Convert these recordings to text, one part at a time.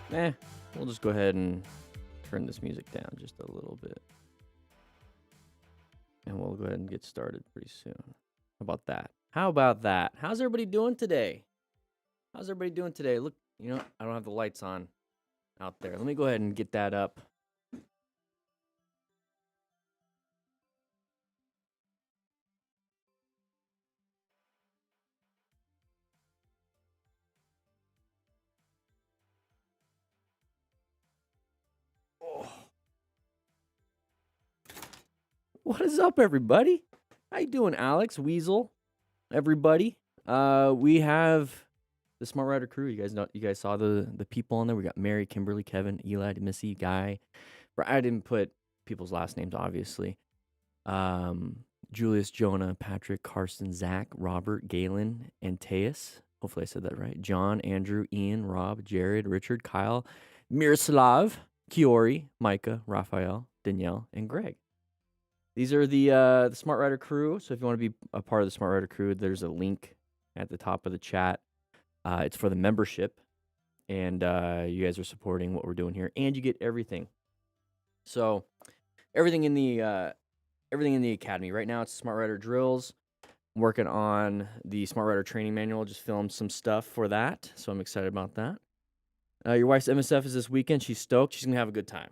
We'll just go ahead and turn this music down just a little bit. And we'll go ahead and get started pretty soon. How about that? How about that? How's everybody doing today? How's everybody doing today? Look, you know, I don't have the lights on out there. Let me go ahead and get that up. Oh. What is up, everybody? How you doing, Alex, Weasel, everybody? We have the Smart Rider crew. You guys saw the people on there. We got Mary, Kimberly, Kevin, Eli, Missy, Guy. I didn't put people's last names, obviously. Julius, Jonah, Patrick, Carson, Zach, Robert, Galen, and Teus. Hopefully I said that right. John, Andrew, Ian, Rob, Jared, Richard, Kyle, Miroslav, Kiori, Micah, Raphael, Danielle, and Greg. These are the Smart Rider crew. So if you want to be a part of the Smart Rider crew, there's a link at the top of the chat. It's for the membership, and you guys are supporting what we're doing here, and you get everything. So everything in the academy right now. It's Smart Rider drills. I'm working on the Smart Rider training manual. Just filmed some stuff for that, so I'm excited about that. Your wife's MSF is this weekend. She's stoked. She's gonna have a good time.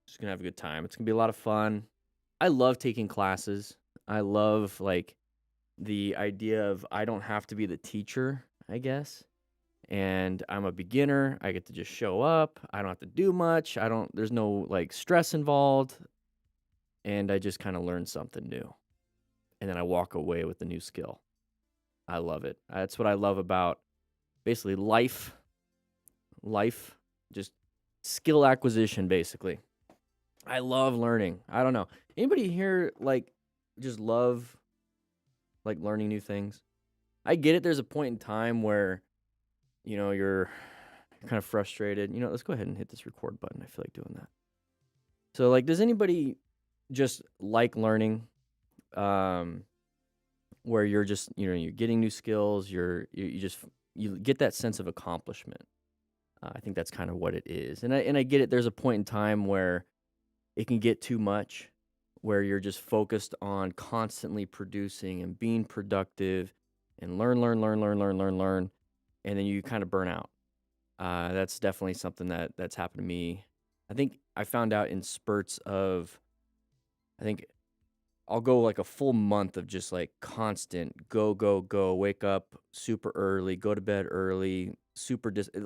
She's gonna have a good time. It's gonna be a lot of fun. I love taking classes. I love like the idea of I don't have to be the teacher, I guess. And I'm a beginner. I get to just show up. I don't have to do much. There's no like stress involved. And I just kind of learn something new. And then I walk away with a new skill. I love it. That's what I love about basically life, just skill acquisition, basically. I love learning. I don't know. Anybody here like just love like learning new things? I get it. There's a point in time where, you know, you're kind of frustrated. You know, let's go ahead and hit this record button. I feel like doing that. So like, does anybody just like learning? Where you're just, you know, you're getting new skills. You get that sense of accomplishment. I think that's kind of what it is. And I get it. There's a point in time where it can get too much, where you're just focused on constantly producing and being productive and learn. And then you kind of burn out. That's definitely something that's happened to me. I think I found out in spurts of, I think I'll go like a full month of just like constant go, wake up super early, go to bed early,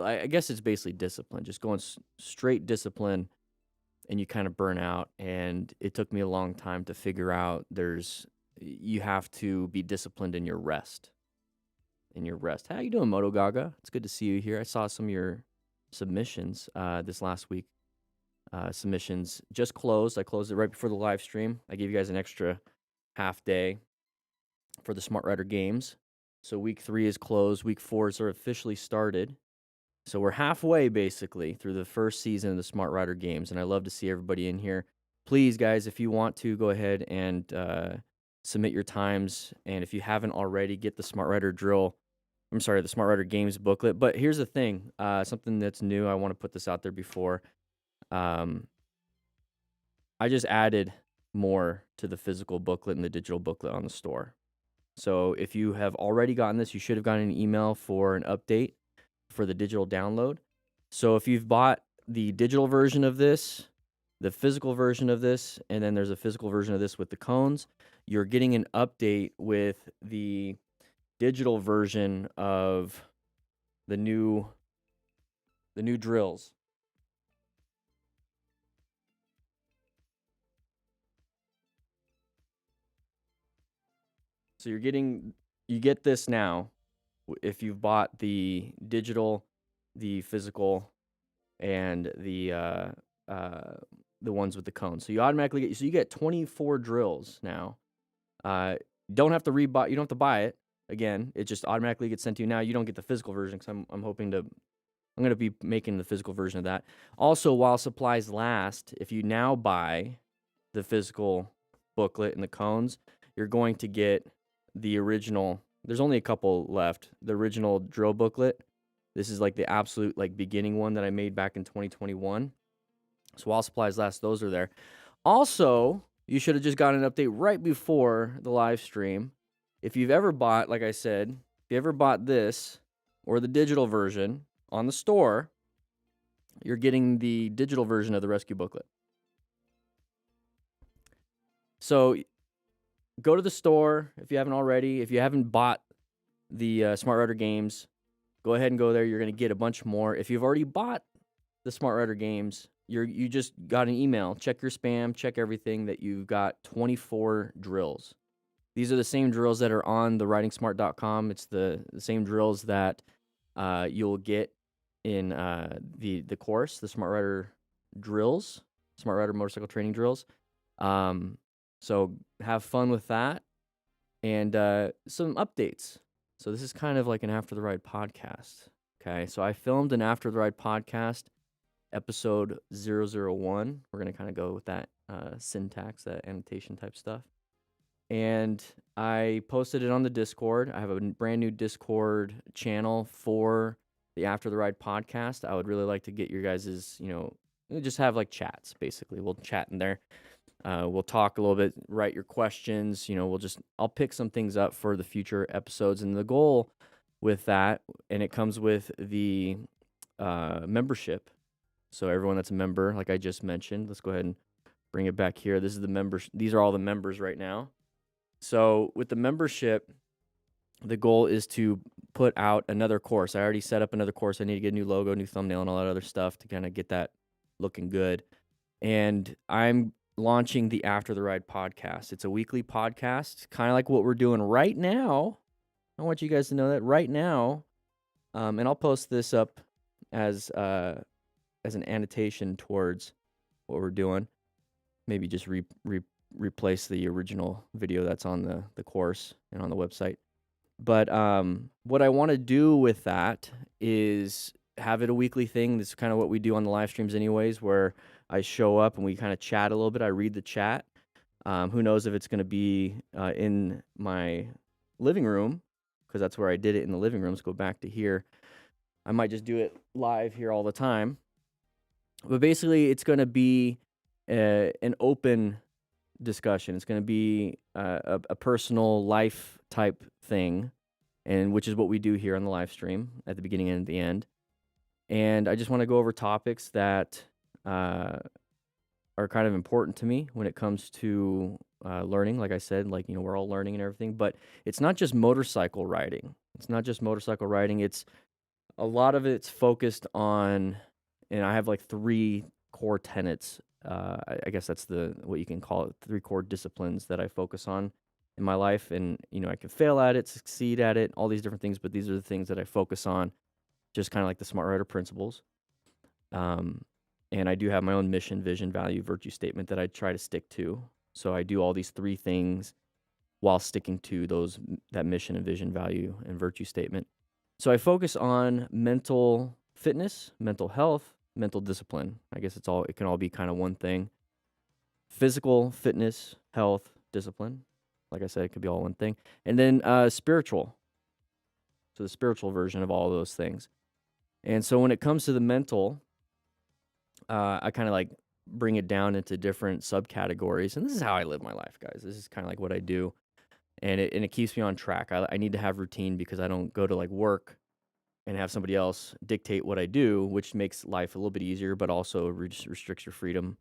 I guess it's basically discipline, just going straight discipline, and you kind of burn out. And it took me a long time to figure out you have to be disciplined in your rest. How you doing, Moto Gaga? It's good to see you here. I saw some of your submissions this last week. Submissions just closed. I closed it right before the live stream. I gave you guys an extra half day for the Smart Rider games. So week 3 is closed. Week 4 is officially started. So we're halfway basically through the first season of the Smart Rider games, and I love to see everybody in here. Please, guys, if you want to, go ahead and submit your times. And if you haven't already, get the Smart Rider the Smart Rider games booklet. But here's the thing, something that's new. I want to put this out there before. I just added more to the physical booklet and the digital booklet on the store. So if you have already gotten this, you should have gotten an email for an update for the digital download. So if you've bought the digital version of this, the physical version of this, and then there's a physical version of this with the cones, you're getting an update with the digital version of the new drills. So you get this now if you've bought the digital, the physical, and the ones with the cones. So you get 24 drills now. Don't have to you don't have to buy it again. It just automatically gets sent to you now. You don't get the physical version because I'm going to be making the physical version of that. Also, while supplies last, if you now buy the physical booklet and the cones, you're going to get the original. There's only a couple left. The original drill booklet, This is like the absolute like beginning one that I made back in 2021. So while supplies last, those are there. Also, you should have just gotten an update right before the live stream. If you've ever bought, like I said, if you ever bought this or the digital version on the store, you're getting the digital version of the rescue booklet. So go to the store if you haven't already. If you haven't bought the Smart Router games, go ahead and go there. You're going to get a bunch more. If you've already bought the Smart Router games, you just got an email. Check your spam, check everything that you've got 24 drills. These are the same drills that are on the writingsmart.com. It's the same drills that you'll get in the course, the Smart Router drills, Smart Router motorcycle training drills. So have fun with that, and some updates. So this is kind of like an After the Ride podcast. Okay, so I filmed an After the Ride podcast, episode 001. We're going to kind of go with that syntax, that annotation type stuff. And I posted it on the Discord. I have a brand new Discord channel for the After the Ride podcast. I would really like to get your guys's, just have like chats, basically. We'll chat in there. We'll talk a little bit, write your questions. I'll pick some things up for the future episodes. And the goal with that, and it comes with the membership. So everyone that's a member, like I just mentioned, let's go ahead and bring it back here. This is the members. These are all the members right now. So with the membership, the goal is to put out another course. I already set up another course. I need to get a new logo, new thumbnail, and all that other stuff to kind of get that looking good. And I'm launching the After the Ride podcast. It's a weekly podcast, kind of like what we're doing right now. I want you guys to know that right now. And I'll post this up as an annotation towards what we're doing. Maybe just replace the original video that's on the course and on the website. But what I want to do with that is have it a weekly thing. This is kind of what we do on the live streams anyways, where I show up and we kind of chat a little bit. I read the chat. Who knows if it's going to be in my living room, because that's where I did it, in the living room. Let's go back to here. I might just do it live here all the time. But basically, it's going to be an open discussion. It's going to be a personal life type thing, and which is what we do here on the live stream at the beginning and at the end. And I just want to go over topics that are kind of important to me when it comes to learning. Like I said, we're all learning and everything, but it's not just motorcycle riding. It's a lot of it's focused on, and I have like 3 core tenets. I guess that's what you can call it, 3 core disciplines that I focus on in my life. And, I can fail at it, succeed at it, all these different things, but these are the things that I focus on, just kind of like the Smart Rider principles. And I do have my own mission, vision, value, virtue statement that I try to stick to. So I do all these 3 things while sticking to that mission and vision, value, and virtue statement. So I focus on mental fitness, mental health, mental discipline. I guess it can all be kind of one thing. Physical fitness, health, discipline. Like I said, it could be all one thing. And then spiritual. So the spiritual version of all of those things. And so when it comes to the mental, I kind of like bring it down into different subcategories. And this is how I live my life, guys. This is kind of like what I do. And it keeps me on track. I need to have routine, because I don't go to like work and have somebody else dictate what I do, which makes life a little bit easier, but also restricts your freedom.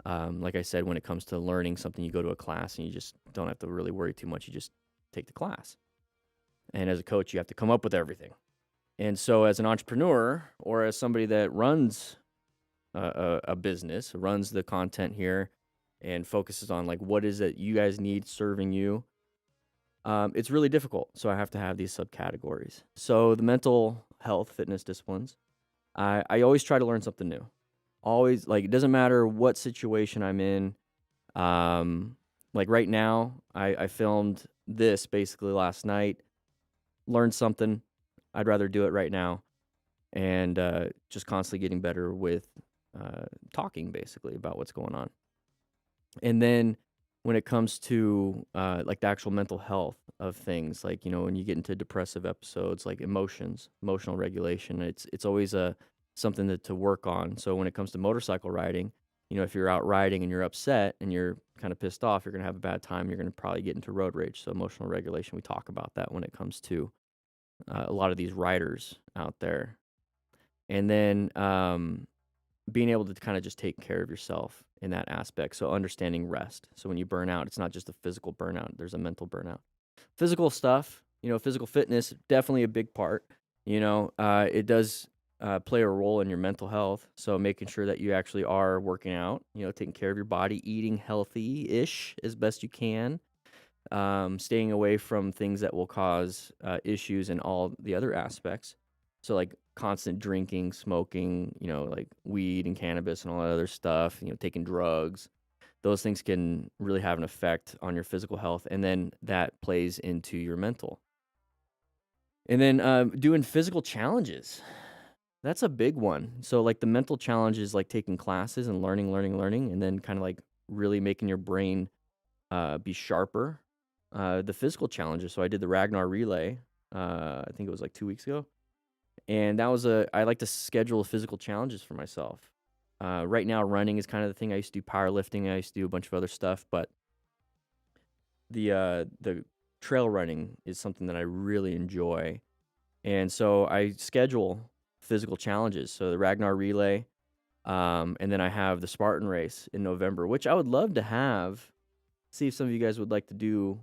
Like I said, when it comes to learning something, you go to a class and you just don't have to really worry too much. You just take the class. And as a coach, you have to come up with everything. And so as an entrepreneur, or as somebody that runs a business, runs the content here and focuses on like what is it you guys need serving you, it's really difficult. So I have to have these subcategories. So the mental health, fitness disciplines, I always try to learn something new. Always, like, it doesn't matter what situation I'm in. Like right now, I filmed this basically last night, learned something. I'd rather do it right now, and just constantly getting better with talking basically about what's going on. And then when it comes to like the actual mental health, of things. Like, when you get into depressive episodes, like emotional regulation, it's always something to work on. So when it comes to motorcycle riding, if you're out riding and you're upset and you're kind of pissed off, you're going to have a bad time. You're going to probably get into road rage. So emotional regulation, we talk about that when it comes to a lot of these riders out there. And then being able to kind of just take care of yourself in that aspect. So understanding rest. So when you burn out, it's not just a physical burnout, there's a mental burnout. Physical stuff, physical fitness, definitely a big part. It does play a role in your mental health. So making sure that you actually are working out, taking care of your body, eating healthy-ish as best you can, staying away from things that will cause issues in all the other aspects. So like constant drinking, smoking, like weed and cannabis and all that other stuff, taking drugs. Those things can really have an effect on your physical health, and then that plays into your mental. And then doing physical challenges. That's a big one. So like the mental challenge is like taking classes and learning, and then kind of like really making your brain be sharper. The physical challenges. So I did the Ragnar relay. I think it was like 2 weeks ago, and that was I like to schedule physical challenges for myself. Right now, running is kind of the thing. I used to do powerlifting. I used to do a bunch of other stuff, but the trail running is something that I really enjoy, and so I schedule physical challenges. So the Ragnar relay, and then I have the Spartan race in November, which I would love to have. See if some of you guys would like to do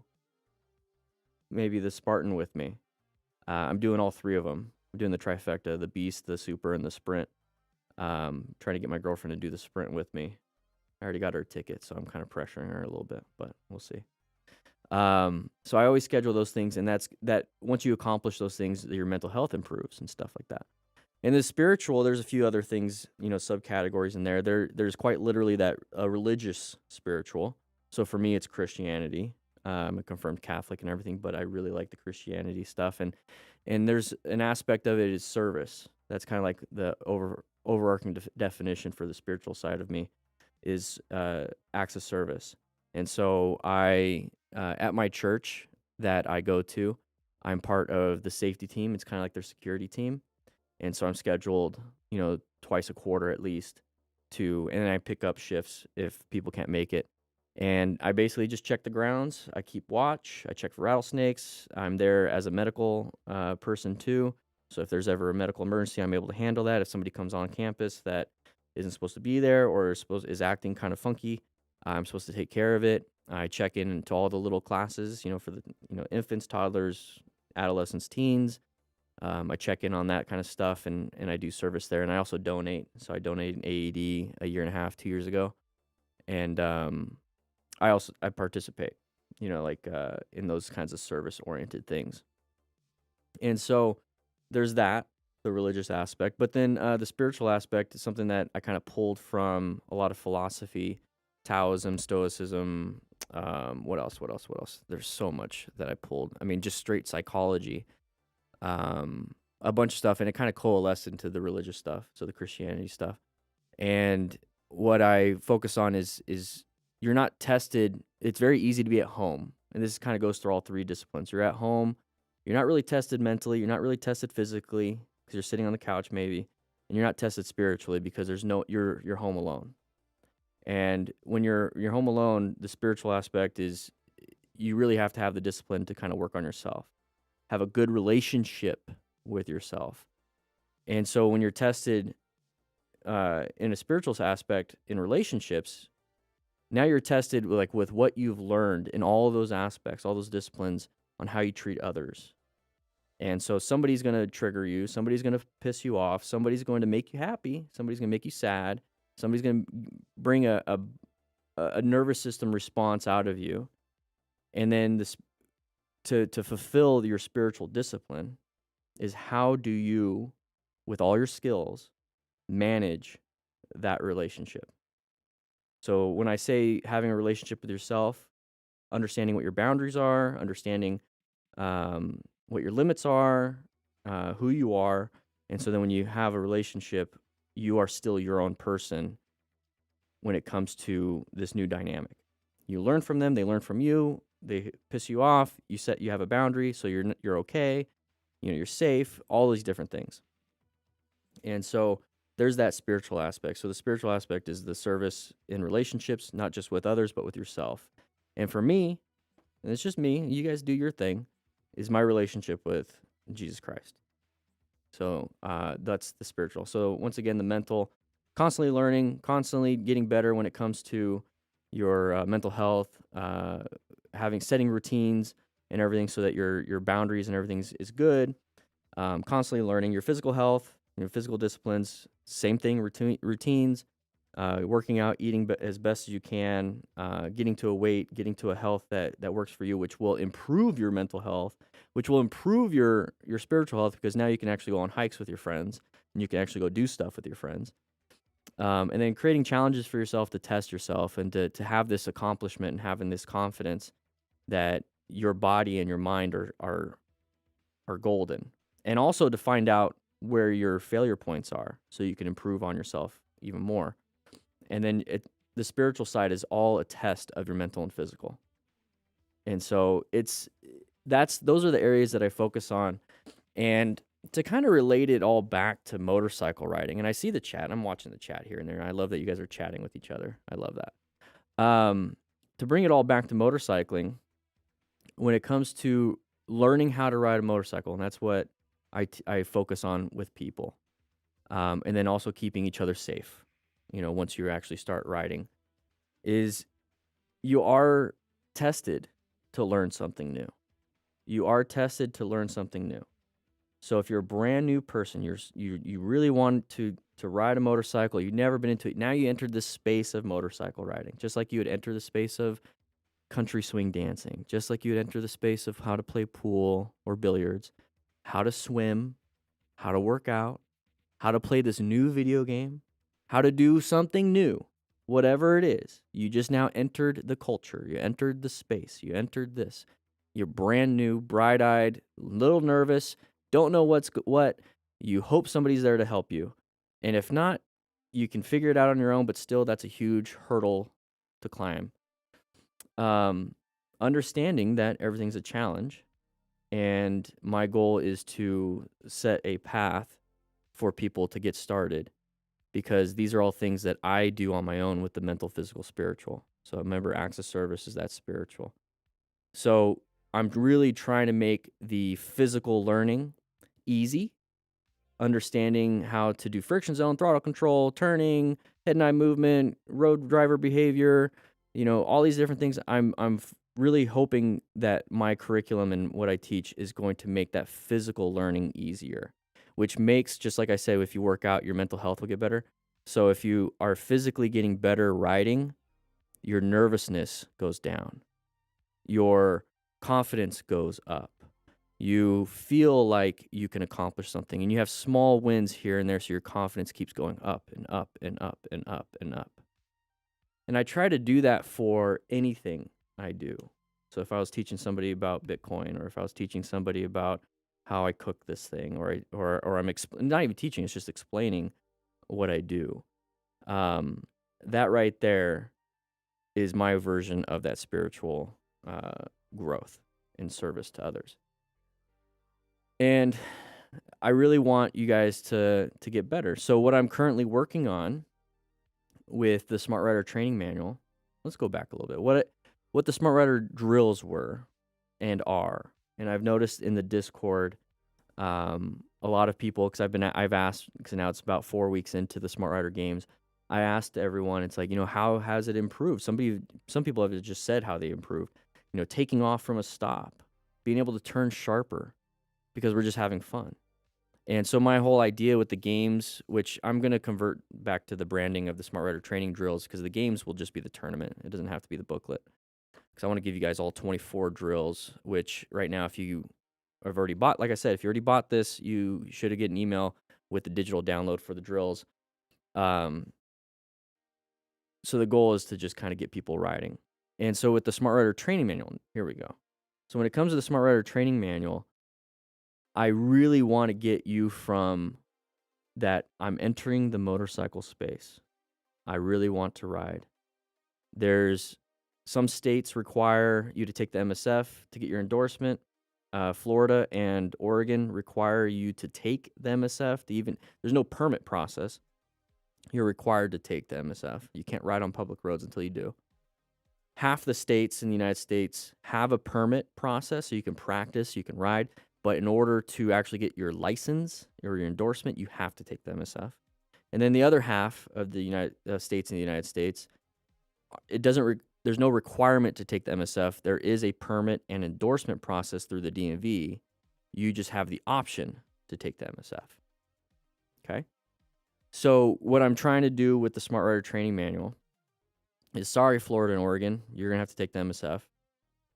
maybe the Spartan with me. I'm doing all three of them. I'm doing the trifecta, the beast, the super, and the sprint. Trying to get my girlfriend to do the sprint with me. I already got her a ticket, so I'm kind of pressuring her a little bit, but we'll see. So I always schedule those things, and that's that. Once you accomplish those things, your mental health improves and stuff like that. And the spiritual, there's a few other things, subcategories in there. There's quite literally that religious spiritual. So for me, it's Christianity. I'm a confirmed Catholic and everything, but I really like the Christianity stuff. And there's an aspect of it is service. That's kind of like the overarching definition for the spiritual side of me is acts of service. And so I, at my church that I go to, I'm part of the safety team. It's kind of like their security team. And so I'm scheduled, twice a quarter at least and then I pick up shifts if people can't make it. And I basically just check the grounds. I keep watch. I check for rattlesnakes. I'm there as a medical person too. So if there's ever a medical emergency, I'm able to handle that. If somebody comes on campus that isn't supposed to be there or is acting kind of funky, I'm supposed to take care of it. I check in into all the little classes, for the infants, toddlers, adolescents, teens. I check in on that kind of stuff, and I do service there. And I also donate. So I donated an AED a year and a half, 2 years ago. And I participate, in those kinds of service-oriented things. And so there's that, the religious aspect. But then the spiritual aspect is something that I kind of pulled from a lot of philosophy, Taoism, Stoicism. What else? There's so much that I pulled. I mean, just straight psychology. A bunch of stuff, and it kind of coalesced into the religious stuff, so the Christianity stuff. And what I focus on is you're not tested. It's very easy to be at home, and this kind of goes through all three disciplines. You're at home, you're not really tested mentally, you're not really tested physically because you're sitting on the couch maybe, and you're not tested spiritually because you're home alone. And when you're home alone, the spiritual aspect is you really have to have the discipline to kind of work on yourself. Have a good relationship with yourself. And so when you're tested in a spiritual aspect in relationships, now you're tested with what you've learned in all of those aspects, all those disciplines on how you treat others. And so somebody's going to trigger you, somebody's going to piss you off, somebody's going to make you happy, somebody's going to make you sad, somebody's going to bring a nervous system response out of you. And then to fulfill your spiritual discipline is how do you, with all your skills, manage that relationship. So when I say having a relationship with yourself, understanding what your boundaries are, understanding what your limits are, who you are, and so then when you have a relationship, you are still your own person when it comes to this new dynamic. You learn from them, they learn from you. they piss you off, you have a boundary, so you're okay, you're safe, all these different things. And so there's that spiritual aspect. So the spiritual aspect is the service in relationships, not just with others, but with yourself. And for me, and it's just me, you guys do your thing, is my relationship with Jesus Christ. So that's the spiritual. So once again, the mental, constantly learning, constantly getting better when it comes to your mental health, setting routines and everything so that your boundaries and everything is good. Constantly learning your physical health, physical disciplines, same thing, routines, working out, eating as best as you can, getting to a weight, getting to a health that works for you, which will improve your mental health, which will improve your spiritual health, because now you can actually go on hikes with your friends and you can actually go do stuff with your friends. And then creating challenges for yourself to test yourself and to have this accomplishment and having this confidence that your body and your mind are golden. And also to find out where your failure points are so you can improve on yourself even more. And then the spiritual side is all a test of your mental and physical. And so those are the areas that I focus on. And to kind of relate it all back to motorcycle riding, and I see the chat. I'm watching the chat here and there. And I love that you guys are chatting with each other. I love that. To bring it all back to motorcycling, when it comes to learning how to ride a motorcycle, and that's what I focus on with people, and then also keeping each other safe, once you actually start riding, is you are tested to learn something new. You are tested to learn something new. So if you're a brand new person, you really want to ride a motorcycle, you've never been into it, now you entered this space of motorcycle riding, just like you would enter the space of country swing dancing, just like you would enter the space of how to play pool or billiards, how to swim, how to work out, how to play this new video game, how to do something new, whatever it is. You just now entered the culture. You entered the space. You entered this. You're brand new, bright-eyed, little nervous, don't know what. You hope somebody's there to help you. And if not, you can figure it out on your own, but still that's a huge hurdle to climb. Understanding that everything's a challenge, and my goal is to set a path for people to get started, because these are all things that I do on my own with the mental, physical, spiritual. So remember, acts of service is that spiritual. So I'm really trying to make the physical learning easy, understanding how to do friction zone, throttle control, turning, head and eye movement, road driver behavior, all these different things. I'm really hoping that my curriculum and what I teach is going to make that physical learning easier, which makes, just like I said, if you work out, your mental health will get better. So if you are physically getting better riding, your nervousness goes down, your confidence goes up, you feel like you can accomplish something, and you have small wins here and there, so your confidence keeps going up and up and up and up and up. And I try to do that for anything I do. So if I was teaching somebody about Bitcoin, or if I was teaching somebody about how I cook this thing, or I'm not even teaching, it's just explaining what I do. That right there is my version of that spiritual growth and service to others. And I really want you guys to get better. So what I'm currently working on with the Smart Rider Training Manual, let's go back a little bit. What the Smart Rider drills were and are, and I've noticed in the Discord, a lot of people, because I've asked, because now it's about 4 weeks into the Smart Rider games, I asked everyone, it's like, how has it improved? Some people have just said how they improved. Taking off from a stop, being able to turn sharper, because we're just having fun. And so my whole idea with the games, which I'm going to convert back to the branding of the Smart Rider training drills, because the games will just be the tournament. It doesn't have to be the booklet. Because I want to give you guys all 24 drills, which right now, if you have already bought, like I said, if you already bought this, you should get an email with the digital download for the drills. So the goal is to just kind of get people riding. And so with the Smart Rider training manual, here we go. So when it comes to the Smart Rider training manual, I really want to get you from that I'm entering the motorcycle space. I really want to ride. There's Some states require you to take the MSF to get your endorsement. Florida and Oregon require you to take the MSF to even, there's no permit process. You're required to take the MSF. You can't ride on public roads until you do. Half the states in the United States have a permit process, so you can practice, you can ride, but in order to actually get your license or your endorsement, you have to take the MSF. And then the other half of the United States in the United States, it doesn't. There's no requirement to take the MSF. There is a permit and endorsement process through the DMV. You just have the option to take the MSF. Okay. So what I'm trying to do with the Smart Rider Training Manual is, sorry, Florida and Oregon, you're gonna have to take the MSF.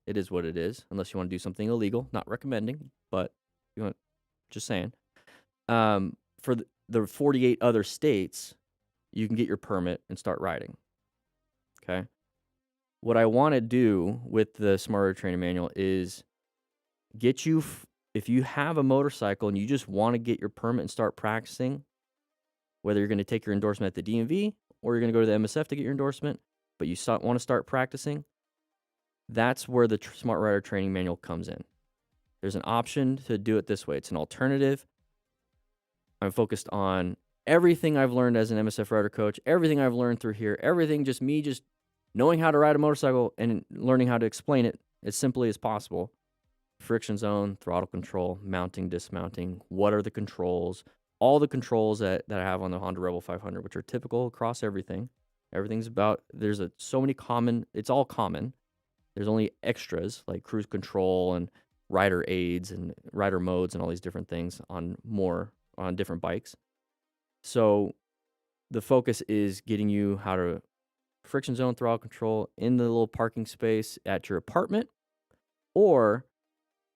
It is what it is, unless you want to do something illegal. Not recommending, but you want, just saying. For the 48 other states, you can get your permit and start riding. Okay. What I want to do with the Smart Rider Training Manual is get you, if you have a motorcycle and you just want to get your permit and start practicing, whether you're going to take your endorsement at the DMV or you're going to go to the MSF to get your endorsement, but you want to start practicing, that's where the Smart Rider Training Manual comes in. There's an option to do it this way. It's an alternative. I'm focused on everything I've learned as an MSF rider coach, everything I've learned through here, everything just me just knowing how to ride a motorcycle and learning how to explain it as simply as possible. Friction zone, throttle control, mounting, dismounting, what are the controls, all the controls that I have on the Honda Rebel 500, which are typical across everything. Everything's about, there's so many common, it's all common. There's only extras like cruise control and rider aids and rider modes and all these different things on different bikes. So the focus is getting you how to friction zone, throttle control in the little parking space at your apartment or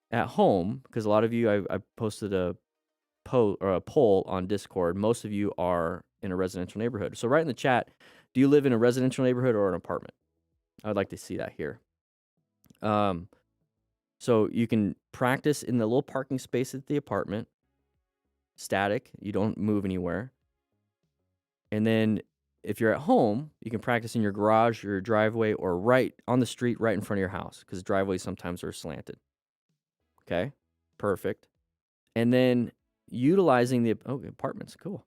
at home, because a lot of you, I posted a poll on Discord. Most of you are in a residential neighborhood. So write in the chat, do you live in a residential neighborhood or an apartment? I'd like to see that here. So you can practice in the little parking space at the apartment, static, you don't move anywhere. And then if you're at home, you can practice in your garage, your driveway, or right on the street right in front of your house, because driveways sometimes are slanted. Okay, perfect. And then utilizing the apartments, cool.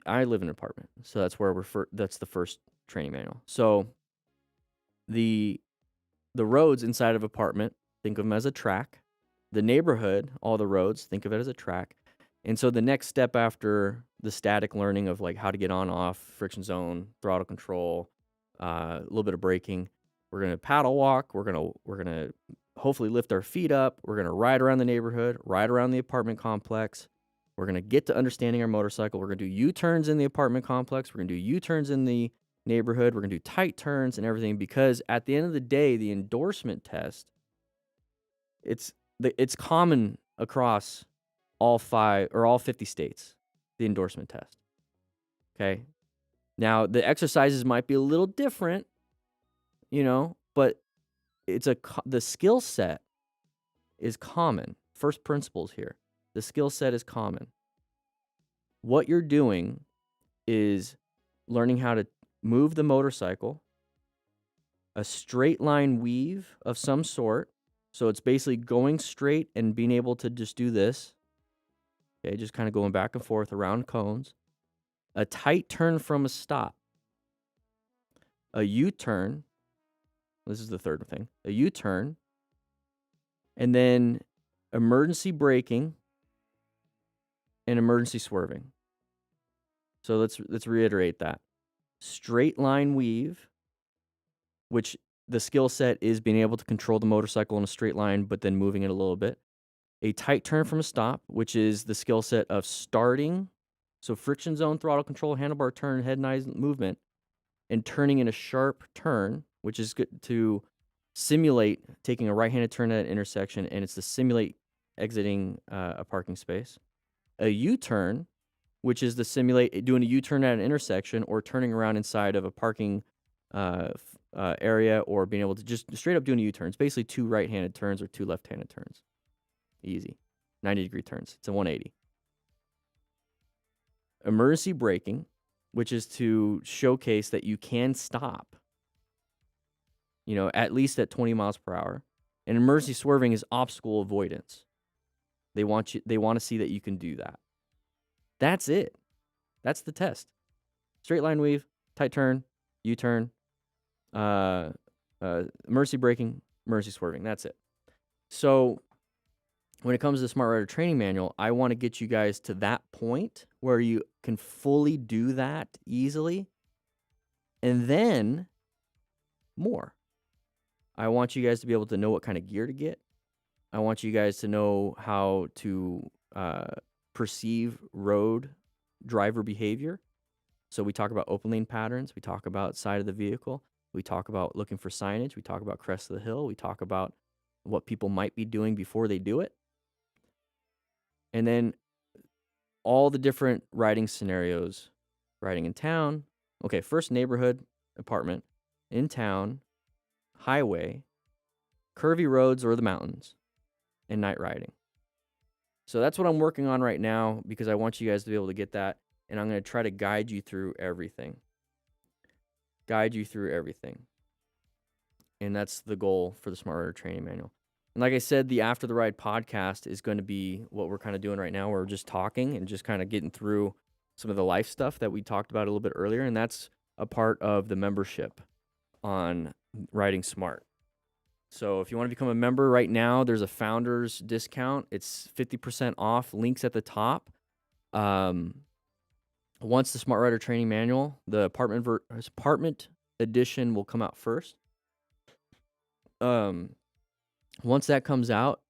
I live in an apartment, so that's where that's the first training manual. So the roads inside of apartment, think of them as a track. The neighborhood, all the roads, think of it as a track. And so the next step after the static learning of like how to get on, off, friction zone, throttle control, a little bit of braking, we're going to paddle walk. We're going to hopefully lift our feet up. We're going to ride around the neighborhood, ride around the apartment complex. We're going to get to understanding our motorcycle. We're going to do U-turns in the apartment complex. We're going to do U-turns in the neighborhood. We're going to do tight turns and everything, because at the end of the day, the endorsement test, it's common across all 50 states, the endorsement test. Okay. Now the exercises might be a little different, but the skill set is common. First principles here. The skill set is common. What you're doing is learning how to move the motorcycle, a straight line weave of some sort. So it's basically going straight and being able to just do this. Okay, just kind of going back and forth around cones. A tight turn from a stop. A U-turn. This is the third thing. A U-turn. And then emergency braking and emergency swerving. So let's reiterate that. Straight line weave, which the skill set is being able to control the motorcycle in a straight line, but then moving it a little bit. A tight turn from a stop, which is the skill set of starting, so friction zone, throttle control, handlebar turn, head and eyes movement, and turning in a sharp turn, which is good to simulate taking a right-handed turn at an intersection, and it's to simulate exiting a parking space. A U-turn, which is to simulate doing a U-turn at an intersection or turning around inside of a parking area, or being able to just straight up doing a U-turn. It's basically 2 right-handed turns or 2 left-handed turns. Easy. 90-degree turns. It's a 180. Emergency braking, which is to showcase that you can stop. at least at 20 miles per hour. And emergency swerving is obstacle avoidance. They want to see that you can do that. That's it. That's the test. Straight line weave, tight turn, U-turn, emergency braking, emergency swerving. That's it. So when it comes to the Smart Rider Training Manual, I want to get you guys to that point where you can fully do that easily, and then more. I want you guys to be able to know what kind of gear to get. I want you guys to know how to perceive road driver behavior. So we talk about open lane patterns. We talk about side of the vehicle. We talk about looking for signage. We talk about crest of the hill. We talk about what people might be doing before they do it. And then all the different riding scenarios, riding in town. Okay, first neighborhood, apartment, in town, highway, curvy roads or the mountains, and night riding. So that's what I'm working on right now because I want you guys to be able to get that. And I'm going to try to guide you through everything. And that's the goal for the Smart Rider Training Manual. And like I said, the After the Ride podcast is going to be what we're kind of doing right now. We're just talking and just kind of getting through some of the life stuff that we talked about a little bit earlier. And that's a part of the membership on Riding Smart. So if you want to become a member right now, there's a founder's discount. It's 50% off. Links at the top. Once the Smart Rider Training Manual, the apartment edition will come out first. Once that comes out,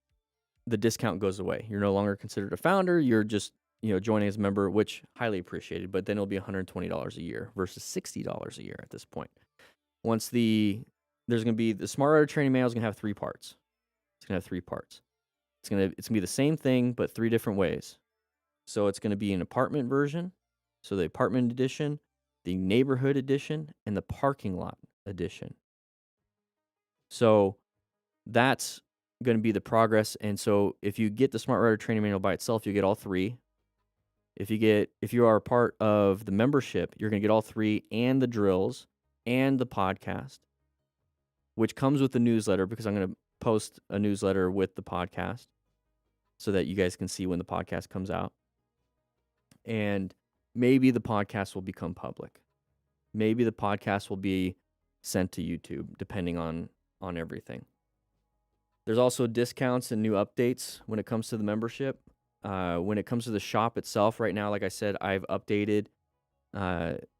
the discount goes away. You're no longer considered a founder. You're just joining as a member, which highly appreciated. But then it'll be $120 a year versus $60 a year at this point. Once there's going to be the Smart Rider Training Manual is going to have 3 parts. It's going to have 3 parts. It's going to be the same thing but 3 different ways. So it's going to be an apartment version. So the apartment edition, the neighborhood edition, and the parking lot edition. So that's going to be the progress. And so if you get the Smart Rider Training Manual by itself, you get all 3. If you are a part of the membership, you're going to get all 3 and the drills and the podcast, which comes with the newsletter because I'm going to post a newsletter with the podcast so that you guys can see when the podcast comes out. And maybe the podcast will become public. Maybe the podcast will be sent to YouTube, depending on everything. There's also discounts and new updates when it comes to the membership. When it comes to the shop itself, right now, like I said, I've updated.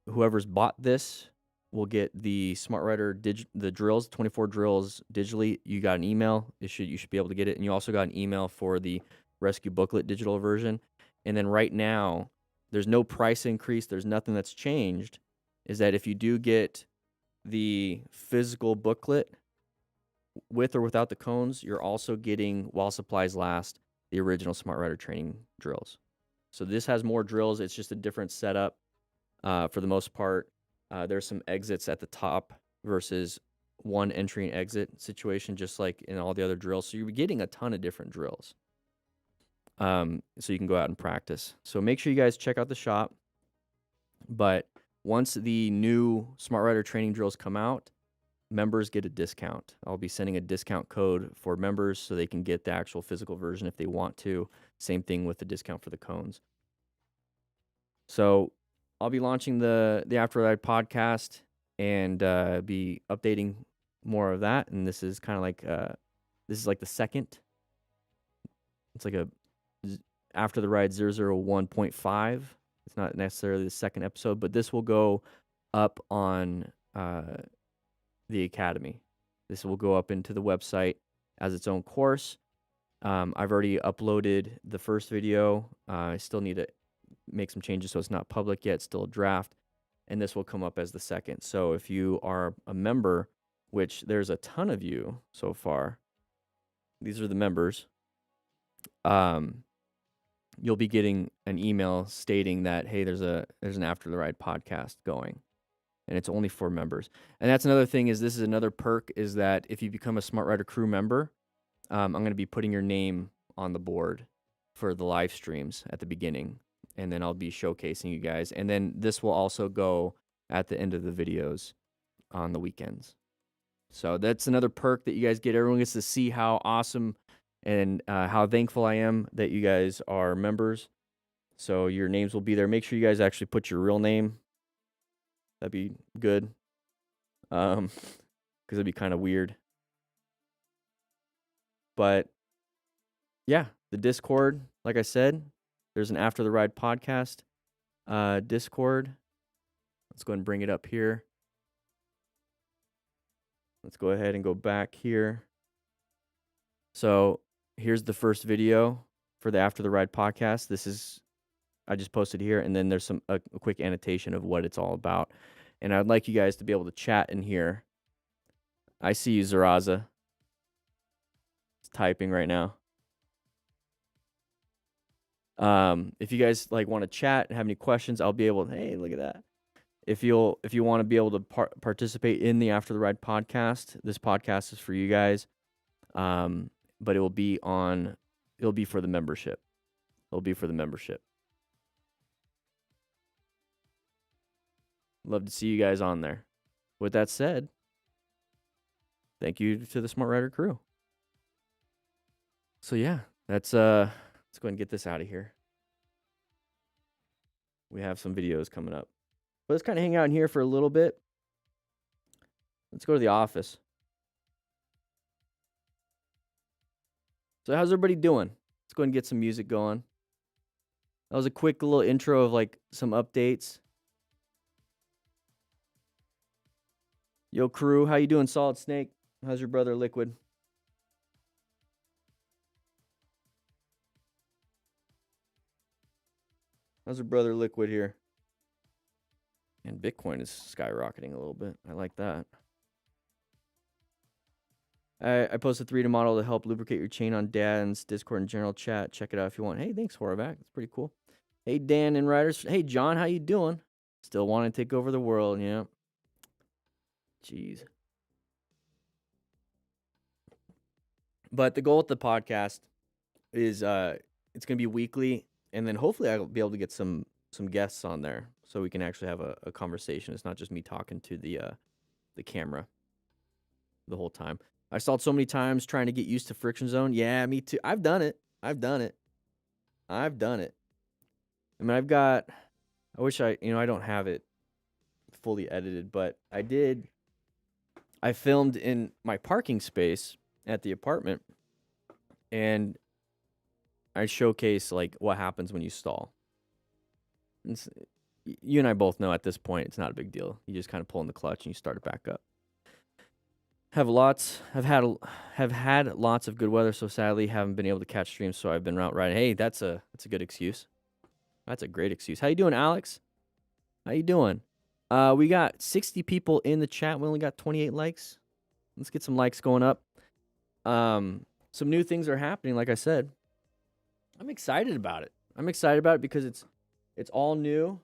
Whoever's bought this will get the Smart Rider the drills, 24 drills digitally. You got an email. You should be able to get it, and you also got an email for the rescue booklet digital version. And then right now, there's no price increase. There's nothing that's changed. Is that if you do get the physical booklet with or without the cones, you're also getting, while supplies last, the original Smart Rider training drills. So this has more drills. It's just a different setup for the most part. There's some exits at the top versus one entry and exit situation, just like in all the other drills. So you're getting a ton of different drills. So you can go out and practice. So make sure you guys check out the shop. But once the new Smart Rider training drills come out, members get a discount. I'll be sending a discount code for members so they can get the actual physical version if they want to. Same thing with the discount for the cones. So I'll be launching the After Ride podcast and be updating more of that. And this is kind of like the second. It's like a After the Ride 001.5. It's not necessarily the second episode, but this will go up on the Academy. This will go up into the website as its own course. I've already uploaded the first video. I still need to make some changes so it's not public yet. It's still a draft. And this will come up as the second. So if you are a member, which there's a ton of you so far, these are the members, you'll be getting an email stating that, hey, there's an After the Ride podcast going. And it's only for members. And that's another thing this is another perk is that if you become a Smart Rider crew member, I'm going to be putting your name on the board for the live streams at the beginning. And then I'll be showcasing you guys. And then this will also go at the end of the videos on the weekends. So that's another perk that you guys get. Everyone gets to see how awesome and how thankful I am that you guys are members. So your names will be there. Make sure you guys actually put your real name. That'd be good. Because it'd be kind of weird. But yeah, the Discord, like I said, there's an After the Ride podcast Discord. Let's go ahead and bring it up here. Let's go ahead and go back here. So here's the first video for the After the Ride podcast. This is, I just posted here, and then there's a quick annotation of what it's all about. And I'd like you guys to be able to chat in here. I see you, Zaraza. It's typing right now. If you guys want to chat and have any questions, I'll be able to, hey, look at that. If you want to be able to participate in the After the Ride podcast, this podcast is for you guys. But it'll be for the membership. It'll be for the membership. Love to see you guys on there. With that said, thank you to the Smart Rider crew. So yeah, let's go ahead and get this out of here. We have some videos coming up. But let's kind of hang out in here for a little bit. Let's go to the office. So how's everybody doing? Let's go ahead and get some music going. That was a quick little intro of some updates. Yo, crew, how you doing, Solid Snake? How's your brother, Liquid? How's your brother, Liquid, here? And Bitcoin is skyrocketing a little bit. I like that. I posted 3D model to help lubricate your chain on Dan's Discord and general chat. Check it out if you want. Hey, thanks, Horvath. It's pretty cool. Hey, Dan and Riders. Hey, John, how you doing? Still want to take over the world, yeah. Jeez. But the goal with the podcast is it's going to be weekly, and then hopefully I'll be able to get some guests on there so we can actually have a conversation. It's not just me talking to the camera the whole time. I stalled so many times trying to get used to friction zone. Yeah, me too. I've done it. I mean, I wish I don't have it fully edited, but I did. I filmed in my parking space at the apartment, and I showcase what happens when you stall. You and I both know at this point it's not a big deal. You just kind of pull in the clutch and you start it back up. Have had lots of good weather, so sadly haven't been able to catch streams, so I've been route riding. Hey, that's a good excuse. That's a great excuse. How you doing, Alex? How you doing? We got 60 people in the chat. We only got 28 likes. Let's get some likes going up. Some new things are happening, like I said. I'm excited about it. Because it's all new.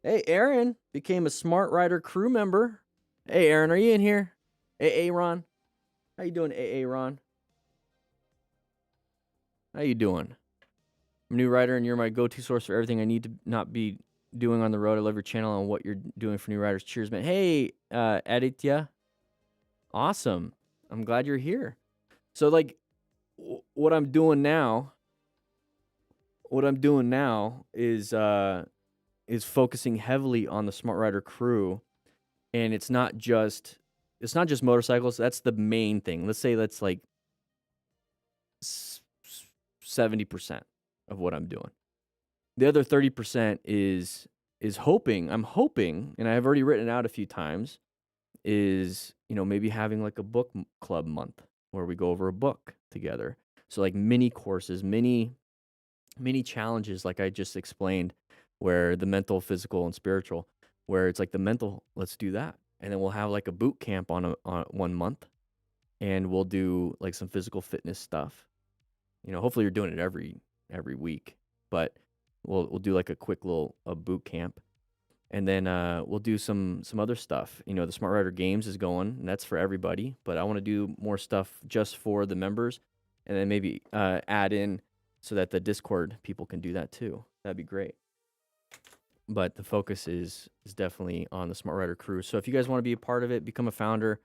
Hey, Aaron became a Smart Rider crew member. Hey, Aaron, are you in here? AA Ron. How you doing, AA Ron? How you doing? I'm a new rider, and you're my go-to source for everything I need to not be doing on the road. I love your channel and what you're doing for new riders. Cheers, man. Hey, Aditya. Awesome. I'm glad you're here. So, what I'm doing now is focusing heavily on the Smart Rider crew. And it's not just motorcycles. That's the main thing. Let's say that's 70% of what I'm doing. The other 30% is hoping, and I've already written it out a few times, is maybe having a book club month where we go over a book together. So mini courses, mini challenges, like I just explained, where the mental, physical, and spiritual. Where it's the mental, let's do that. And then we'll have a boot camp on 1 month, and we'll do some physical fitness stuff. Hopefully you're doing it every week, but we'll do a quick little boot camp. And then we'll do some other stuff. The Smart Rider Games is going, and that's for everybody, but I want to do more stuff just for the members, and then maybe add in so that the Discord people can do that too. That'd be great. but the focus is definitely on the Smart Rider crew. So if you guys want to be a part of it, become a founder.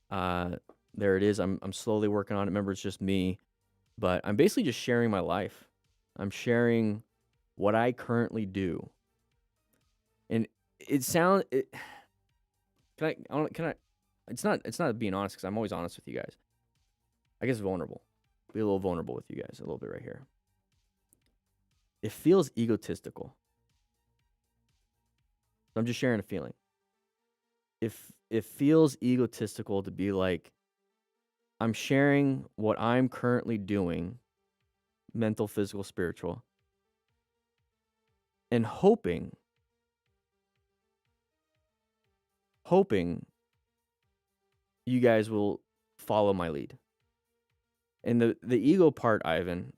Uh, there it is. I'm slowly working on it. Remember, it's just me, but I'm basically just sharing my life. I'm sharing what I currently do, and it sounds. Can I? Can I? It's not. It's not being honest because I'm always honest with you guys. I guess vulnerable. Be a little vulnerable with you guys a little bit right here. It feels egotistical. So I'm just sharing a feeling. If it feels egotistical to be like, I'm sharing what I'm currently doing, mental, physical, spiritual, and hoping you guys will follow my lead. And the ego part, Ivan,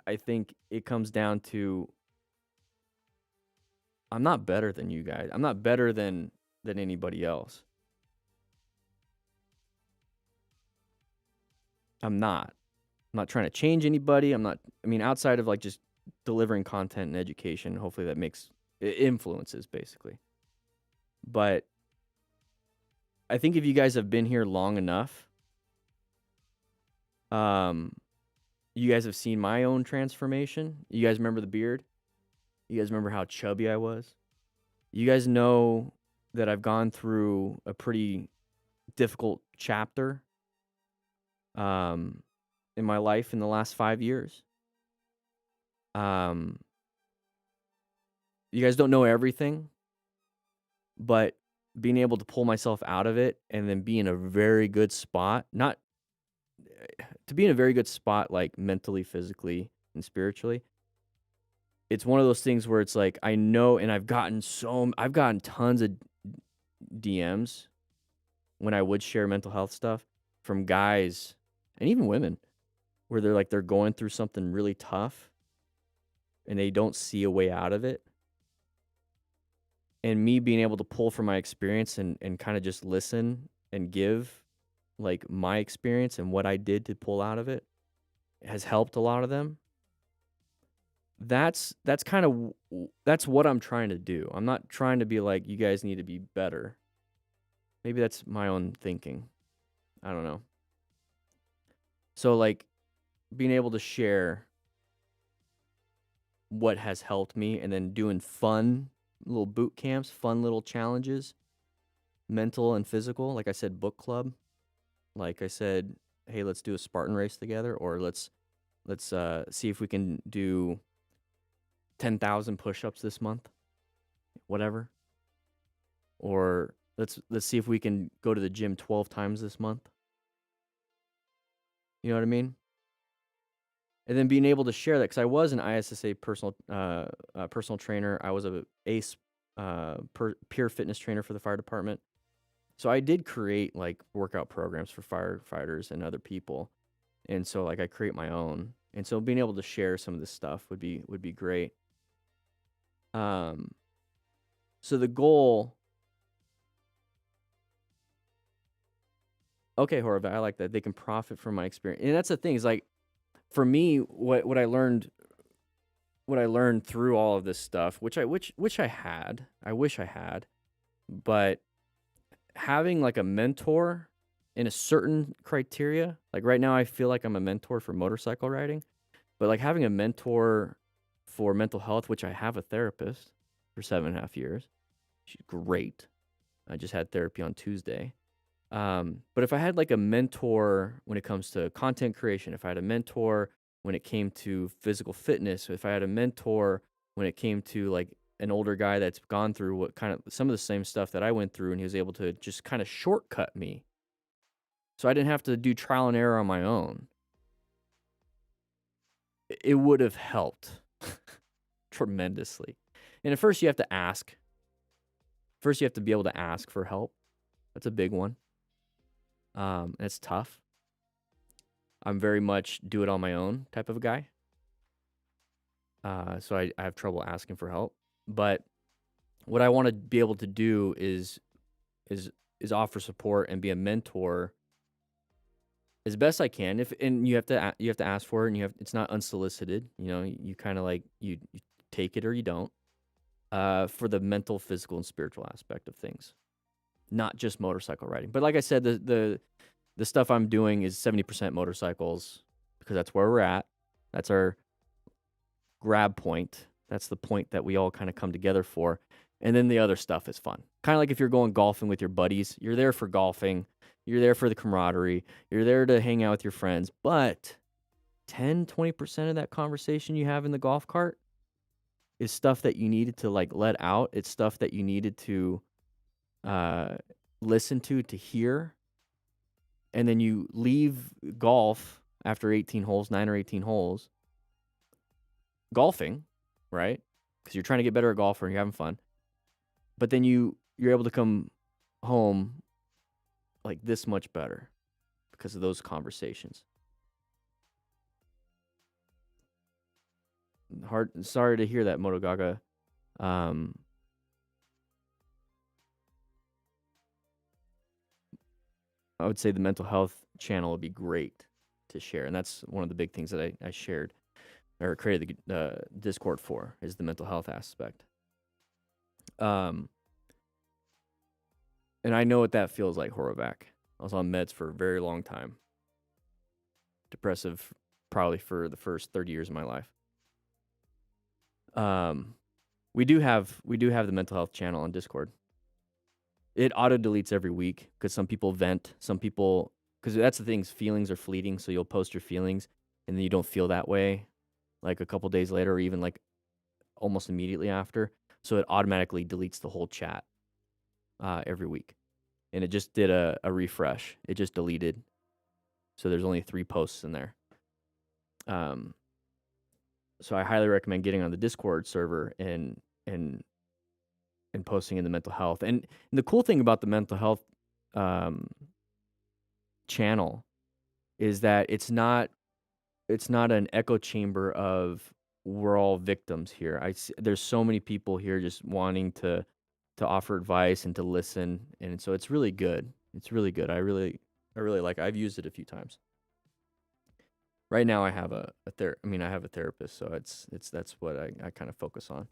I think it comes down to I'm not better than you guys. I'm not better than anybody else. I'm not. I'm not trying to change anybody. I mean, outside of like just delivering content and education, hopefully that it influences basically. But I think if you guys have been here long enough, you guys have seen my own transformation. You guys remember the beard? You guys remember how chubby I was? You guys know that I've gone through a pretty difficult chapter in my life in the last 5 years. You guys don't know everything, but being able to pull myself out of it and then be in a very good spot, not to be in a very good spot, like mentally, physically, and spiritually. It's one of those things where it's like, I know, and I've gotten tons of DMs when I would share mental health stuff from guys and even women where they're going through something really tough and they don't see a way out of it. And me being able to pull from my experience and kind of just listen and give like my experience and what I did to pull out of it has helped a lot of them. That's what I'm trying to do. I'm not trying to be like, you guys need to be better. Maybe that's my own thinking. I don't know. So like being able to share what has helped me and then doing fun little boot camps, fun little challenges, mental and physical. Like I said, book club. Like I said, hey, let's do a Spartan race together, or let's see if we can do 10,000 push-ups this month, whatever. Or let's see if we can go to the gym 12 times this month. You know what I mean? And then being able to share that, because I was an ISSA personal trainer. I was a ACE peer fitness trainer for the fire department. So I did create like workout programs for firefighters and other people. And so like I create my own. And so being able to share some of this stuff would be great. So the goal. Okay, Horvath, I like that. They can profit from my experience. And that's the thing, is like for me, what I learned through all of this stuff, which I wish I had, but having like a mentor in a certain criteria, like right now I feel like I'm a mentor for motorcycle riding, but like having a mentor for mental health, which I have a therapist for 7.5 years. She's great. I just had therapy on Tuesday. But if I had like a mentor when it comes to content creation, if I had a mentor when it came to physical fitness, if I had a mentor when it came to like an older guy that's gone through what kind of some of the same stuff that I went through, and he was able to just kind of shortcut me, so I didn't have to do trial and error on my own, it would have helped tremendously. And at first you have to ask. First you have to be able to ask for help. That's a big one. And it's tough. I'm very much do it on my own type of a guy. So I have trouble asking for help. But what I want to be able to do is offer support and be a mentor as best I can. And you have to ask for it, and it's not unsolicited. You know, you kind of like you take it or you don't. for the mental, physical, and spiritual aspect of things, not just motorcycle riding. But like I said, the stuff I'm doing is 70% motorcycles because that's where we're at. That's our grab point. That's the point that we all kind of come together for. And then the other stuff is fun. Kind of like if you're going golfing with your buddies, you're there for golfing, you're there for the camaraderie, you're there to hang out with your friends. But 10-20% of that conversation you have in the golf cart is stuff that you needed to like let out. It's stuff that you needed to listen to hear. And then you leave golf after 18 holes, 9 or 18 holes, golfing, right? Because you're trying to get better at golf and you're having fun. But then you're able to come home like this much better because of those conversations. Sorry to hear that, Moto Gaga. I would say the mental health channel would be great to share. And that's one of the big things that I shared or created the Discord for, is the mental health aspect. And I know what that feels like, Horovac. I was on meds for a very long time. Depressive, probably for the first 30 years of my life. We do have the mental health channel on Discord. It auto deletes every week because some people vent, because that's the thing, feelings are fleeting. So you'll post your feelings and then you don't feel that way like a couple days later or even like almost immediately after. So it automatically deletes the whole chat every week. And it just did a refresh. It just deleted. So there's only 3 posts in there. So I highly recommend getting on the Discord server and posting in the mental health. And the cool thing about the mental health channel is that it's not an echo chamber of we're all victims here. There's so many people here just wanting to offer advice and to listen, and so it's really good. It's really good. I really like it. I've used it a few times. Right now I have I have a therapist, so that's what I kind of focus on.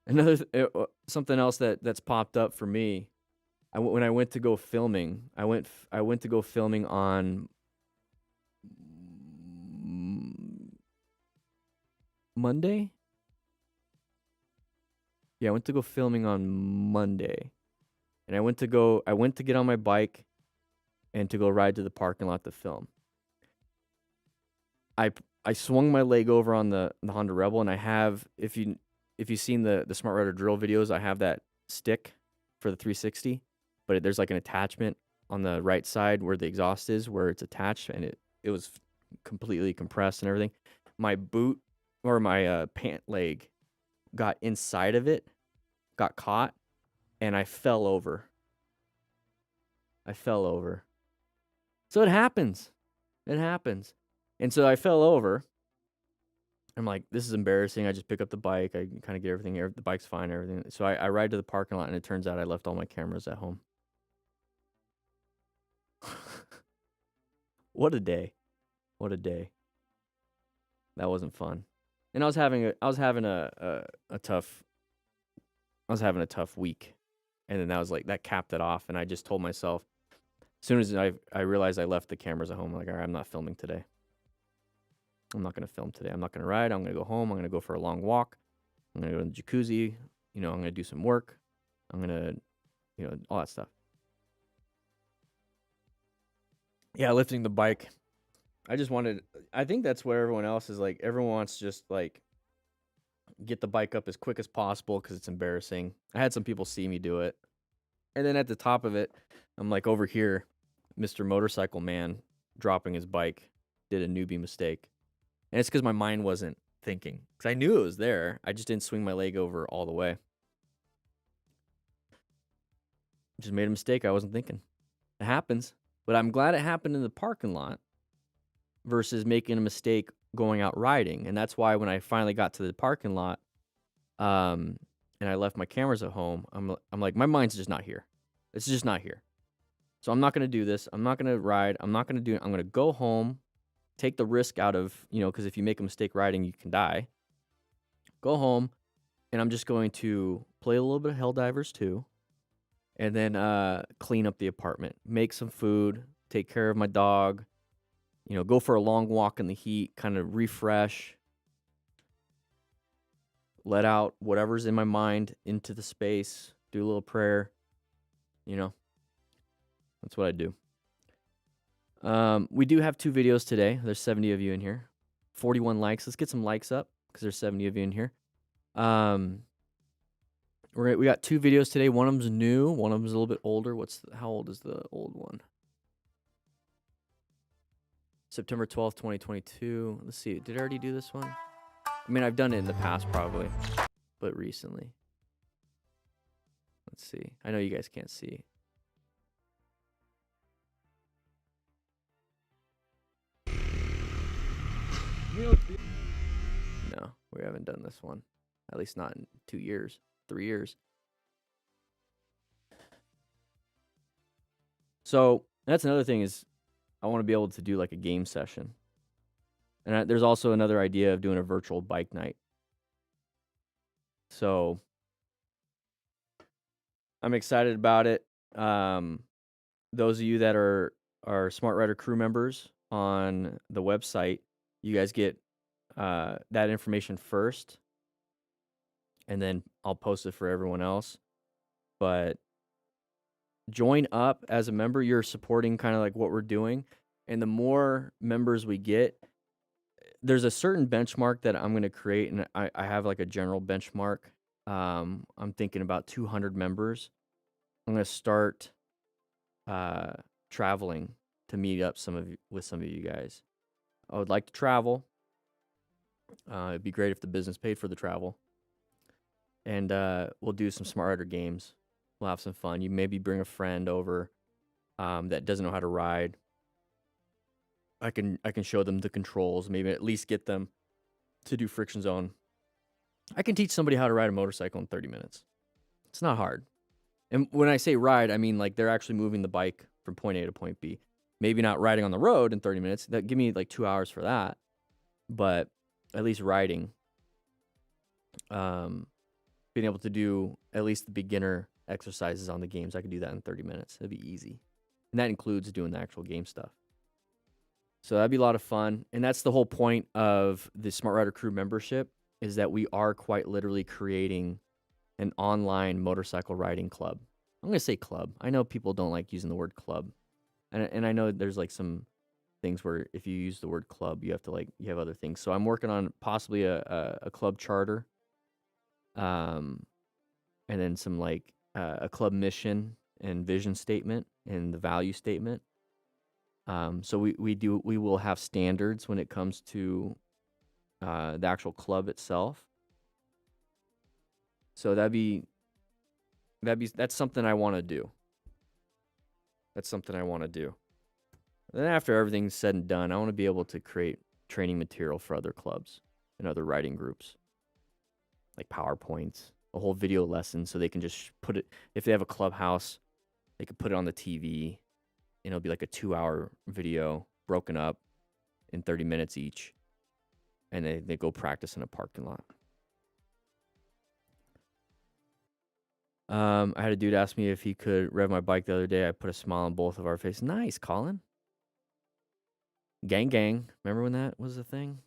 Another something else that's popped up for me, when I went to go filming, I went to go filming on Monday. Yeah, I went to go filming on Monday, and I went to get on my bike and to go ride to the parking lot to film. I swung my leg over on the Honda Rebel, and I have, if you've seen the Smart Rider drill videos, I have that stick for the 360, but there's like an attachment on the right side where the exhaust is, where it's attached, and it was completely compressed and everything. My boot or my pant leg got inside of it, got caught, and I fell over. So it happens. And so I fell over. I'm like, this is embarrassing. I just pick up the bike. I kind of get everything here. The bike's fine, everything. So I ride to the parking lot, and it turns out I left all my cameras at home. What a day. That wasn't fun. And I was having a tough week. And then that capped it off. And I just told myself, as soon as I realized I left the cameras at home, I'm like, all right, I'm not filming today. I'm not going to film today. I'm not going to ride. I'm going to go home. I'm going to go for a long walk. I'm going to go to the jacuzzi. I'm going to do some work. I'm going to, all that stuff. Yeah, lifting the bike. I think that's where everyone else is like, everyone wants to just like get the bike up as quick as possible because it's embarrassing. I had some people see me do it. And then at the top of it, I'm like over here, Mr. Motorcycle Man dropping his bike, did a newbie mistake. And it's because my mind wasn't thinking. Because I knew it was there. I just didn't swing my leg over all the way. Just made a mistake. I wasn't thinking. It happens. But I'm glad it happened in the parking lot versus making a mistake going out riding. And that's why when I finally got to the parking lot and I left my cameras at home, I'm like, my mind's just not here. It's just not here. So I'm not going to do this. I'm not going to ride. I'm not going to do it. I'm going to go home, take the risk out of, because if you make a mistake riding, you can die. go home, and I'm just going to play a little bit of Helldivers 2, and then clean up the apartment, make some food, take care of my dog, go for a long walk in the heat, kind of refresh, let out whatever's in my mind into the space, do a little prayer. That's what I do. We do have 2 videos today. There's 70 of you in here. 41 likes. Let's get some likes up because there's 70 of you in here. We got 2 videos today. One of them's new. One of them's a little bit older. How old is the old one? September 12th, 2022. Let's see. Did I already do this one? I mean, I've done it in the past probably, but recently. Let's see. I know you guys can't see. No, we haven't done this one. At least not in 2 years, 3 years. So that's another thing is I want to be able to do like a game session. And there's also another idea of doing a virtual bike night. So I'm excited about it. Those of you that are Smart Rider crew members on the website, you guys get that information first, and then I'll post it for everyone else. But join up as a member. You're supporting kind of like what we're doing, and the more members we get, there's a certain benchmark that I'm going to create, and I have like a general benchmark. I'm thinking about 200 members. I'm going to start traveling to meet up with some of you guys. I would like to travel. It'd be great if the business paid for the travel. And we'll do some Smart Rider games. We'll have some fun. You maybe bring a friend over that doesn't know how to ride. I can show them the controls, maybe at least get them to do friction zone. I can teach somebody how to ride a motorcycle in 30 minutes. It's not hard. And when I say ride, I mean like they're actually moving the bike from point A to point B. Maybe not riding on the road in 30 minutes. That give me like 2 hours for that. But at least riding. Being able to do at least the beginner exercises on the games. I could do that in 30 minutes. It'd be easy. And that includes doing the actual game stuff. So that'd be a lot of fun. And that's the whole point of the Smart Rider Crew membership, is that we are quite literally creating an online motorcycle riding club. I'm going to say club. I know people don't like using the word club. And I know there's like some things where if you use the word club, you have other things. So I'm working on possibly a club charter. And then some like a club mission and vision statement and the value statement. So we will have standards when it comes to the actual club itself. So that's something I want to do. That's something I want to do. Then after everything's said and done, I want to be able to create training material for other clubs and other riding groups, like PowerPoints, a whole video lesson, so they can just put it, if they have a clubhouse, they could put it on the TV, and it'll be like a 2-hour video broken up in 30 minutes each, and they go practice in a parking lot. I had a dude ask me if he could rev my bike the other day. I put a smile on both of our faces. Nice, Colin. Gang gang. Remember when that was a thing?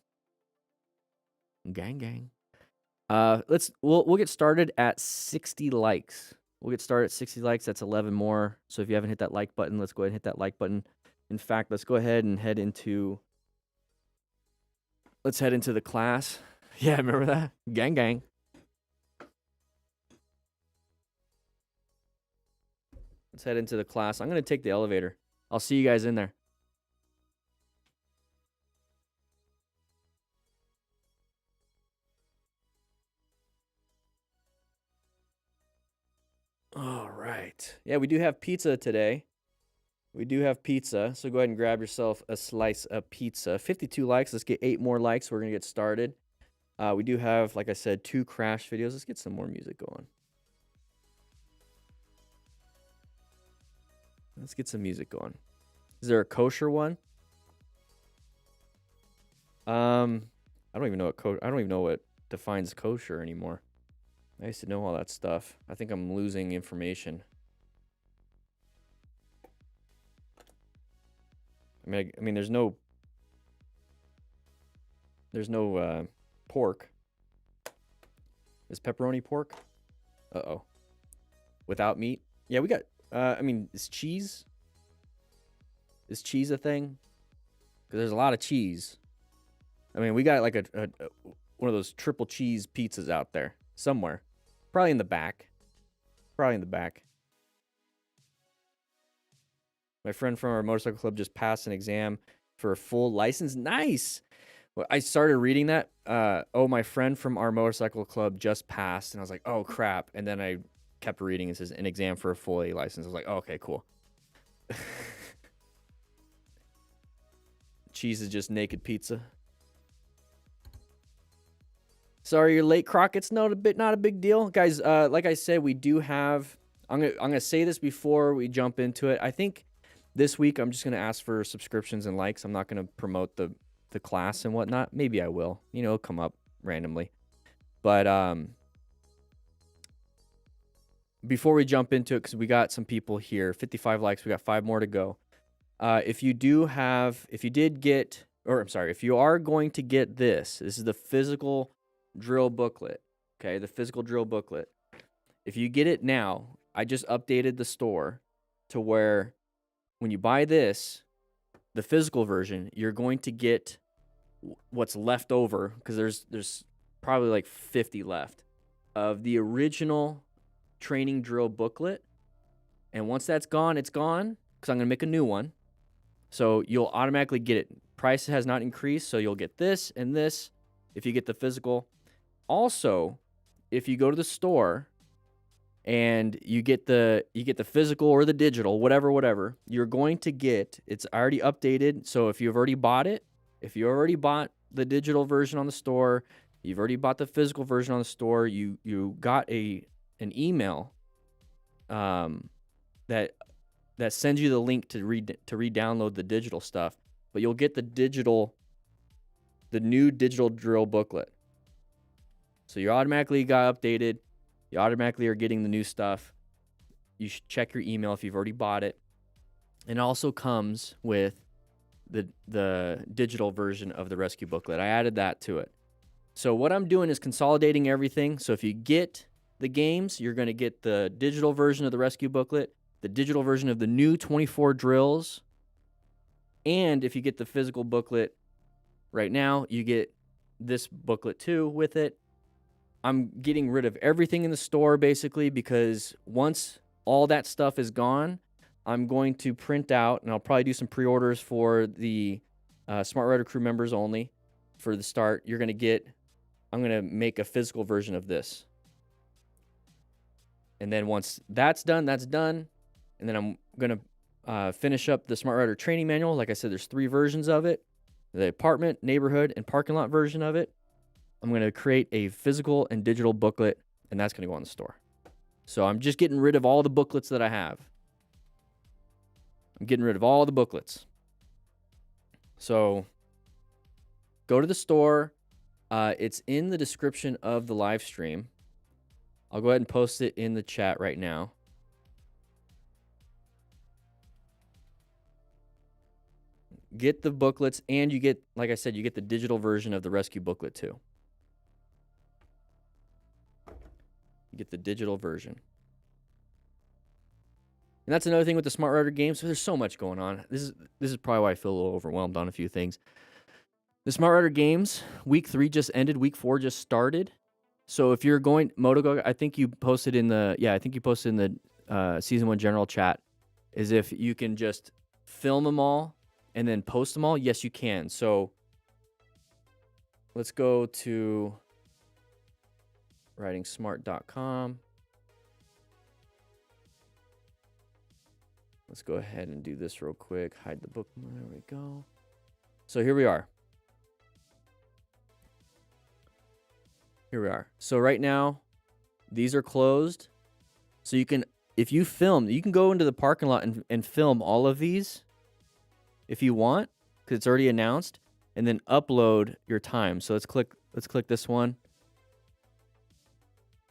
Gang gang. We'll get started at 60 likes. We'll get started at 60 likes. That's 11 more. So if you haven't hit that like button, let's go ahead and hit that like button. In fact, let's go ahead and head into the class. Yeah, remember that? Gang gang. Let's head into the class. I'm going to take the elevator. I'll see you guys in there. All right. Yeah, we do have pizza today. We do have pizza. So go ahead and grab yourself a slice of pizza. 52 likes. Let's get 8 more likes. We're going to get started. We do have, like I said, 2 crash videos. Let's get some more music going. Let's get some music going. Is there a kosher one? I don't even know what defines kosher anymore. I used to know all that stuff. I think I'm losing information. I mean, there's no pork. Is pepperoni pork? Uh-oh. Without meat? Yeah, we got, I mean, is cheese a thing? Because there's a lot of cheese. I mean, we got like a one of those triple cheese pizzas out there somewhere. Probably in the back. My friend from our motorcycle club just passed an exam for a full license. Nice. Well, I started reading that. My friend from our motorcycle club just passed, and I was like, oh crap. And then I kept reading. It says an exam for a full A license. I was like, oh, okay, cool. Cheese is just naked pizza. Sorry you're late, Croc. It's not a big deal, guys. Like I said, we do have. I'm gonna say this before we jump into it. I think this week I'm just gonna ask for subscriptions and likes. I'm not gonna promote the class and whatnot. Maybe I will. You know, it'll come up randomly. But before we jump into it, because we got some people here, 55 likes. We got 5 more to go. If you are going to get this is the physical drill booklet. Okay, the physical drill booklet. If you get it now, I just updated the store to where when you buy this, the physical version, you're going to get what's left over, because there's probably like 50 left of the original training drill booklet. And once that's gone, it's gone, because I'm going to make a new one. So you'll automatically get it. Price has not increased, so you'll get this and this if you get the physical. Also, if you go to the store and you get the physical or the digital, whatever, you're going to get, it's already updated. So if you've already bought it, if you already bought the digital version on the store, you've already bought the physical version on the store, you got an email that sends you the link to re-download the digital stuff, but you'll get the new digital drill booklet. So you automatically got updated. You automatically are getting the new stuff. You should check your email if you've already bought it. And it also comes with the digital version of the rescue booklet. I added that to it. So what I'm doing is consolidating everything. So if you get the games, you're going to get the digital version of the rescue booklet, the digital version of the new 24 drills, and if you get the physical booklet right now, you get this booklet too with it. I'm getting rid of everything in the store basically, because once all that stuff is gone, I'm going to print out, and I'll probably do some pre-orders for the Smart Rider crew members only for the start. I'm going to make a physical version of this. And then once that's done. And then I'm going to finish up the Smart Rider training manual. Like I said, there's 3 versions of it. The apartment, neighborhood, and parking lot version of it. I'm going to create a physical and digital booklet, and that's going to go on the store. So I'm just getting rid of all the booklets that I have. I'm getting rid of all the booklets. So go to the store. It's in the description of the live stream. I'll go ahead and post it in the chat right now. Get the booklets, and you get, like I said, you get the digital version of the rescue booklet too. You get the digital version. And that's another thing with the Smart Rider games. So there's so much going on. This is probably why I feel a little overwhelmed on a few things. The Smart Rider games, week 3 just ended, week 4 just started. So if you're going MotoGo, I think you posted in the season 1 general chat, is if you can just film them all and then post them all. Yes, you can. So let's go to writingsmart.com. Let's go ahead and do this real quick. Hide the book. There we go. So here we are. So right now, these are closed. So you can, if you film, you can go into the parking lot and film all of these if you want, because it's already announced, and then upload your time. So let's click this one.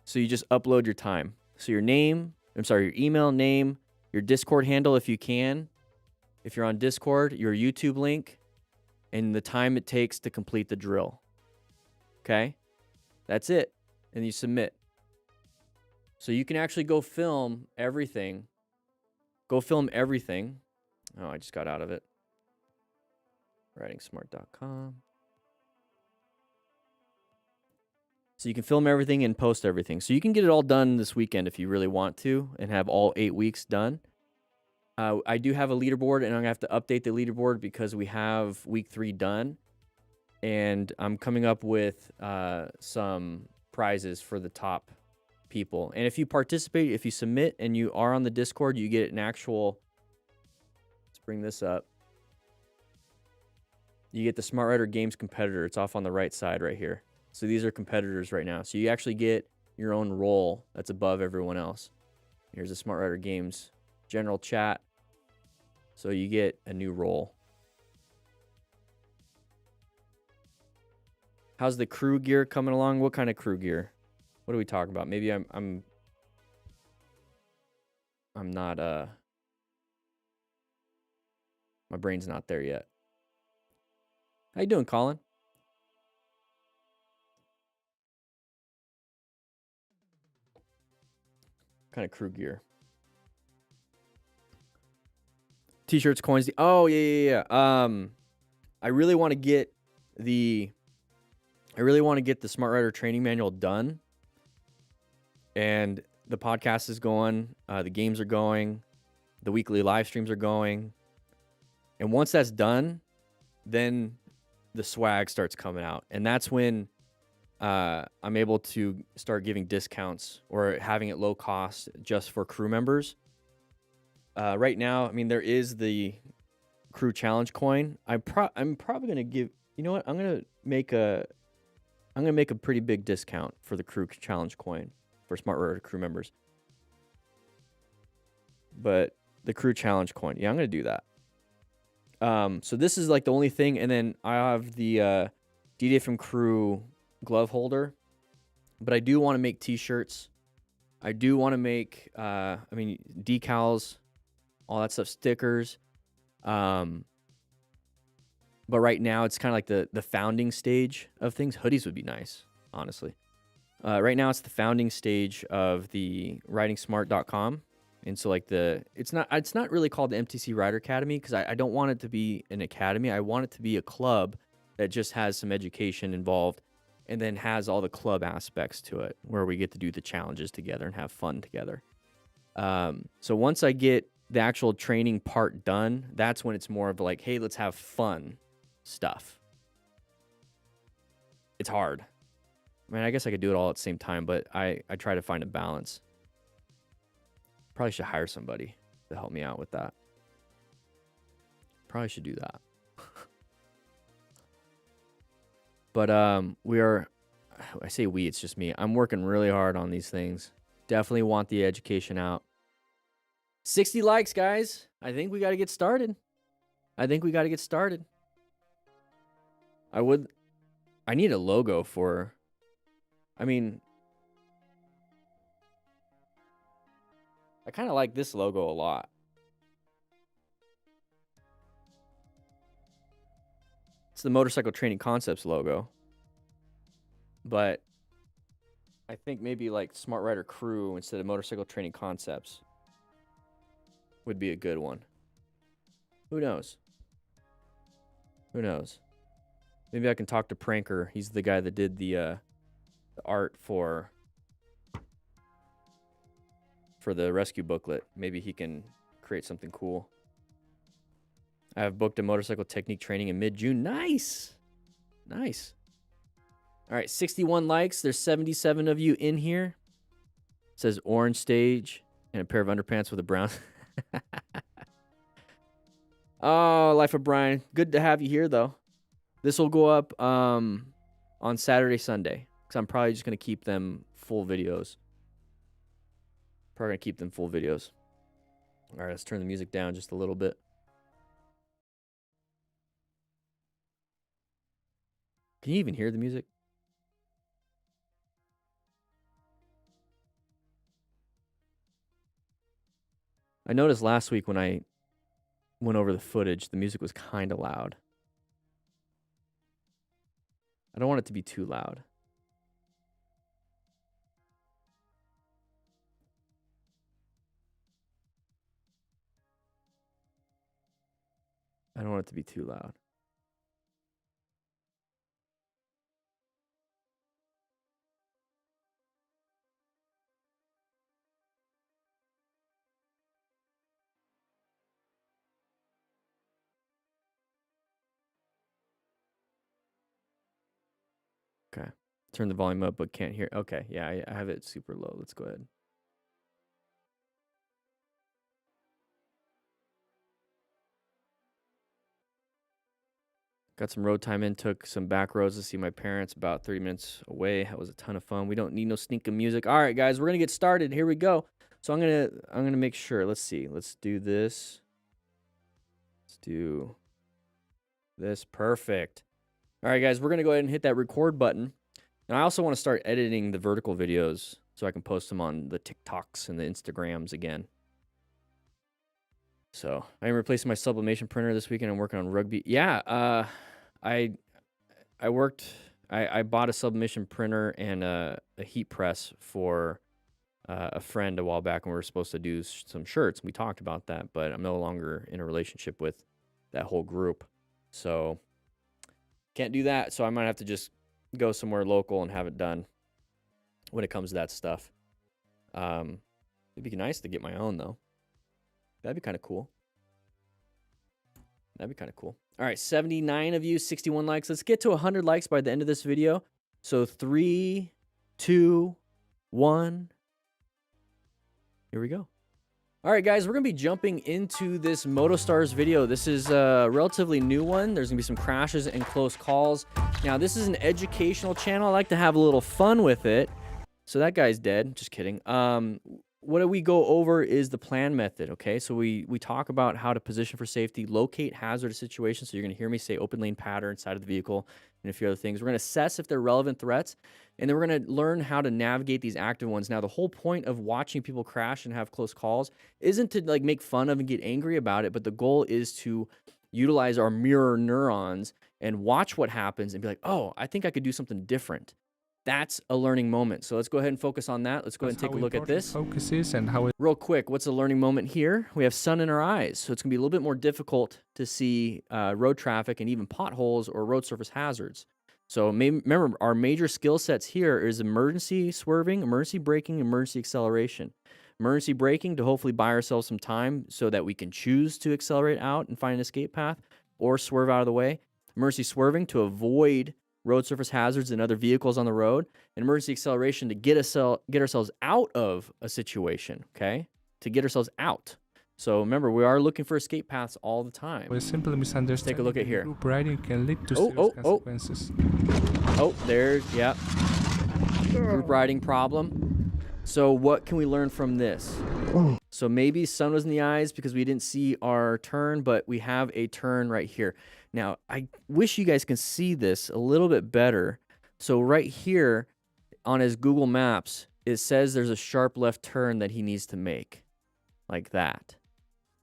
So you just upload your time. So your email, name, your Discord handle if you can. If you're on Discord, your YouTube link, and the time it takes to complete the drill. Okay? That's it. And you submit. So you can actually go film everything. Oh, I just got out of it. WritingSmart.com. So you can film everything and post everything. So you can get it all done this weekend if you really want to and have all 8 weeks done. I do have a leaderboard, and I'm going to have to update the leaderboard because we have week 3 done. And I'm coming up with some prizes for the top people. And if you participate, if you submit and you are on the Discord, you get an actual... Let's bring this up. You get the Smart Writer Games competitor. It's off on the right side right here. So these are competitors right now. So you actually get your own role that's above everyone else. Here's the Smart Writer Games general chat. So you get a new role. How's the crew gear coming along? What kind of crew gear? What are we talking about? Maybe I'm not my brain's not there yet. How you doing, Colin? Kind of crew gear. T-shirts, coins. Oh, yeah. I really want to get the Smart Writer training manual done. And the podcast is going, the games are going, the weekly live streams are going. And once that's done, then the swag starts coming out. And that's when I'm able to start giving discounts or having it low cost just for crew members. Right now, I mean, there is the crew challenge coin. I'm probably going to give, you know what? I'm going to make a pretty big discount for the crew challenge coin for Smart Writer crew members. But the crew challenge coin, yeah, I'm going to do that. So this is like the only thing. And then I have the DDA from crew glove holder, but I do want to make t-shirts. I do want to make, decals, all that stuff, stickers. But right now it's kind of like the founding stage of things. Hoodies would be nice, honestly. Right now it's the founding stage of the writingsmart.com. And so like it's not really called the MTC Writer Academy because I don't want it to be an academy. I want it to be a club that just has some education involved and then has all the club aspects to it where we get to do the challenges together and have fun together. So once I get the actual training part done, that's when it's more of like, hey, let's have fun stuff. It's hard. I mean, I guess I could do it all at the same time, but I try to find a balance. Probably should hire somebody to help me out with that. Probably should do that. But I say we, it's just me. I'm working really hard on these things. Definitely want the education out. 60 likes, guys. I think we got to get started. I need a logo for, I kind of like this logo a lot. It's the Motorcycle Training Concepts logo. But I think maybe like Smart Writer Crew instead of Motorcycle Training Concepts would be a good one. Who knows? Maybe I can talk to Pranker. He's the guy that did the art for the rescue booklet. Maybe he can create something cool. I have booked a motorcycle technique training in mid-June. Nice. All right, 61 likes. There's 77 of you in here. It says orange stage and a pair of underpants with a brown. Oh, Life of Brian. Good to have you here, though. This will go up on Saturday, Sunday, because I'm probably just going to keep them full videos. All right, let's turn the music down just a little bit. Can you even hear the music? I noticed last week when I went over the footage, the music was kind of loud. I don't want it to be too loud. I don't want it to be too loud. Okay. Turn the volume up, but can't hear. Okay. Yeah, I have it super low. Let's go ahead. Got some road time in, took some back roads to see my parents about 30 minutes away. That was a ton of fun. We don't need no sneaking music. All right, guys, we're going to get started. Here we go. So I'm going to make sure. Let's see. Let's do this. Let's do this. Perfect. All right, guys, we're going to go ahead and hit that record button. And I also want to start editing the vertical videos so I can post them on the TikToks and the Instagrams again. So I am replacing my sublimation printer this weekend. I'm working on rugby. Yeah, I bought a sublimation printer and a heat press for a friend a while back, and we were supposed to do some shirts. We talked about that, but I'm no longer in a relationship with that whole group, so can't do that. So I might have to just go somewhere local and have it done when it comes to that stuff. It'd be nice to get my own, though. That'd be kind of cool. That'd be kind of cool. All right, 79 of you, 61 likes. Let's get to 100 likes by the end of this video. So 3, 2, 1. Here we go. All right, guys, we're going to be jumping into this Moto Stars video. This is a relatively new one. There's going to be some crashes and close calls. Now, this is an educational channel. I like to have a little fun with it. So that guy's dead. Just kidding. What we go over is the plan method, okay? So we talk about how to position for safety, locate hazardous situations. So you're going to hear me say open lane pattern, side of the vehicle, and a few other things. We're going to assess if they're relevant threats, and then we're going to learn how to navigate these active ones. Now, the whole point of watching people crash and have close calls isn't to like make fun of and get angry about it, but the goal is to utilize our mirror neurons and watch what happens and be like, oh, I think I could do something different. That's a learning moment. So let's go ahead and focus on that. Let's go ahead and take a look at this. Focus is and how it Real quick, what's a learning moment here? We have sun in our eyes, so it's going to be a little bit more difficult to see road traffic and even potholes or road surface hazards. So remember, our major skill sets here is emergency swerving, emergency braking, emergency acceleration. Emergency braking to hopefully buy ourselves some time so that we can choose to accelerate out and find an escape path or swerve out of the way. Emergency swerving to avoid road surface hazards and other vehicles on the road, and emergency acceleration to get ourselves out of a situation, okay? To get ourselves out. So remember, we are looking for escape paths all the time. was simply misunderstanding. Take a look at here. Group riding can lead to serious consequences. Oh, there's, yeah. Group riding problem. So what can we learn from this? So maybe sun was in the eyes because we didn't see our turn, but we have a turn right here. Now, I wish you guys can see this a little bit better. So right here on his Google Maps, it says there's a sharp left turn that he needs to make, like that.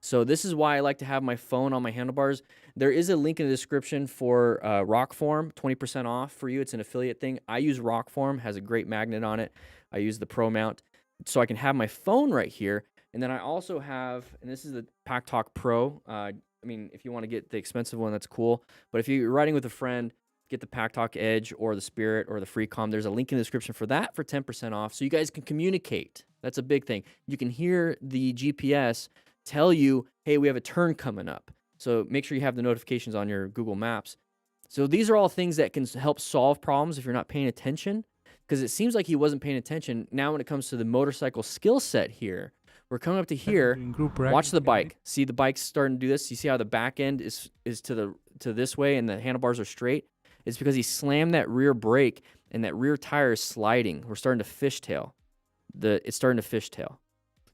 So this is why I like to have my phone on my handlebars. There is a link in the description for Rockform, 20% off for you. It's an affiliate thing. I use Rockform, has a great magnet on it. I use the Pro mount, so I can have my phone right here. And then I also have, and this is the Pack Talk Pro. I mean, if you want to get the expensive one, that's cool. But if you're riding with a friend, get the Pack Talk Edge or the Spirit or the Freecom. There's a link in the description for that for 10% off. So you guys can communicate. That's a big thing. You can hear the GPS tell you, hey, we have a turn coming up. So make sure you have the notifications on your Google Maps. So these are all things that can help solve problems if you're not paying attention, because it seems like he wasn't paying attention. Now when it comes to the motorcycle skill set here, we're coming up to here. Watch the bike. See the bike's starting to do this. You see how the back end is to this way and the handlebars are straight? It's because he slammed that rear brake and that rear tire is sliding. We're starting to fishtail. It's starting to fishtail.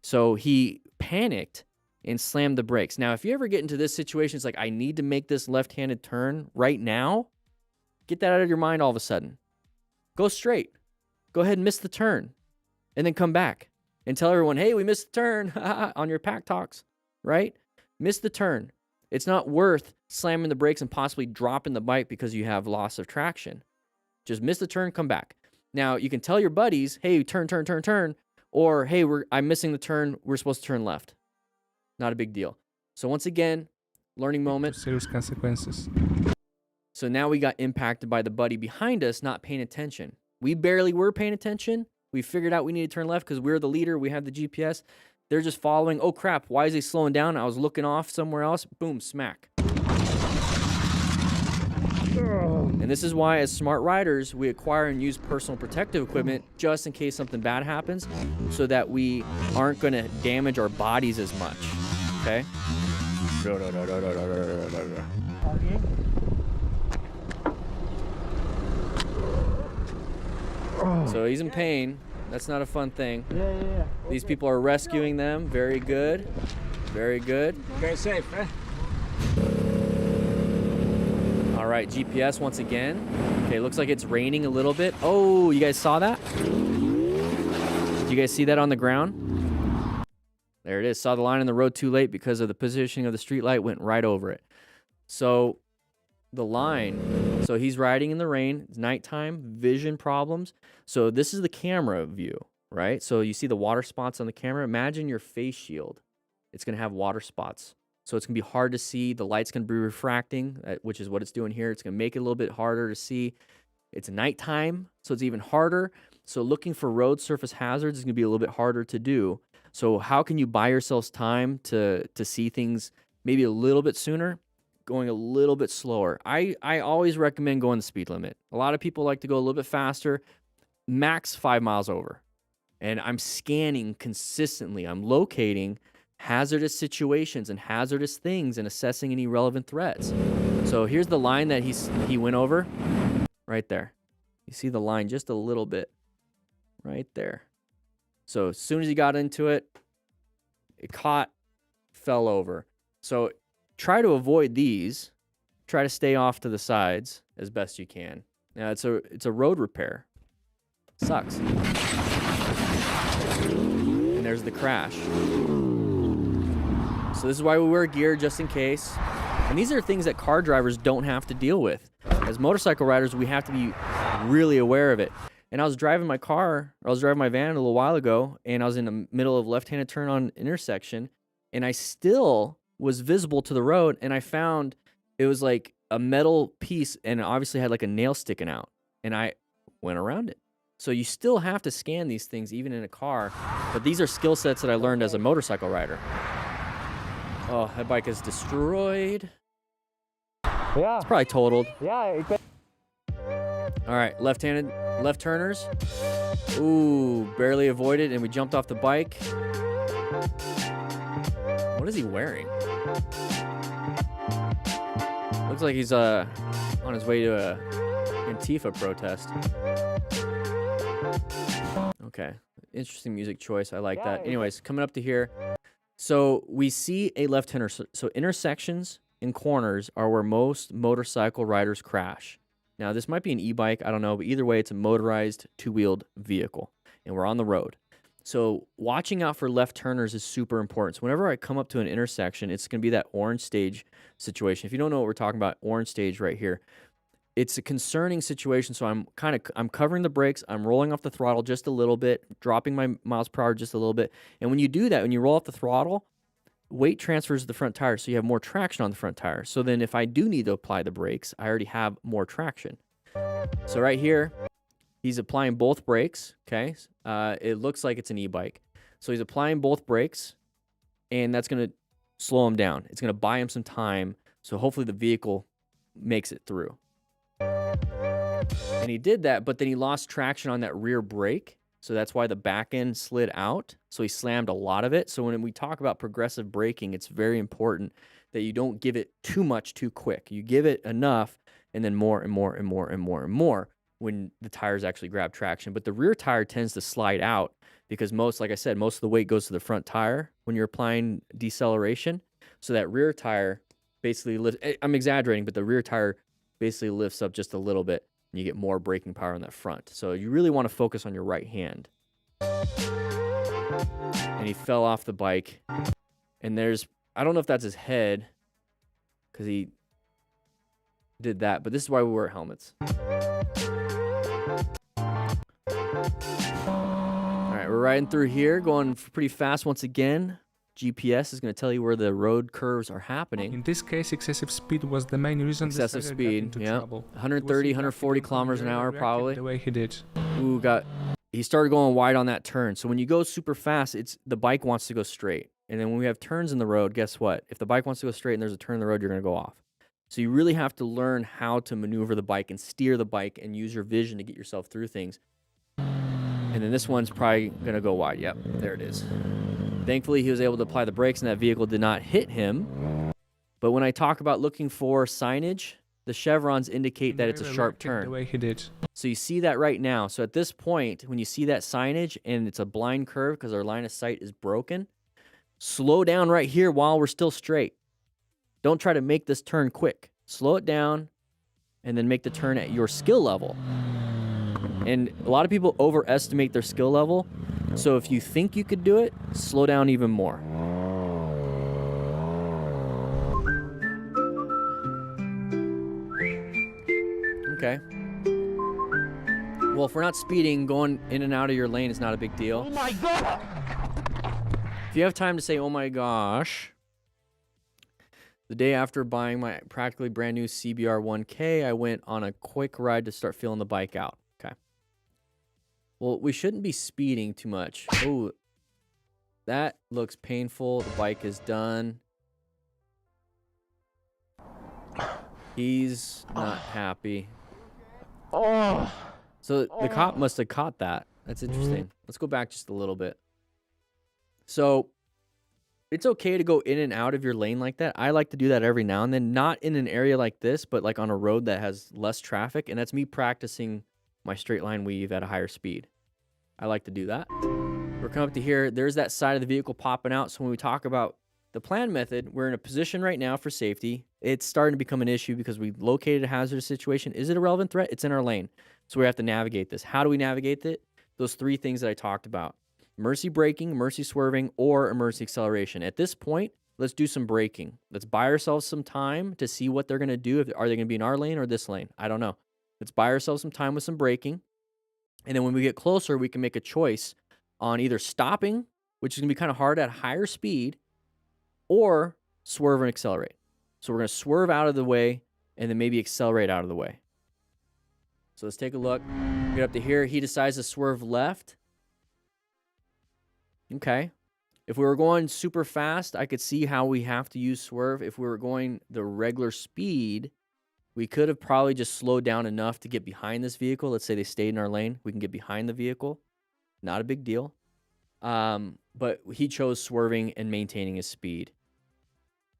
So he panicked and slammed the brakes. Now, if you ever get into this situation, it's like, I need to make this left-handed turn right now. Get that out of your mind all of a sudden. Go straight. Go ahead and miss the turn. And then come back and tell everyone, hey, we missed the turn on your Pack Talks. right? Miss the turn. It's not worth slamming the brakes and possibly dropping the bike because you have loss of traction. Just miss the turn, come back. Now, you can tell your buddies, hey, turn, turn, turn, turn, or hey, I'm missing the turn, we're supposed to turn left. Not a big deal. So once again, learning moment. Serious consequences. So now we got impacted by the buddy behind us not paying attention. We barely were paying attention. We figured out we need to turn left because we're the leader. We have the GPS. They're just following. Oh, crap. Why is he slowing down? I was looking off somewhere else. Boom, smack. And this is why, as smart riders, we acquire and use personal protective equipment just in case something bad happens so that we aren't going to damage our bodies as much. Okay? So he's in pain. That's not a fun thing. Yeah. These people are rescuing them. Very good. Very good. Very safe, eh? All right, GPS once again. Okay, looks like it's raining a little bit. Oh, you guys saw that? Did you guys see that on the ground? There it is. Saw the line in the road too late because of the positioning of the street light, went right over it. So the line, so he's riding in the rain, it's nighttime, vision problems. So this is the camera view, right? So you see the water spots on the camera. Imagine your face shield. It's going to have water spots. So it's going to be hard to see. The light's going to be refracting, which is what it's doing here. It's going to make it a little bit harder to see. It's nighttime, so it's even harder. So looking for road surface hazards is going to be a little bit harder to do. So how can you buy yourselves time to see things maybe a little bit sooner? Going a little bit slower. I always recommend going the speed limit. A lot of people like to go a little bit faster, max 5 miles over. And I'm scanning consistently. I'm locating hazardous situations and hazardous things and assessing any relevant threats. So here's the line that he went over right there. You see the line just a little bit right there. So as soon as he got into it, it caught, fell over. So try to avoid these. Try to stay off to the sides as best you can. Now it's a road repair. Sucks. And there's the crash. So this is why we wear gear, just in case. And these are things that car drivers don't have to deal with. As motorcycle riders, we have to be really aware of it. And I was driving my car, or I was driving my van a little while ago, and I was in the middle of left-handed turn on an intersection, and I still was visible to the road, and I found it was like a metal piece, and it obviously had like a nail sticking out, and I went around it. So you still have to scan these things, even in a car, but these are skill sets that I learned as a motorcycle rider. Oh, that bike is destroyed. Yeah. It's probably totaled. Yeah. All right, left turners. Ooh, barely avoided, and we jumped off the bike. What is he wearing? Looks like he's on his way to a Antifa protest. Okay, interesting music choice. I like that. Anyways, coming up to here. So we see a left-hander. So intersections and corners are where most motorcycle riders crash. Now, this might be an e-bike. I don't know. But either way, it's a motorized two-wheeled vehicle. And we're on the road. So watching out for left turners is super important. So whenever I come up to an intersection, it's going to be that orange stage situation. If you don't know what we're talking about, orange stage right here. It's a concerning situation. So I'm covering the brakes. I'm rolling off the throttle just a little bit, dropping my miles per hour just a little bit. And when you do that, when you roll off the throttle, weight transfers to the front tire, so you have more traction on the front tire. So then if I do need to apply the brakes, I already have more traction. So right here, he's applying both brakes, okay? It looks like it's an e-bike. So he's applying both brakes, and that's going to slow him down. It's going to buy him some time, so hopefully the vehicle makes it through. And he did that, but then he lost traction on that rear brake. So that's why the back end slid out. So he slammed a lot of it. So when we talk about progressive braking, it's very important that you don't give it too much too quick. You give it enough and then more and more and more and more and more when the tires actually grab traction. But the rear tire tends to slide out because like I said, most of the weight goes to the front tire when you're applying deceleration. So that rear tire basically lifts, I'm exaggerating, but the rear tire basically lifts up just a little bit. And you get more braking power on that front. So you really want to focus on your right hand. And he fell off the bike. And there's I don't know if that's his head because he did that, but this is why we wear helmets. All right, we're riding through here, going pretty fast once again. GPS is going to tell you where the road curves are happening. In this case, excessive speed was the main reason. Excessive speed, yeah. 130, 140 kilometers an hour, probably. The way he did. Ooh, he started going wide on that turn. So when you go super fast, the bike wants to go straight. And then when we have turns in the road, guess what? If the bike wants to go straight and there's a turn in the road, you're going to go off. So you really have to learn how to maneuver the bike and steer the bike and use your vision to get yourself through things. And then this one's probably going to go wide. Yep, there it is. Thankfully, he was able to apply the brakes and that vehicle did not hit him. But when I talk about looking for signage, the chevrons indicate that it's a sharp turn. The way he did. So you see that right now. So at this point, when you see that signage and it's a blind curve because our line of sight is broken, slow down right here while we're still straight. Don't try to make this turn quick. Slow it down and then make the turn at your skill level. And a lot of people overestimate their skill level. So if you think you could do it, slow down even more. Okay. Well, if we're not speeding, going in and out of your lane is not a big deal. Oh my God! If you have time to say, oh my gosh, the day after buying my practically brand new CBR 1K, I went on a quick ride to start feeling the bike out. Okay. Well, we shouldn't be speeding too much. Oh, that looks painful. The bike is done. He's not happy. Oh. So the cop must have caught that. That's interesting. Let's go back just a little bit. So it's okay to go in and out of your lane like that. I like to do that every now and then, not in an area like this, but like on a road that has less traffic. And that's me practicing my straight line weave at a higher speed. I like to do that. We're coming up to here. There's that side of the vehicle popping out. So when we talk about the plan method, we're in a position right now for safety. It's starting to become an issue because we located a hazardous situation. Is it a relevant threat? It's in our lane. So we have to navigate this. How do we navigate it? Those three things that I talked about. Emergency braking, emergency swerving, or emergency acceleration. At this point, let's do some braking. Let's buy ourselves some time to see what they're going to do. Are they going to be in our lane or this lane? I don't know. Let's buy ourselves some time with some braking. And then when we get closer, we can make a choice on either stopping, which is going to be kind of hard at higher speed, or swerve and accelerate. So we're going to swerve out of the way and then maybe accelerate out of the way. So let's take a look. Get up to here. He decides to swerve left. Okay. If we were going super fast, I could see how we have to use swerve. If we were going the regular speed, we could have probably just slowed down enough to get behind this vehicle. Let's say they stayed in our lane. We can get behind the vehicle. Not a big deal. But he chose swerving and maintaining his speed.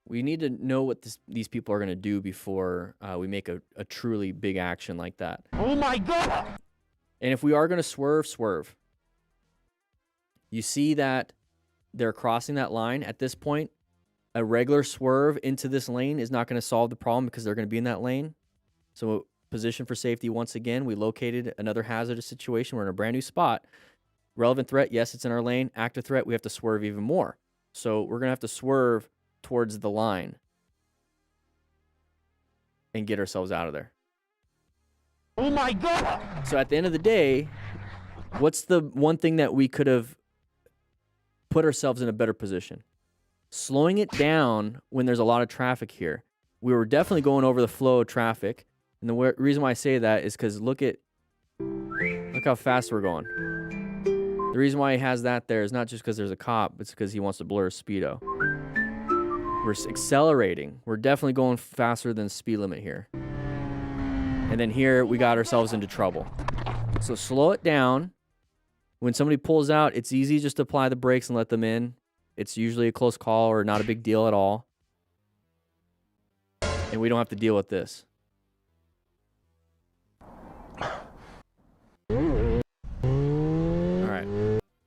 We need to know what these people are going to do before we make a truly big action like that. Oh my God! And if we are going to swerve, swerve. You see that they're crossing that line at this point. A regular swerve into this lane is not going to solve the problem because they're going to be in that lane. So position for safety once again. We located another hazardous situation. We're in a brand new spot. Relevant threat, yes, it's in our lane. Active threat, we have to swerve even more. So we're going to have to swerve towards the line and get ourselves out of there. Oh my God! So at the end of the day, what's the one thing that we could have put ourselves in a better position? Slowing it down when there's a lot of traffic here. We were definitely going over the flow of traffic. And the reason why I say that is because look how fast we're going. The reason why he has that there is not just because there's a cop, it's because he wants to blur a speedo. We're accelerating. We're definitely going faster than the speed limit here. And then here we got ourselves into trouble. So slow it down. When somebody pulls out, it's easy just to apply the brakes and let them in. It's usually a close call or not a big deal at all. And we don't have to deal with this. All right.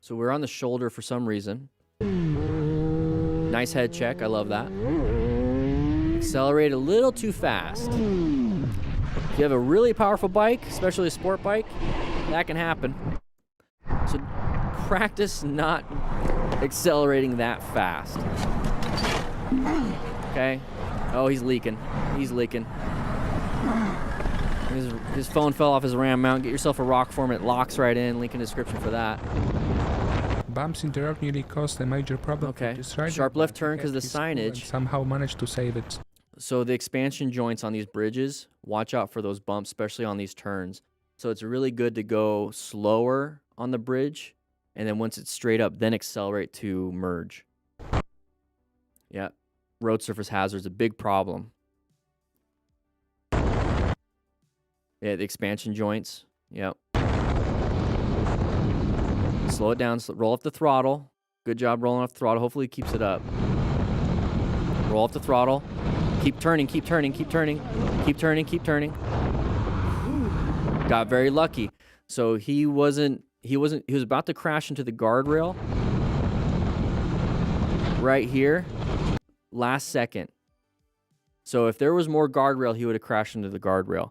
So we're on the shoulder for some reason. Nice head check. I love that. Accelerate a little too fast. If you have a really powerful bike, especially a sport bike, that can happen. So practice not accelerating that fast. Okay. Oh, he's leaking. He's leaking. His phone fell off his RAM mount. Get yourself a rock form. It locks right in. Link in description for that. Bumps in the road nearly caused a major problem. Okay. This rider, Sharp left but he turn because kept the his cool and signage. somehow managed to save it. So the expansion joints on these bridges, watch out for those bumps, especially on these turns. So it's really good to go slower on the bridge, and then once it's straight up, then accelerate to merge. Yeah, road surface hazards, a big problem. Yeah, the expansion joints. Yep. Slow it down. Roll off the throttle. Good job rolling off the throttle. Hopefully it keeps it up. Roll off the throttle. Keep turning, keep turning, keep turning. Keep turning, keep turning. Got very lucky. So he was about to crash into the guardrail. Right here. Last second. So if there was more guardrail, he would have crashed into the guardrail.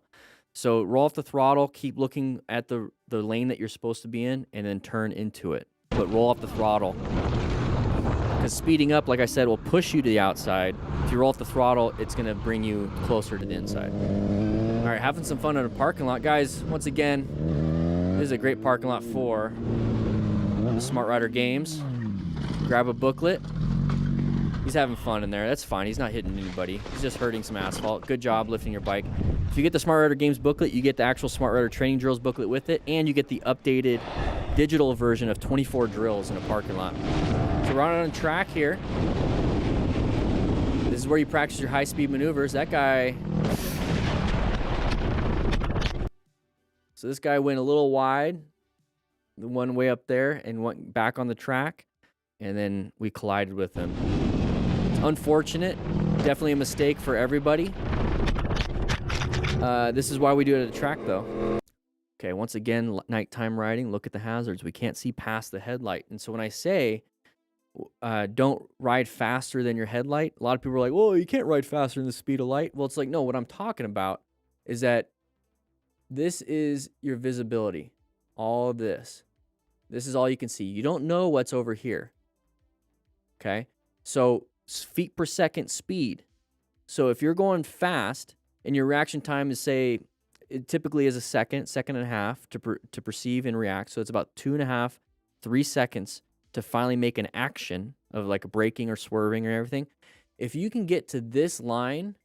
So roll off the throttle, keep looking at the lane that you're supposed to be in, and then turn into it. But roll off the throttle. Because speeding up, like I said, will push you to the outside. If you roll off the throttle, it's going to bring you closer to the inside. All right, having some fun in a parking lot. Guys, once again, this is a great parking lot for the Smart Rider Games. Grab a booklet. He's having fun in there. That's fine. He's not hitting anybody. He's just hurting some asphalt. Good job lifting your bike. If you get the Smart Rider Games booklet, you get the actual Smart Rider training drills booklet with it, and you get the updated digital version of 24 drills in a parking lot. So we're on a track here. This is where you practice your high-speed maneuvers. That guy... So this guy went a little wide, the one way up there, and went back on the track, and then we collided with him. Unfortunate, definitely a mistake for everybody. This is why we do it at a track, though. Okay, once again, nighttime riding, look at the hazards. We can't see past the headlight. And so when I say don't ride faster than your headlight, a lot of people are like, well, you can't ride faster than the speed of light. Well, it's like, no, what I'm talking about is that this is your visibility. All of this. This is all you can see. You don't know what's over here. Okay? So feet per second speed. So if you're going fast and your reaction time is, say, it typically is a second and a half to perceive and react. So it's about 2.5, 3 seconds to finally make an action of like braking or swerving or everything. If you can get to this line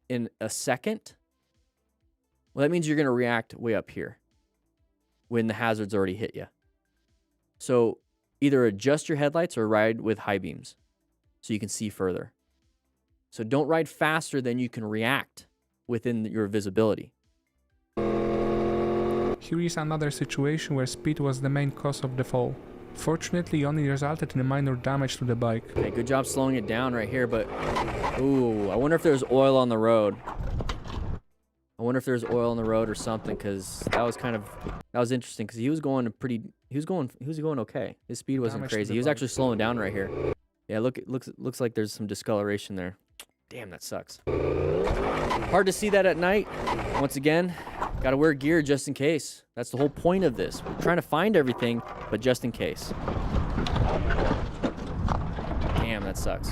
in a second, well, that means you're going to react way up here when the hazard's already hit you. So either adjust your headlights or ride with high beams so you can see further. So don't ride faster than you can react within your visibility. Here is another situation where speed was the main cause of the fall. Fortunately, it only resulted in a minor damage to the bike. Okay, good job slowing it down right here, but ooh, I wonder if there's oil on the road. I wonder if there's oil on the road or something, because that was interesting, because he was going okay. His speed wasn't crazy. He was actually slowing down right here. Yeah, looks like there's some discoloration there. Damn, that sucks. Hard to see that at night. Once again, gotta wear gear just in case. That's the whole point of this. We're trying to find everything, but just in case. Damn, that sucks.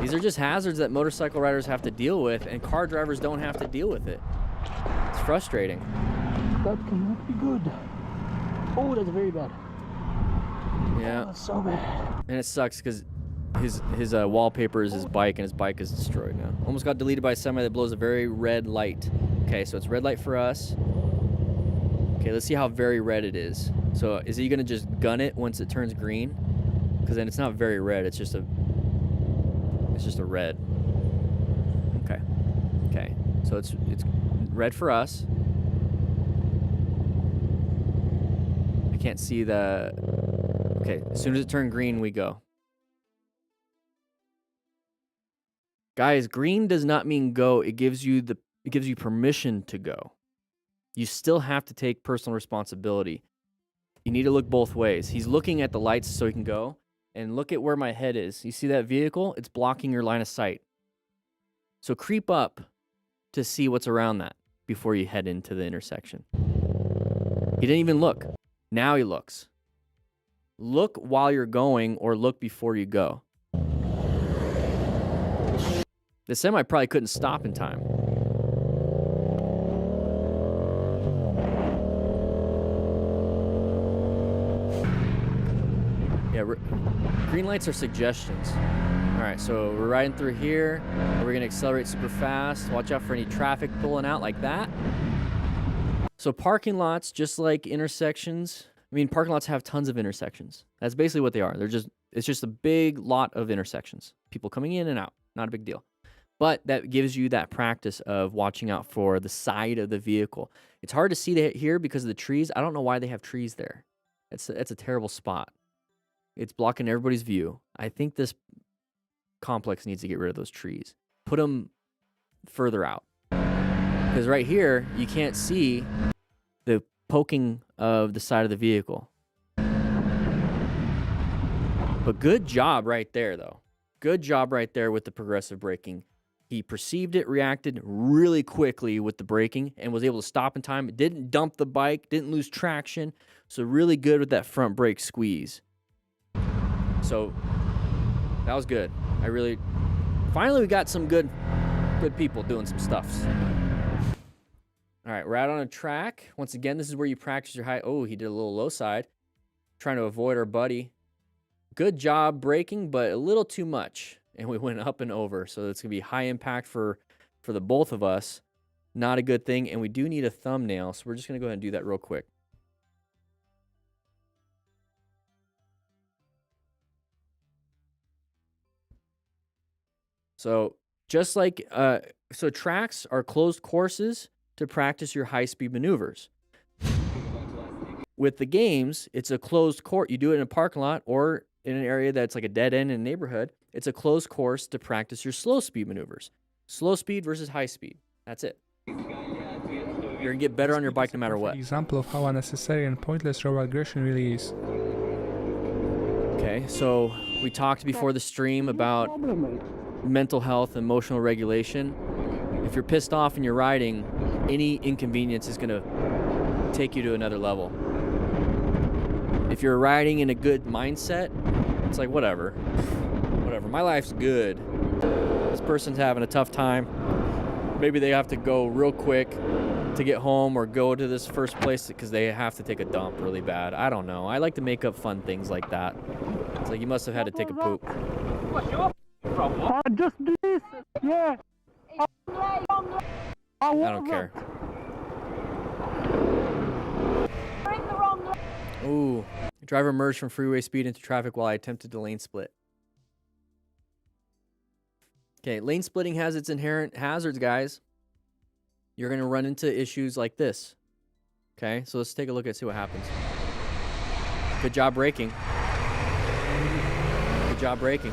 These are just hazards that motorcycle riders have to deal with, and car drivers don't have to deal with it. It's frustrating. That cannot be good. Oh, that's very bad. Yeah. Oh, that's so bad. And it sucks because his wallpaper is his bike, and his bike is destroyed now. Almost got deleted by a semi that blows a very red light. Okay, so it's red light for us. Okay, let's see how very red it is. So is he gonna just gun it once it turns green? Because then it's not very red. It's just a red. Okay. Okay. So it's red for us. I can't see the. Okay. As soon as it turned green, we go. Guys, green does not mean go. It gives you permission to go. You still have to take personal responsibility. You need to look both ways. He's looking at the lights so he can go. And look at where my head is. You see that vehicle? It's blocking your line of sight. So creep up to see what's around that before you head into the intersection. He didn't even look. Now he looks. look while you're going or look before you go. The semi probably couldn't stop in time. Yeah, green lights are suggestions. All right, so we're riding through here. We're gonna accelerate super fast. Watch out for any traffic pulling out like that. So parking lots, just like intersections, I mean, parking lots have tons of intersections. That's basically what they are. It's just a big lot of intersections. People coming in and out, not a big deal. But that gives you that practice of watching out for the side of the vehicle. It's hard to see that here because of the trees. I don't know why they have trees there. It's a terrible spot. It's blocking everybody's view. I think this complex needs to get rid of those trees. Put them further out. Because right here, you can't see the poking of the side of the vehicle. But good job right there, though. Good job right there with the progressive braking. He perceived it, reacted really quickly with the braking, and was able to stop in time. It didn't dump the bike, didn't lose traction. So really good with that front brake squeeze. So that was good. Finally we got some good people doing some stuff. All right, we're out on a track. Once again, this is where you practice your high. Oh, he did a little low side. Trying to avoid our buddy. Good job braking, but a little too much. And we went up and over. So it's going to be high impact for the both of us. Not a good thing. And we do need a thumbnail. So we're just going to go ahead and do that real quick. So just like, so tracks are closed courses to practice your high-speed maneuvers. With the games, it's a closed court. You do it in a parking lot or in an area that's like a dead end in a neighborhood. It's a closed course to practice your slow-speed maneuvers. Slow speed versus high speed. That's it. You're going to get better on your bike no matter what. Example of how unnecessary and pointless road aggression really is. Okay, so we talked before the stream about mental health, emotional regulation. If you're pissed off and you're riding, any inconvenience is going to take you to another level. If you're riding in a good mindset, it's like, whatever, my life's good. This person's having a tough time. Maybe they have to go real quick to get home or go to this first place because they have to take a dump really bad. I don't know. I like to make up fun things like that. It's like you must have had to take a poop. Just this, yeah. I don't care. Ooh, driver emerged from freeway speed into traffic while I attempted to lane split. Okay, lane splitting has its inherent hazards, guys. You're going to run into issues like this. Okay, so let's take a look and see what happens. Good job braking. Good job braking.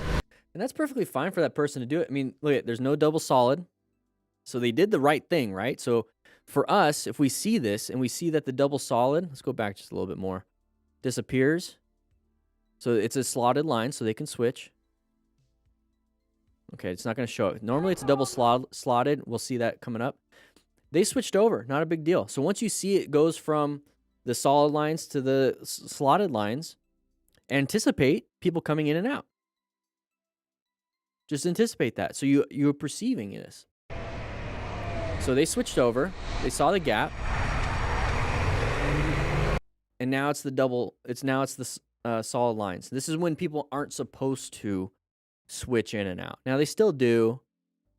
And that's perfectly fine for that person to do it. I mean, look, there's no double solid. So they did the right thing, right? So for us, if we see this and we see that the double solid, let's go back just a little bit more, disappears. So it's a slotted line so they can switch. Okay, it's not going to show it. Normally it's a double slotted. We'll see that coming up. They switched over. Not a big deal. So once you see it goes from the solid lines to the slotted lines, anticipate people coming in and out. Just anticipate that. So you're perceiving this. So they switched over. They saw the gap. And now it's the double. It's the solid lines. This is when people aren't supposed to switch in and out. Now they still do,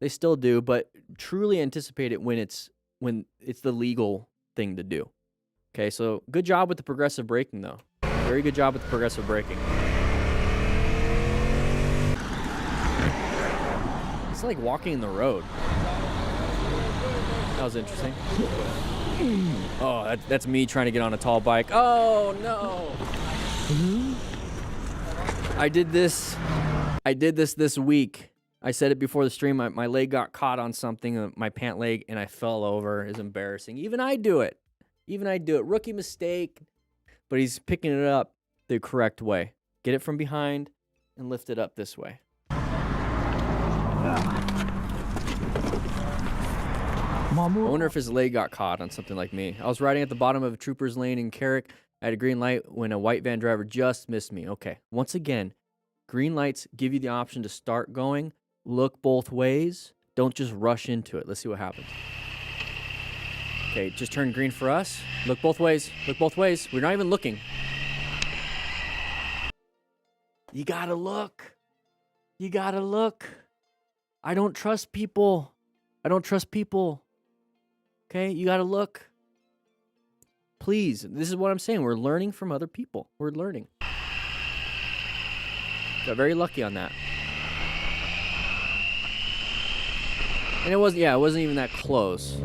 but truly anticipate it when it's the legal thing to do. Okay, so good job with the progressive braking though. Very good job with the progressive braking. It's like walking in the road. That was interesting. Oh, that's me trying to get on a tall bike. Oh no! I did this this week. I said it before the stream. My leg got caught on something, my pant leg, and I fell over. It's embarrassing. Even I do it. Rookie mistake. But he's picking it up the correct way. Get it from behind and lift it up this way. I wonder if his leg got caught on something like me. I was riding at the bottom of a trooper's lane in Carrick. I had a green light when a white van driver just missed me. Okay. Once again, green lights give you the option to start going. Look both ways. Don't just rush into it. Let's see what happens. Okay, just turned green for us. Look both ways. Look both ways. We're not even looking. You gotta look. You gotta look. I don't trust people. I don't trust people. Okay, you gotta look. Please, this is what I'm saying. We're learning from other people. We're learning. Got very lucky on that. And it wasn't even that close.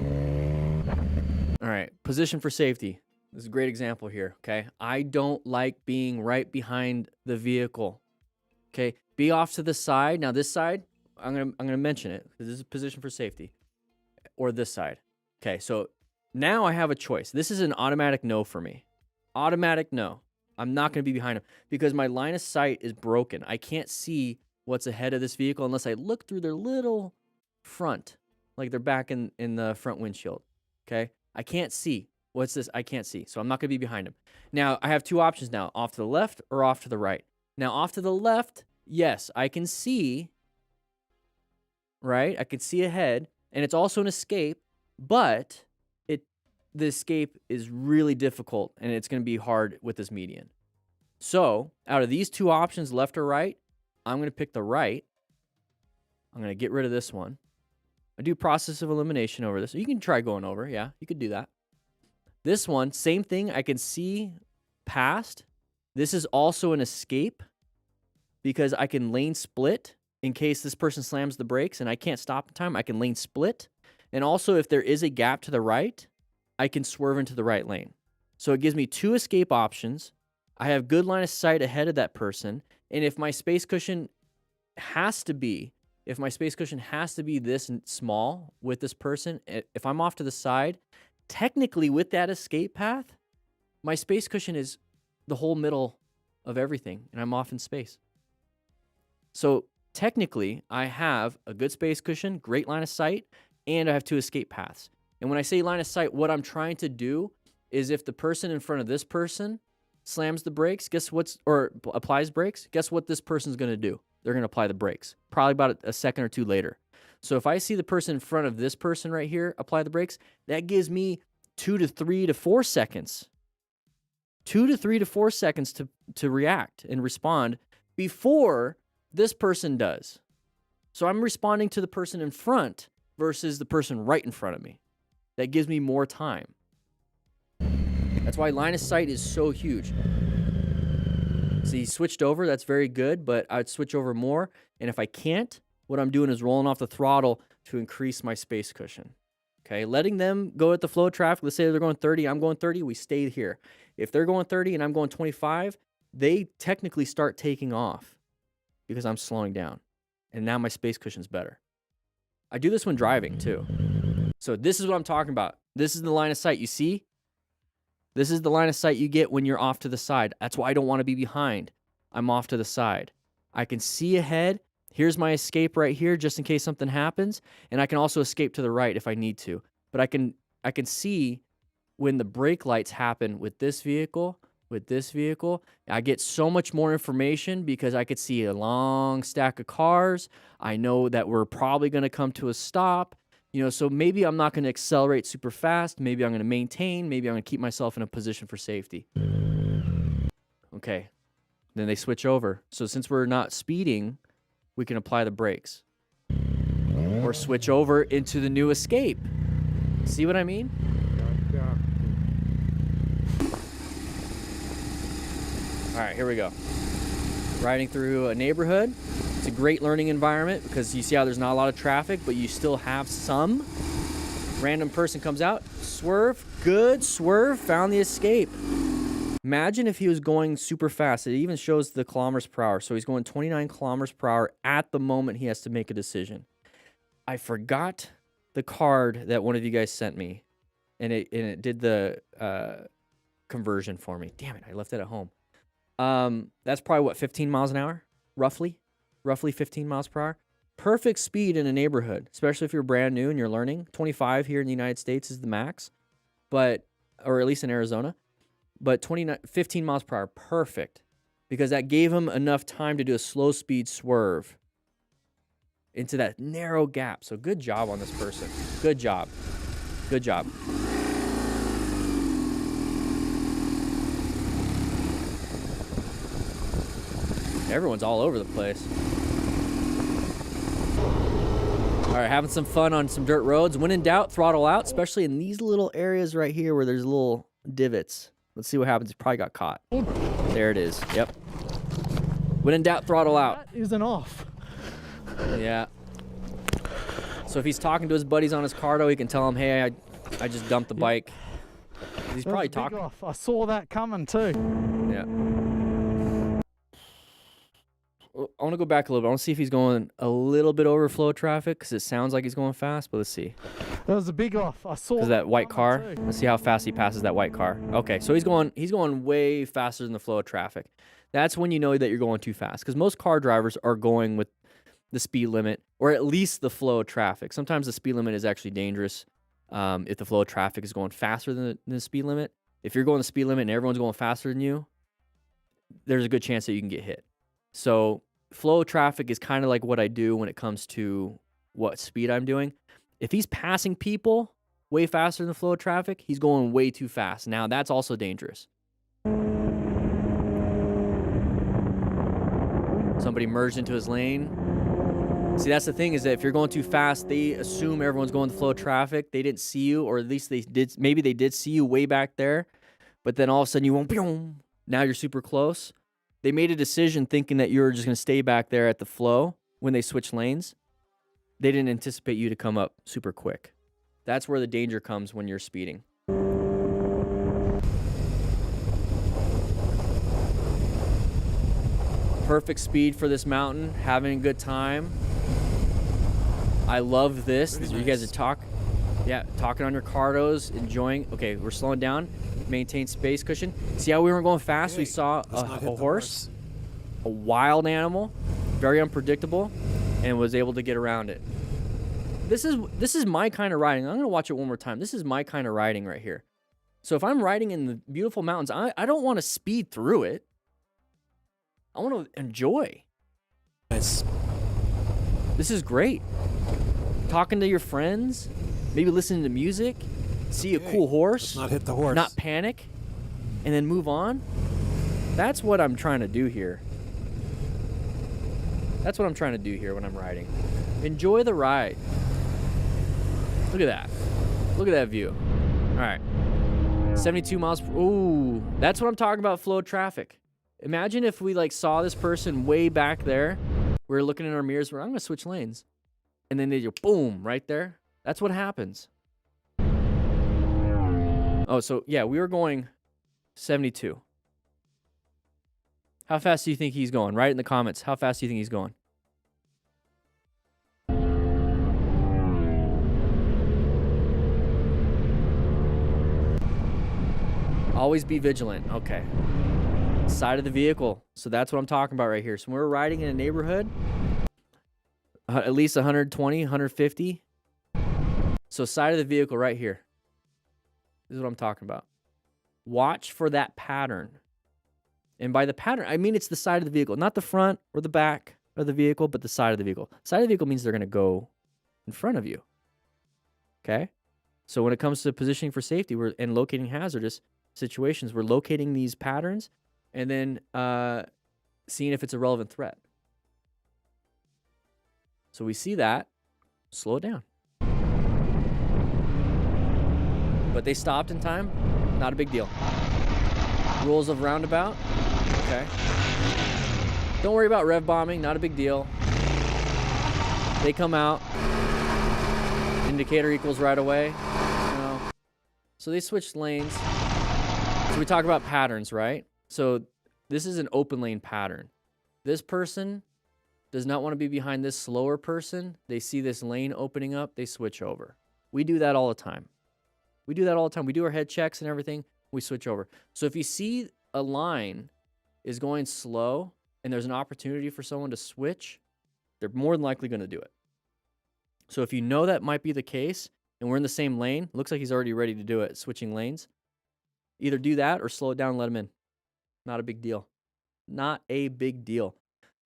All right, position for safety. This is a great example here, okay? I don't like being right behind the vehicle. Okay, be off to the side. Now this side, I'm gonna mention it because this is a position for safety. Or this side. Okay, so now I have a choice. This is an automatic no for me. Automatic no. I'm not gonna be behind him because my line of sight is broken. I can't see what's ahead of this vehicle unless I look through their little front, like they're back in the front windshield. Okay, I can't see. What's this? I can't see. So I'm not going to be behind him. Now, I have two options now, off to the left or off to the right. Now, off to the left, yes, I can see, right? I can see ahead, and it's also an escape, but the escape is really difficult, and it's going to be hard with this median. So, out of these two options, left or right, I'm going to pick the right. I'm going to get rid of this one. I do process of elimination over this. You can try going over. Yeah, you could do that. This one, same thing. I can see past. This is also an escape because I can lane split in case this person slams the brakes and I can't stop in time. I can lane split. And also, if there is a gap to the right, I can swerve into the right lane. So it gives me two escape options. I have good line of sight ahead of that person. And if my space cushion has to be this small with this person, if I'm off to the side, technically with that escape path, my space cushion is the whole middle of everything, and I'm off in space. So technically, I have a good space cushion, great line of sight, and I have two escape paths. And when I say line of sight, what I'm trying to do is if the person in front of this person slams the brakes, or applies brakes, guess what this person's going to do? They're going to apply the brakes, probably about a second or two later. So if I see the person in front of this person right here apply the brakes, that gives me 2 to 3 to 4 seconds. 2 to 3 to 4 seconds to react and respond before this person does. So I'm responding to the person in front versus the person right in front of me. That gives me more time. That's why line of sight is so huge. See, he switched over. That's very good, but I'd switch over more. And if I can't, what I'm doing is rolling off the throttle to increase my space cushion. Okay, letting them go at the flow of traffic. Let's say they're going 30, I'm going 30, we stay here. If they're going 30 and I'm going 25, they technically start taking off because I'm slowing down. And now my space cushion's better. I do this when driving too. So this is what I'm talking about. This is the line of sight. You see? This is the line of sight you get when you're off to the side. That's why I don't want to be behind. I'm off to the side. I can see ahead. Here's my escape right here just in case something happens. And I can also escape to the right if I need to. But I can see when the brake lights happen with this vehicle, I get so much more information because I could see a long stack of cars. I know that we're probably going to come to a stop. So maybe I'm not going to accelerate super fast. Maybe I'm going to maintain. Maybe I'm going to keep myself in a position for safety. Okay. Then they switch over. So since we're not speeding, we can apply the brakes. Or switch over into the new escape. See what I mean? All right, here we go. Riding through a neighborhood. It's a great learning environment because you see how there's not a lot of traffic, but you still have some. Random person comes out, swerve, good, swerve, found the escape. Imagine if he was going super fast. It even shows the kilometers per hour. So he's going 29 kilometers per hour at the moment he has to make a decision. I forgot the card that one of you guys sent me, and it did the conversion for me. Damn it, I left it at home. That's probably, 15 miles an hour, roughly 15 miles per hour. Perfect speed in a neighborhood, especially if you're brand new and you're learning. 25 here in the United States is the max, or at least in Arizona. but 15 miles per hour, perfect, because that gave him enough time to do a slow speed swerve into that narrow gap. So good job on this person. Good job. Good job. Everyone's all over the place. All right, having some fun on some dirt roads. When in doubt, throttle out, especially in these little areas right here where there's little divots. Let's see what happens. He probably got caught. There it is. Yep. When in doubt, throttle out. That isn't off. Yeah. So if he's talking to his buddies on his cardo, he can tell them, hey, I just dumped the bike. He's probably talking. Off. I saw that coming too. Yeah. I want to go back a little bit. I want to see if he's going a little bit over flow of traffic because it sounds like he's going fast, but let's see. That was a big off. I saw that white car. too. Let's see how fast he passes that white car. Okay, so he's going way faster than the flow of traffic. That's when you know that you're going too fast because most car drivers are going with the speed limit or at least the flow of traffic. Sometimes the speed limit is actually dangerous if the flow of traffic is going faster than the speed limit. If you're going the speed limit and everyone's going faster than you, there's a good chance that you can get hit. So flow of traffic is kind of like what I do when it comes to what speed I'm doing. If he's passing people way faster than the flow of traffic, he's going way too fast. Now, that's also dangerous. Somebody merged into his lane. See, that's the thing is that if you're going too fast, they assume everyone's going the flow of traffic. They didn't see you, or at least they did. Maybe they did see you way back there, but then all of a sudden you won't. Now you're super close. They made a decision thinking that you were just going to stay back there at the flow when they switched lanes. They didn't anticipate you to come up super quick. That's where the danger comes when you're speeding. Perfect speed for this mountain, having a good time. I love this. You guys are talking on your cardos, enjoying. Okay, we're slowing down. Maintain space cushion. See how we weren't going fast? We saw a horse, a wild animal, very unpredictable, and was able to get around it. This is my kind of riding. I'm gonna watch it one more time. This is my kind of riding right here. So if I'm riding in the beautiful mountains, I don't want to speed through it. I want to enjoy. Nice. This is great. Talking to your friends, maybe listening to music, see a cool horse, Let's not hit the horse, not panic, and then move on. That's what I'm trying to do here. That's what I'm trying to do here when I'm riding. Enjoy the ride. Look at that. Look at that view. All right. 72 miles. Ooh, that's what I'm talking about, flow of traffic. Imagine if we saw this person way back there. We're looking in our mirrors. I'm going to switch lanes. And then they go boom right there. That's what happens. Oh, so yeah, we were going 72. How fast do you think he's going? Write it in the comments. How fast do you think he's going? Always be vigilant. Okay. Side of the vehicle. So that's what I'm talking about right here. So when we're riding in a neighborhood, at least 120, 150. So side of the vehicle right here. This is what I'm talking about. Watch for that pattern. And by the pattern, I mean it's the side of the vehicle, not the front or the back of the vehicle, but the side of the vehicle. Side of the vehicle means they're going to go in front of you. Okay? So when it comes to positioning for safety and locating hazardous situations, we're locating these patterns and then seeing if it's a relevant threat. So we see that, slow it down. But they stopped in time, not a big deal. Rules of roundabout, okay. Don't worry about rev bombing, not a big deal. They come out, indicator equals right away. So they switched lanes. So we talk about patterns, right? So this is an open lane pattern. This person does not want to be behind this slower person. They see this lane opening up, they switch over. We do that all the time. We do that all the time. We do our head checks and everything. We switch over. So if you see a line is going slow and there's an opportunity for someone to switch, they're more than likely going to do it. So if you know that might be the case and we're in the same lane, looks like he's already ready to do it, switching lanes, Either do that or slow it down and let them in. Not a big deal. Not a big deal.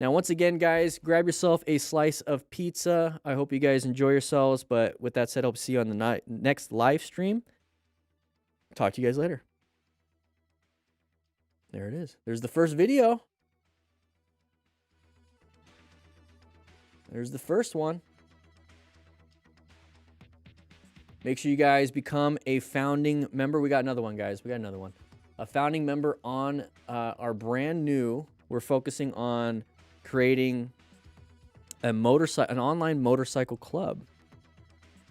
Now, once again, guys, grab yourself a slice of pizza. I hope you guys enjoy yourselves. But with that said, I hope to see you on the next live stream. Talk to you guys later. There it is. There's the first video. There's the first one. Make sure you guys become a founding member. We got another one, guys. We got another one. A founding member on our brand new. We're focusing on creating an online motorcycle club.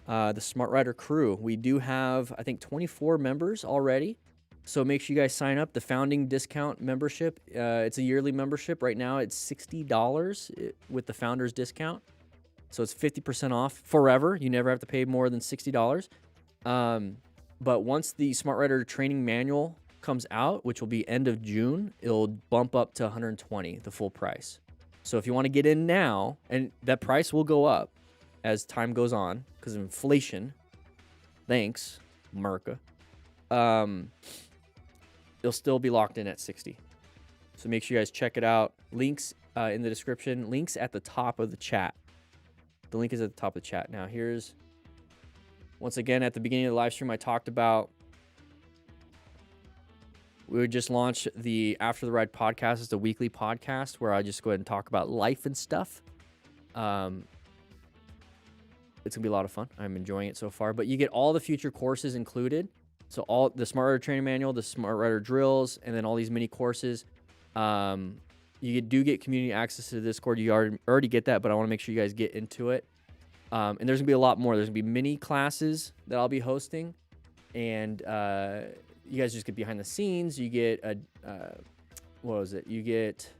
The Smart Rider Crew. We do have, I think, 24 members already. So make sure you guys sign up. The founding discount membership. It's a yearly membership. Right now, it's $60 with the founders discount. So it's 50% off forever. You never have to pay more than $60. But once the Smart Rider training manual comes out, which will be end of June, it'll bump up to $120, the full price. So if you want to get in now, and that price will go up as time goes on because of inflation. Thanks, America. It'll still be locked in at 60. So make sure you guys check it out. Links in the description. Links at the top of the chat. The link is at the top of the chat. Now, here's, once again, at the beginning of the live stream, I talked about we would just launch the After the Ride podcast. It's a weekly podcast where I just go ahead and talk about life and stuff. It's going to be a lot of fun. I'm enjoying it so far. But you get all the future courses included. So all the Smart Rider training manual, the Smart Rider drills, and then all these mini courses. You do get community access to the Discord. You already get that, but I want to make sure you guys get into it. And there's going to be a lot more. There's going to be mini classes that I'll be hosting. And you guys just get behind the scenes. You get what was it? You get,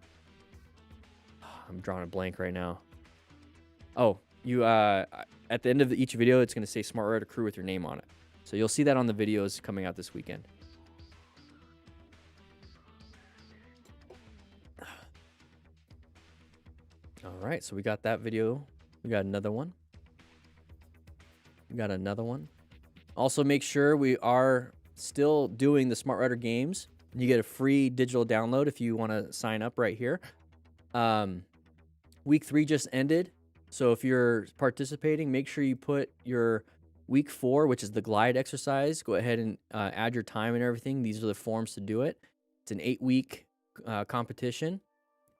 I'm drawing a blank right now. Oh, you at the end of each video, it's going to say Smart Rider Crew with your name on it. So you'll see that on the videos coming out this weekend. All right, so we got that video. We got another one. We got another one. Also, make sure we are still doing the Smart Rider games. You get a free digital download if you want to sign up right here. Week 3 just ended. So if you're participating, make sure you put your week 4, which is the glide exercise. Go ahead and add your time and everything. These are the forms to do it. It's an 8-week competition.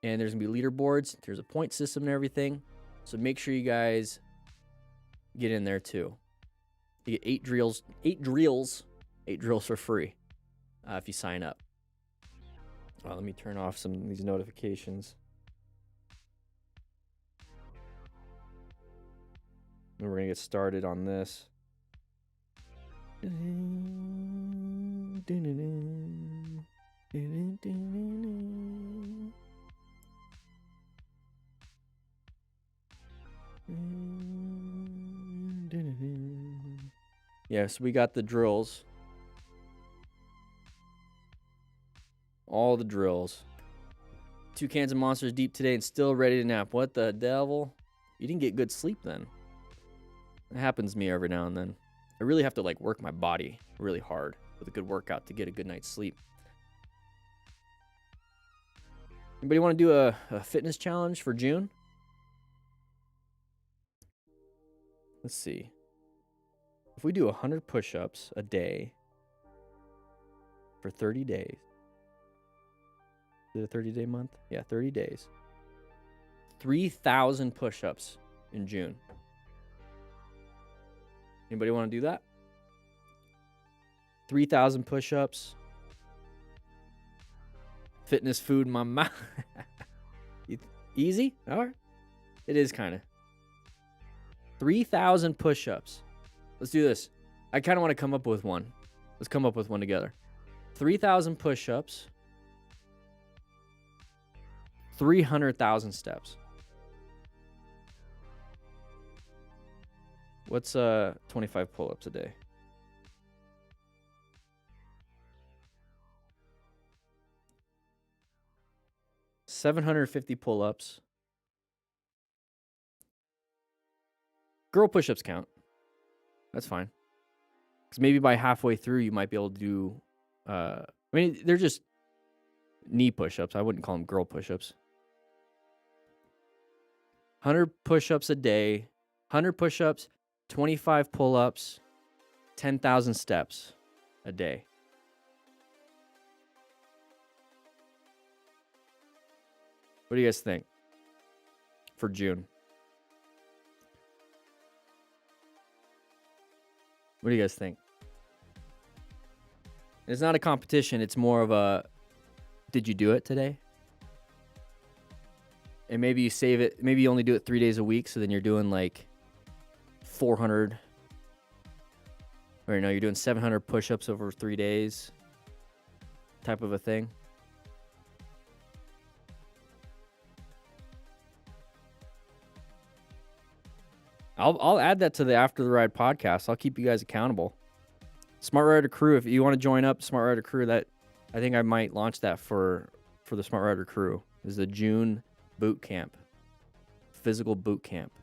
And there's going to be leaderboards. There's a point system and everything. So make sure you guys get in there too. You get 8 drills for free if you sign up. Let me turn off some of these notifications. And we're going to get started on this. Yes, we got the drills. All the drills. 2 cans of Monsters deep today and still ready to nap. What the devil? You didn't get good sleep then. It happens to me every now and then. I really have to like work my body really hard with a good workout to get a good night's sleep. Anybody want to do a fitness challenge for June? Let's see. If we do 100 push-ups a day for 30 days. Is it a 30-day month? Yeah, 30 days. 3,000 push-ups in June. Anybody want to do that? 3,000 push-ups. Fitness food in my mouth. Easy? All right. It is kind of. 3,000 push-ups. Let's do this. I kind of want to come up with one. Let's come up with one together. 3,000 push-ups. 300,000 steps. What's 25 pull-ups a day? $750 pull-ups. Girl push-ups count. That's fine. Because maybe by halfway through, you might be able to do I mean, they're just knee push-ups. I wouldn't call them girl push-ups. 100 push-ups a day, 100 push-ups, 25 pull-ups, 10,000 steps a day. What do you guys think for June? What do you guys think? It's not a competition. It's more of a, did you do it today? And maybe you save it. Maybe you only do it 3 days a week. So then you're doing like 400. Or no, you're doing 700 push-ups over 3 days. Type of a thing. I'll add that to the After the Ride podcast. I'll keep you guys accountable. Smart Rider Crew, if you want to join up, Smart Rider Crew, that I think I might launch that for the Smart Rider Crew. This is the June boot camp, physical boot camp.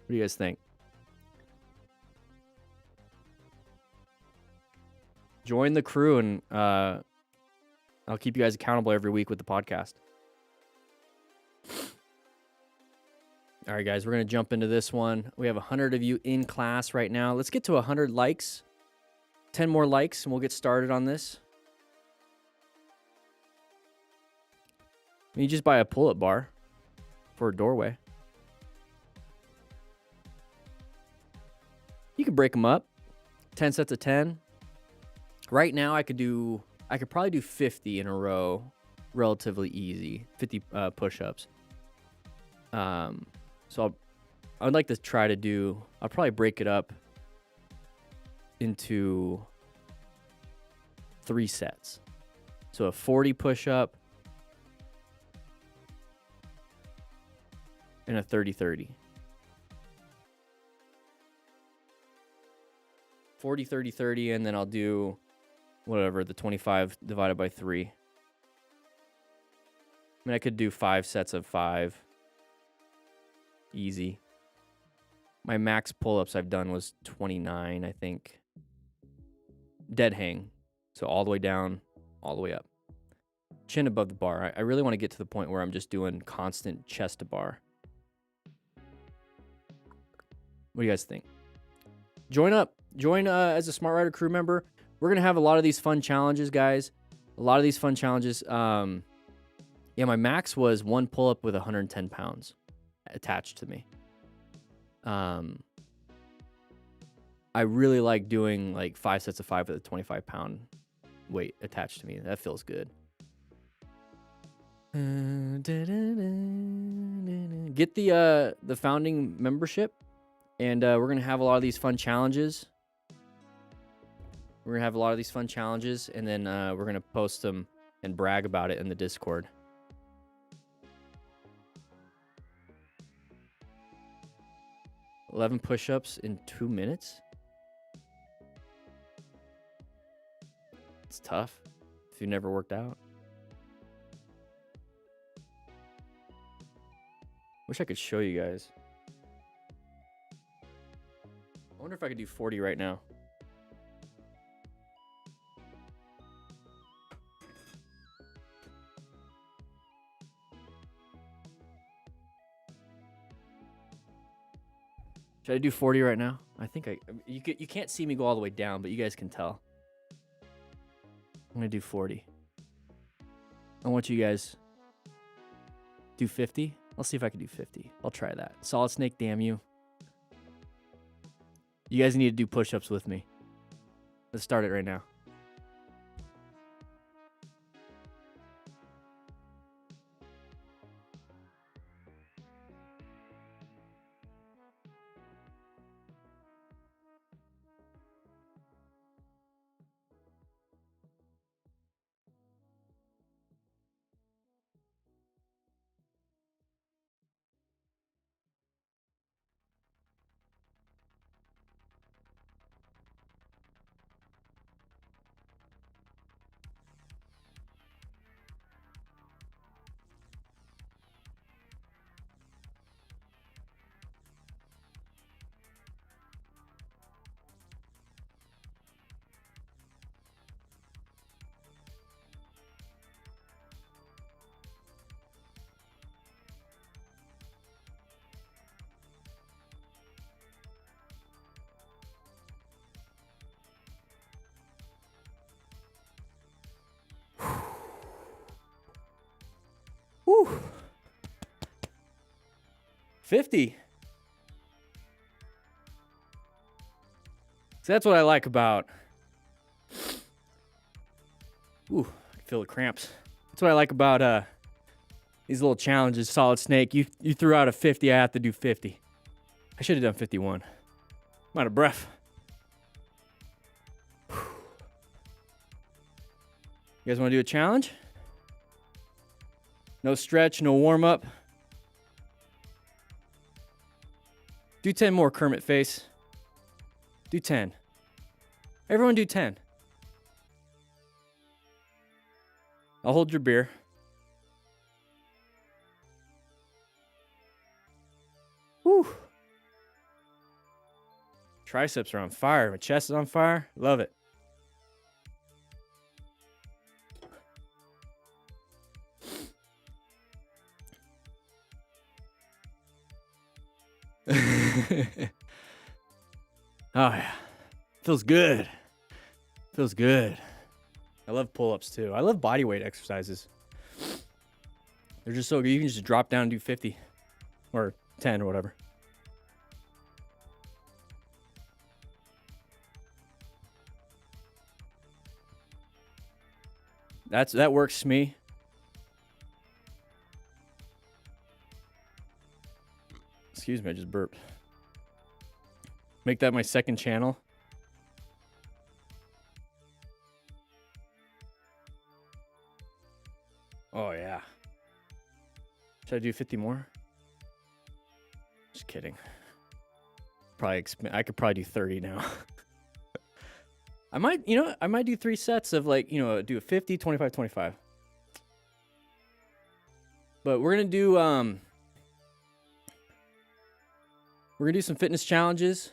What do you guys think? Join the crew, and I'll keep you guys accountable every week with the podcast. All right, guys, we're going to jump into this one. We have 100 of you in class right now. Let's get to 100 likes. 10 more likes, and we'll get started on this. You just buy a pull-up bar for a doorway. You can break them up. 10 sets of 10. Right now, I could probably do 50 in a row, relatively easy. 50 push-ups. So I would like to try to do, I'll probably break it up into 3 sets. So a 40 push-up and a 30-30. 40, 30, 30, and then I'll do whatever, the 25 divided by 3. I mean, I could do 5 sets of 5. Easy. My max pull-ups I've done was 29, I think. Dead hang. So all the way down, all the way up. Chin above the bar. I really want to get to the point where I'm just doing constant chest to bar. What do you guys think? Join up. Join as a Smart Rider Crew member. We're going to have a lot of these fun challenges, guys. A lot of these fun challenges. Yeah, my max was 1 pull-up with 110 pounds attached to me. I really like doing like 5 sets of 5 with a 25-pound weight attached to me. That feels good. Get the founding membership, and we're gonna have a lot of these fun challenges. And then we're gonna post them and brag about it in the Discord. $11 push-ups in 2 minutes? It's tough if you've never worked out. Wish I could show you guys. I wonder if I could do 40 right now. Should I do 40 right now? I think you can't see me go all the way down, but you guys can tell. I'm going to do 40. I want you guys do 50. Let's see if I can do 50. I'll try that. Solid snake, damn you. You guys need to do push-ups with me. Let's start it right now. 50. So that's what I like about. Ooh, I can feel the cramps. That's what I like about these little challenges. Solid Snake, you threw out a 50. I have to do 50. I should have done 51. I'm out of breath. You guys want to do a challenge? No stretch, no warm up. Do 10 more, Kermit face. Do 10. Everyone do 10. I'll hold your beer. Whew. Triceps are on fire. My chest is on fire. Love it. Oh yeah, feels good. Feels good. I love pull-ups too. I love body weight exercises. They're just so good. You can just drop down and do 50 or 10 or whatever. That works for me. Excuse me, I just burped. Make that my second channel. Oh yeah. Should I do 50 more? Just kidding. I could probably do 30 now. I might do 3 sets of like, do a 50, 25, 25. But we're going to do some fitness challenges.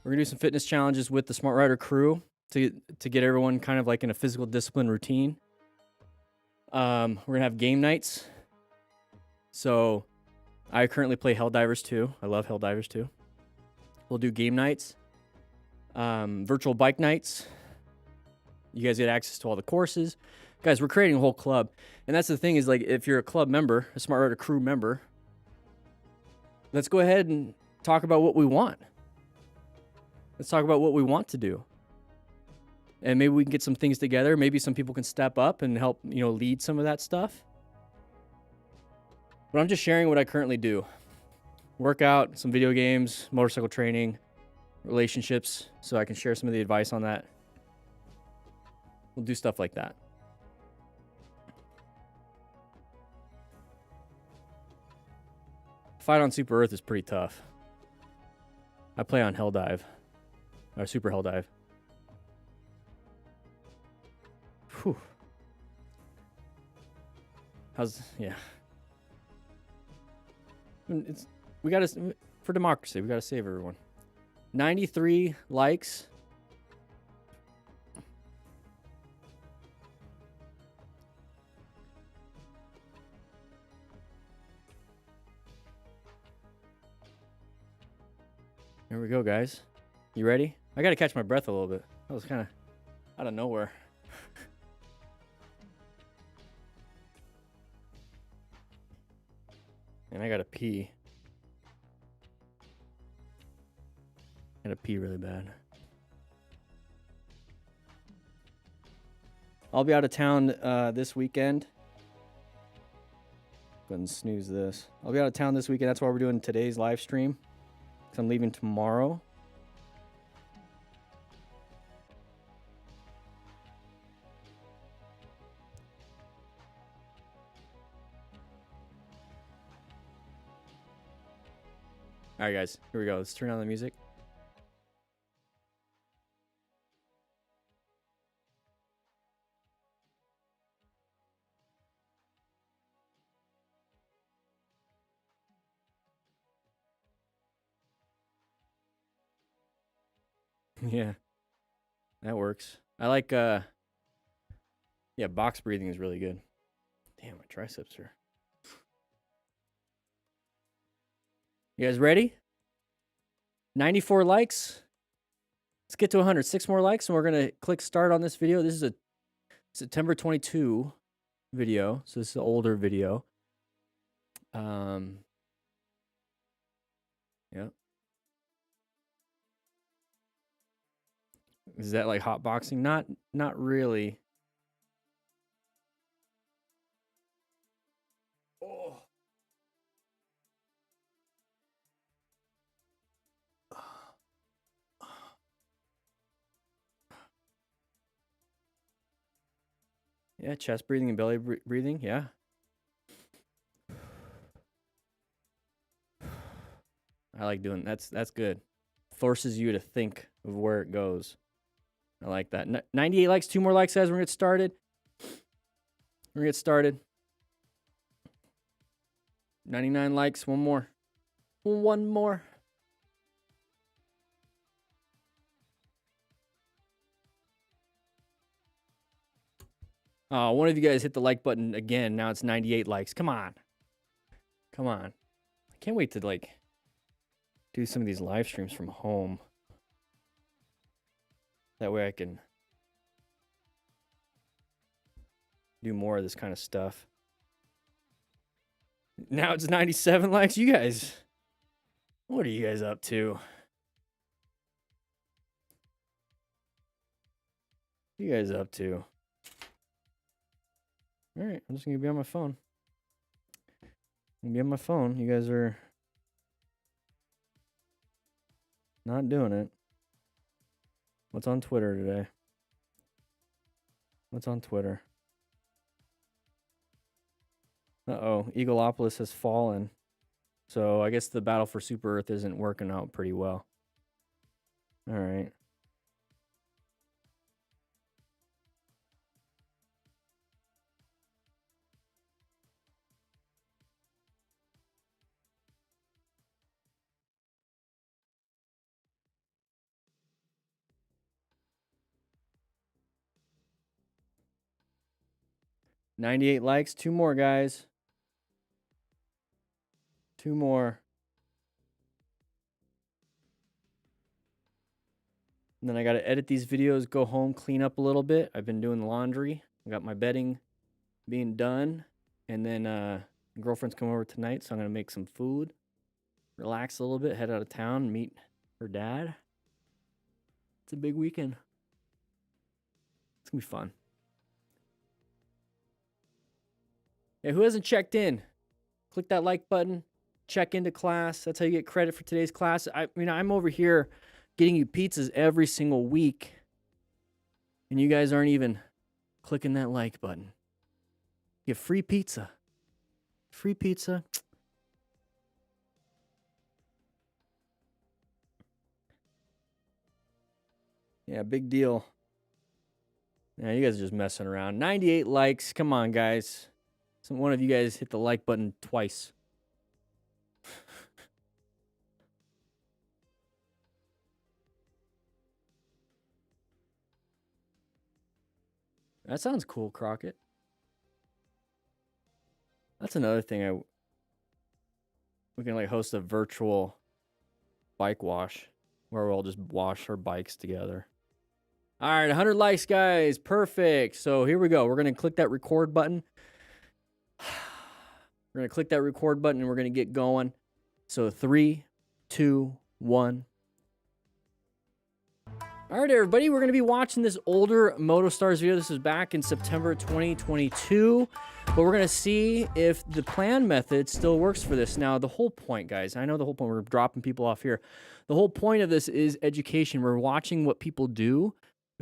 We're going to do some fitness challenges with the Smart Rider crew to get everyone kind of like in a physical discipline routine. We're going to have game nights. So I currently play Helldivers 2. I love Helldivers 2. We'll do game nights. Virtual bike nights. You guys get access to all the courses. Guys, we're creating a whole club. And that's the thing is, like, if you're a club member, a Smart Rider crew member, let's go ahead and talk about what we want. Let's talk about what we want to do. And maybe we can get some things together. Maybe some people can step up and help, lead some of that stuff. But I'm just sharing what I currently do. Workout, some video games, motorcycle training, relationships, so I can share some of the advice on that. We'll do stuff like that. Fight on Super Earth is pretty tough. I play on Helldive, or Super Helldive. Whew. Yeah. We gotta, for democracy, we gotta save everyone. 93 likes. There we go, guys. You ready? I gotta catch my breath a little bit. That was kind of out of nowhere. And I gotta pee. I gotta pee really bad. I'll be out of town this weekend. Go ahead and snooze this. I'll be out of town this weekend. That's why we're doing today's live stream. Because I'm leaving tomorrow. All right, guys. Here we go. Let's turn on the music. Yeah, that works. I like, yeah, box breathing is really good. Damn, my triceps are. You guys ready? 94 likes. Let's get to 100. 6 more likes, and we're going to click start on this video. This is a September 22 video, so this is an older video. Yeah. Is that like hot boxing? Not really. Oh. Yeah, chest breathing and belly breathing. Yeah. I like doing that's good. Forces you to think of where it goes. I like that. 98 likes, 2 more likes, guys. We're gonna get started. 99 likes, 1 more. 1 more. Oh, one of you guys hit the like button again. Now it's 98 likes. Come on. Come on. I can't wait to like do some of these live streams from home. That way I can do more of this kind of stuff. Now it's 97 likes. You guys, what are you guys up to? What are you guys up to? All right, I'm just going to be on my phone. I'm going to be on my phone. You guys are not doing it. What's on Twitter today? What's on Twitter? Uh-oh, Eagleopolis has fallen. So I guess the battle for Super Earth isn't working out pretty well. All right. $98 likes. 2 more, guys. 2 more. And then I got to edit these videos, go home, clean up a little bit. I've been doing the laundry. I got my bedding being done. And then girlfriend's coming over tonight, so I'm going to make some food. Relax a little bit, head out of town, meet her dad. It's a big weekend. It's going to be fun. Yeah, who hasn't checked in? Click that like button. Check into class. That's how you get credit for today's class. I mean, I'm over here getting you pizzas every single week, and you guys aren't even clicking that like button. You get free pizza. Free pizza. Yeah, big deal. Yeah, you guys are just messing around. 98 likes. Come on, guys. One of you guys hit the like button twice. That sounds cool, Crockett. That's another thing we can like host a virtual bike wash where we'll just wash our bikes together. All right, 100 likes, guys. Perfect. So here we go. We're going to click that record button. We're going to click that record button and we're going to get going. So 3, 2, 1. All right, everybody, we're going to be watching this older Moto Stars video. This is back in September 2022, but we're going to see if the plan method still works for this. Now, the whole point, guys, I know the whole point, we're dropping people off here. The whole point of this is education. We're watching what people do,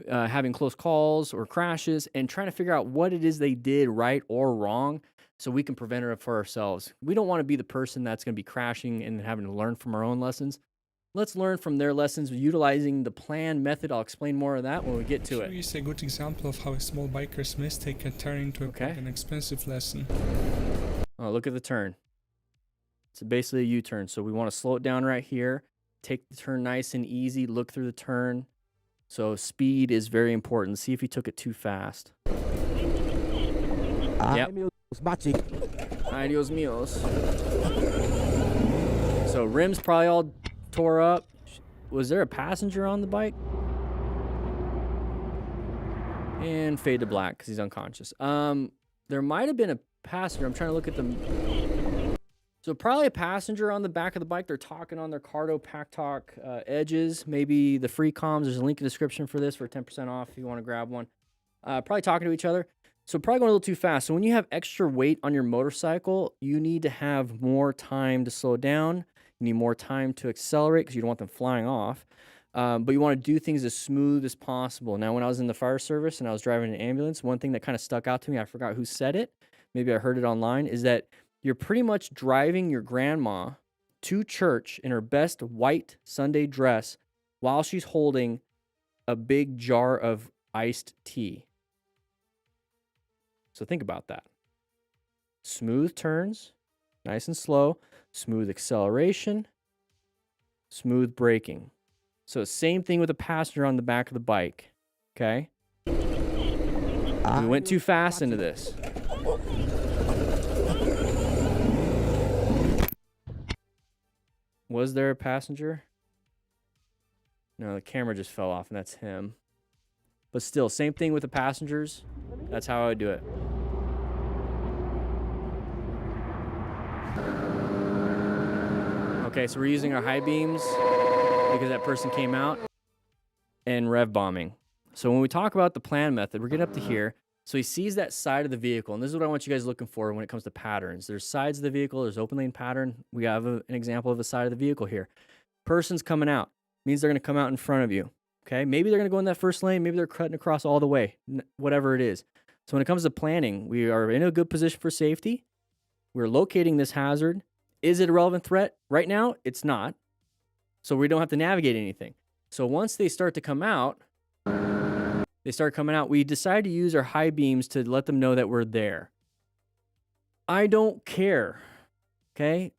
having close calls or crashes, and trying to figure out what it is they did right or wrong so we can prevent it for ourselves. We don't want to be the person that's going to be crashing and having to learn from our own lessons. Let's learn from their lessons utilizing the plan method. I'll explain more of that when we get to it. Here is a good example of how a small biker's mistake can turn into an expensive lesson. Oh, look at the turn. It's basically a U-turn. So we want to slow it down right here. Take the turn nice and easy. Look through the turn. So speed is very important. See if you took it too fast. Yep. Adios míos. So rims probably all tore up. Was there a passenger on the bike? And fade to black because he's unconscious. There might have been a passenger. I'm trying to look at the So probably a passenger on the back of the bike. They're talking on their Cardo Pack Talk edges. Maybe the free comms. There's a link in the description for this for 10% off if you want to grab one. Probably talking to each other. So probably going a little too fast. So when you have extra weight on your motorcycle, you need to have more time to slow down. You need more time to accelerate because you don't want them flying off. But you want to do things as smooth as possible. Now, when I was in the fire service and I was driving an ambulance, one thing that kind of stuck out to me, I forgot who said it, maybe I heard it online, is that you're pretty much driving your grandma to church in her best white Sunday dress while she's holding a big jar of iced tea. So think about that. Smooth turns, nice and slow, smooth acceleration, smooth braking. So same thing with a passenger on the back of the bike, okay? We went too fast into this. Was there a passenger? No, the camera just fell off and that's him. But still, same thing with the passengers. That's how I would do it. Okay, so we're using our high beams because that person came out, and rev bombing. So when we talk about the plan method, we're getting up to here. So he sees that side of the vehicle, and this is what I want you guys looking for when it comes to patterns. There's sides of the vehicle, there's open lane pattern. We have an example of a side of the vehicle here. Person's coming out, means they're gonna come out in front of you, okay? Maybe they're gonna go in that first lane, maybe they're cutting across all the way, whatever it is. So when it comes to planning, we are in a good position for safety. We're locating this hazard. Is it a relevant threat? Right now, it's not. So we don't have to navigate anything. So once they start to come out, we decide to use our high beams to let them know that we're there. I don't care, okay?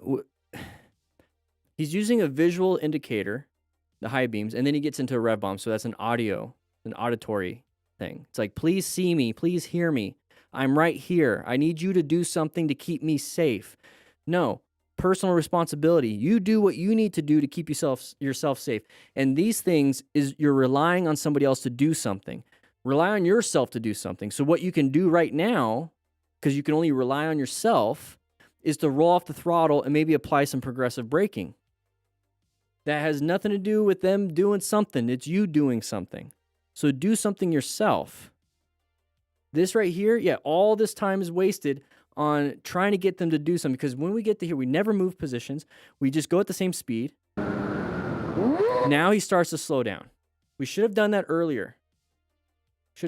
He's using a visual indicator, the high beams, and then he gets into a rev bomb. So that's an auditory thing. It's like, please see me, please hear me. I'm right here. I need you to do something to keep me safe. No. Personal responsibility. You do what you need to do to keep yourself safe. And these things is you're relying on somebody else to do something. Rely on yourself to do something. So what you can do right now, because you can only rely on yourself, is to roll off the throttle and maybe apply some progressive braking. That has nothing to do with them doing something. It's you doing something. So do something yourself. This right here, yeah, all this time is wasted on trying to get them to do something, because when we get to here, we never move positions. We just go at the same speed. Now he starts to slow down. We should have done that earlier. So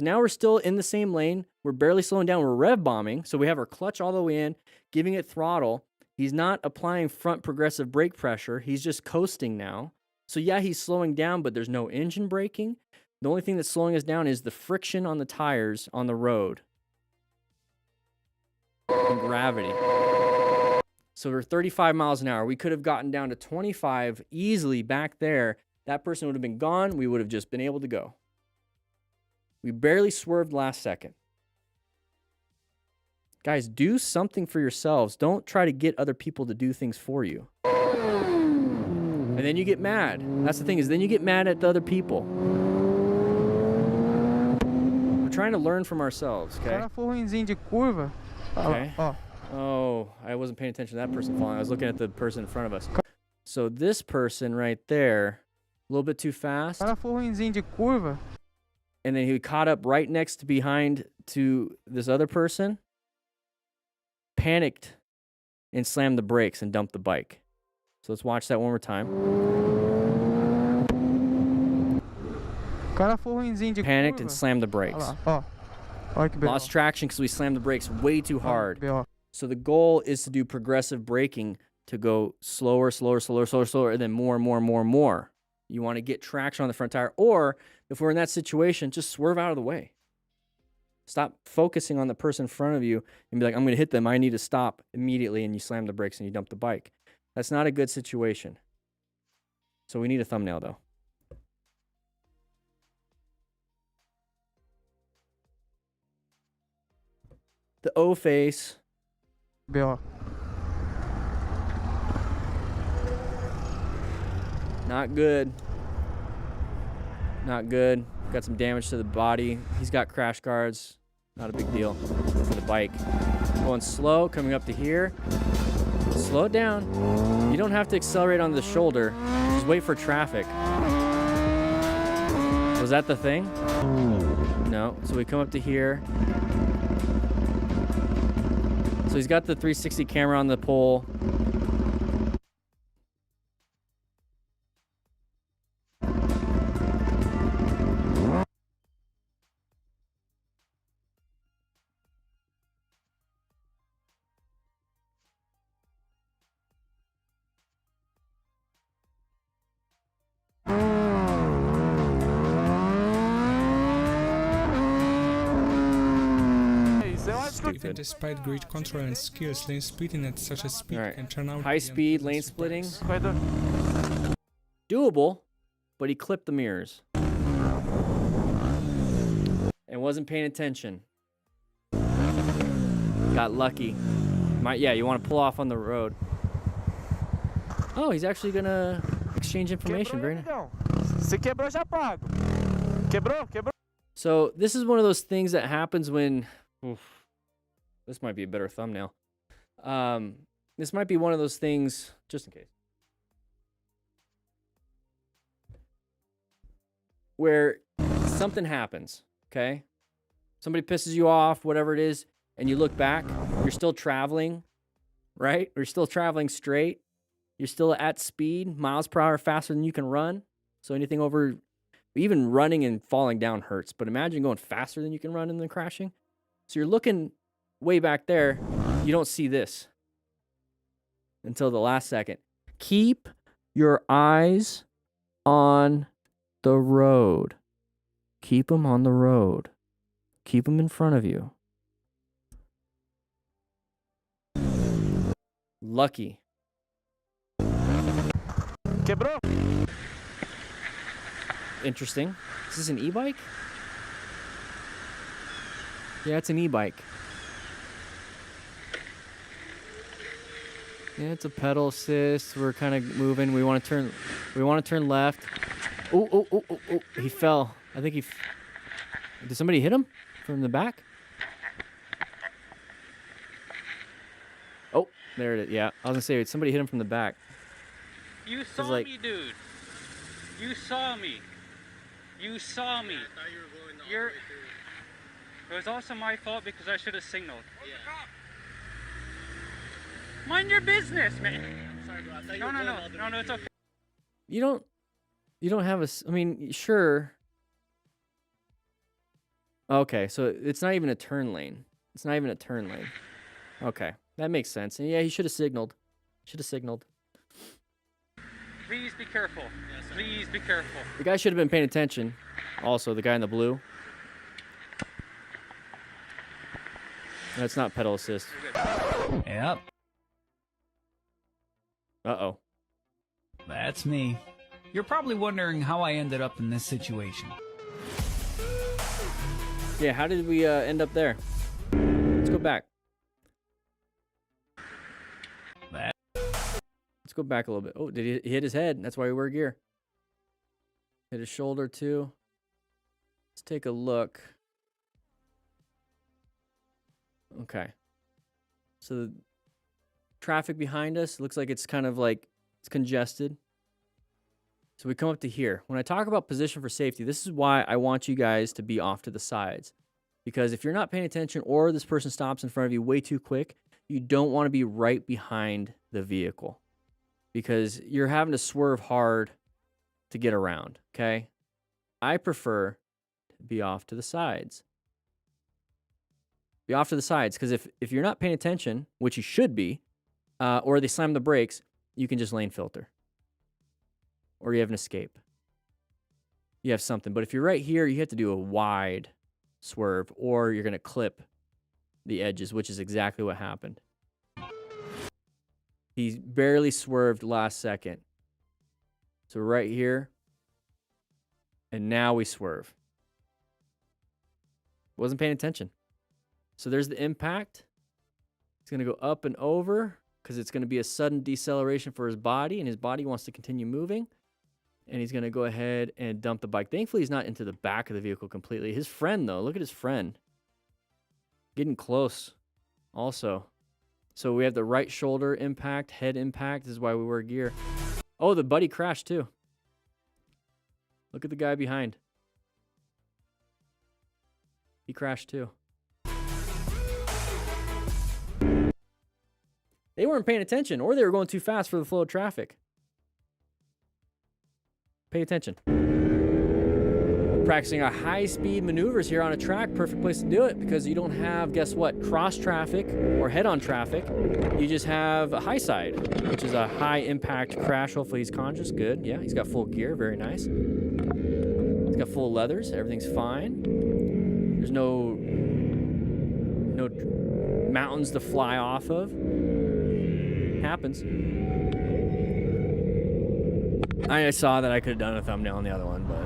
now we're still in the same lane. We're barely slowing down. We're rev bombing. So we have our clutch all the way in, giving it throttle. He's not applying front progressive brake pressure. He's just coasting now. So yeah, he's slowing down, but there's no engine braking. The only thing that's slowing us down is the friction on the tires on the road. And gravity. So we're 35 miles an hour. We could have gotten down to 25 easily back there. That person would have been gone. We would have just been able to go. We barely swerved last second. Guys, do something for yourselves. Don't try to get other people to do things for you. And then you get mad. That's the thing, is then you get mad at the other people. We're trying to learn from ourselves, okay? Okay. Oh, I wasn't paying attention to that person falling. I was looking at the person in front of us. So this person right there, a little bit too fast. And then he caught up right next to behind to this other person, panicked, and slammed the brakes and dumped the bike. So let's watch that one more time. Panicked and slammed the brakes. Lost traction because we slammed the brakes way too hard. So the goal is to do progressive braking, to go slower, and then more. You want to get traction on the front tire. Or if we're in that situation, just swerve out of the way. Stop focusing on the person in front of you and be like, I'm going to hit them. I need to stop immediately. And you slam the brakes and you dump the bike. That's not a good situation. So we need a thumbnail though. The O face. Not good. Not good. Got some damage to the body. He's got crash guards. Not a big deal for the bike. Going slow, coming up to here. Slow it down. You don't have to accelerate on the shoulder. Just wait for traffic. Was that the thing? No. So we come up to here. So he's got the 360 camera on the pole. Even despite great control and skills, lane splitting at such a speed can turn out high speed lane splitting. Doable, but he clipped the mirrors. And wasn't paying attention. Got lucky. Yeah, you want to pull off on the road. Oh, he's actually gonna exchange information. Very nice. So this is one of those things that happens when... Oof, this might be a better thumbnail. This might be one of those things, just in case, where something happens, okay? Somebody pisses you off, whatever it is, and you look back, you're still traveling, right? You're still traveling straight. You're still at speed, miles per hour faster than you can run. So anything over, even running and falling down hurts. But imagine going faster than you can run and then crashing. So you're looking way back there, you don't see this until the last second. Keep your eyes on the road. Keep them on the road. Keep them in front of you. Lucky. Quebrou. Interesting. Is this an e-bike? Yeah, it's an e-bike. Yeah, it's a pedal assist. We're kind of moving. We want to turn. We want to turn left. Oh! He fell. I think did somebody hit him from the back? Oh, there it is. Yeah, I was gonna say somebody hit him from the back. You saw me, dude. You saw me. You saw me. I thought you were going all the way through. It was also my fault because I should have signaled. Yeah. Mind your business, man. Sorry, bro. I thought you were going all the way it's okay. You don't have a, I mean, sure. Okay, so it's not even a turn lane. It's not even a turn lane. Okay, that makes sense. And yeah, he should have signaled. Please be careful. Yes, please be careful. The guy should have been paying attention. Also, the guy in the blue. That's not pedal assist. Yep. Uh-oh. That's me. You're probably wondering how I ended up in this situation. Yeah, how did we end up there? Let's go back. Let's go back a little bit. Oh, did he hit his head? That's why we wear gear. Hit his shoulder too. Let's take a look. Okay. So the traffic behind us looks like it's kind of like it's congested. So we come up to here. When I talk about position for safety, this is why I want you guys to be off to the sides. Because if you're not paying attention or this person stops in front of you way too quick, you don't want to be right behind the vehicle. Because you're having to swerve hard to get around, okay? I prefer to be off to the sides. Be off to the sides, because if you're not paying attention, which you should be, or they slam the brakes, you can just lane filter. Or you have an escape. You have something. But if you're right here, you have to do a wide swerve, or you're going to clip the edges, which is exactly what happened. He barely swerved last second. So right here, and now we swerve. Wasn't paying attention. So there's the impact. It's going to go up and over because it's going to be a sudden deceleration for his body, and his body wants to continue moving. And he's going to go ahead and dump the bike. Thankfully, he's not into the back of the vehicle completely. His friend, though, look at his friend. Getting close also. So we have the right shoulder impact, head impact. This is why we wear gear. Oh, the buddy crashed too. Look at the guy behind. He crashed too. They weren't paying attention, or they were going too fast for the flow of traffic. Pay attention. Practicing our high-speed maneuvers here on a track, perfect place to do it because you don't have, guess what, cross traffic or head-on traffic. You just have a high side, which is a high-impact crash. Hopefully he's conscious. Good. Yeah, he's got full gear. Very nice. He's got full leathers. Everything's fine. There's no mountains to fly off of. Happens. I saw that I could have done a thumbnail on the other one, but...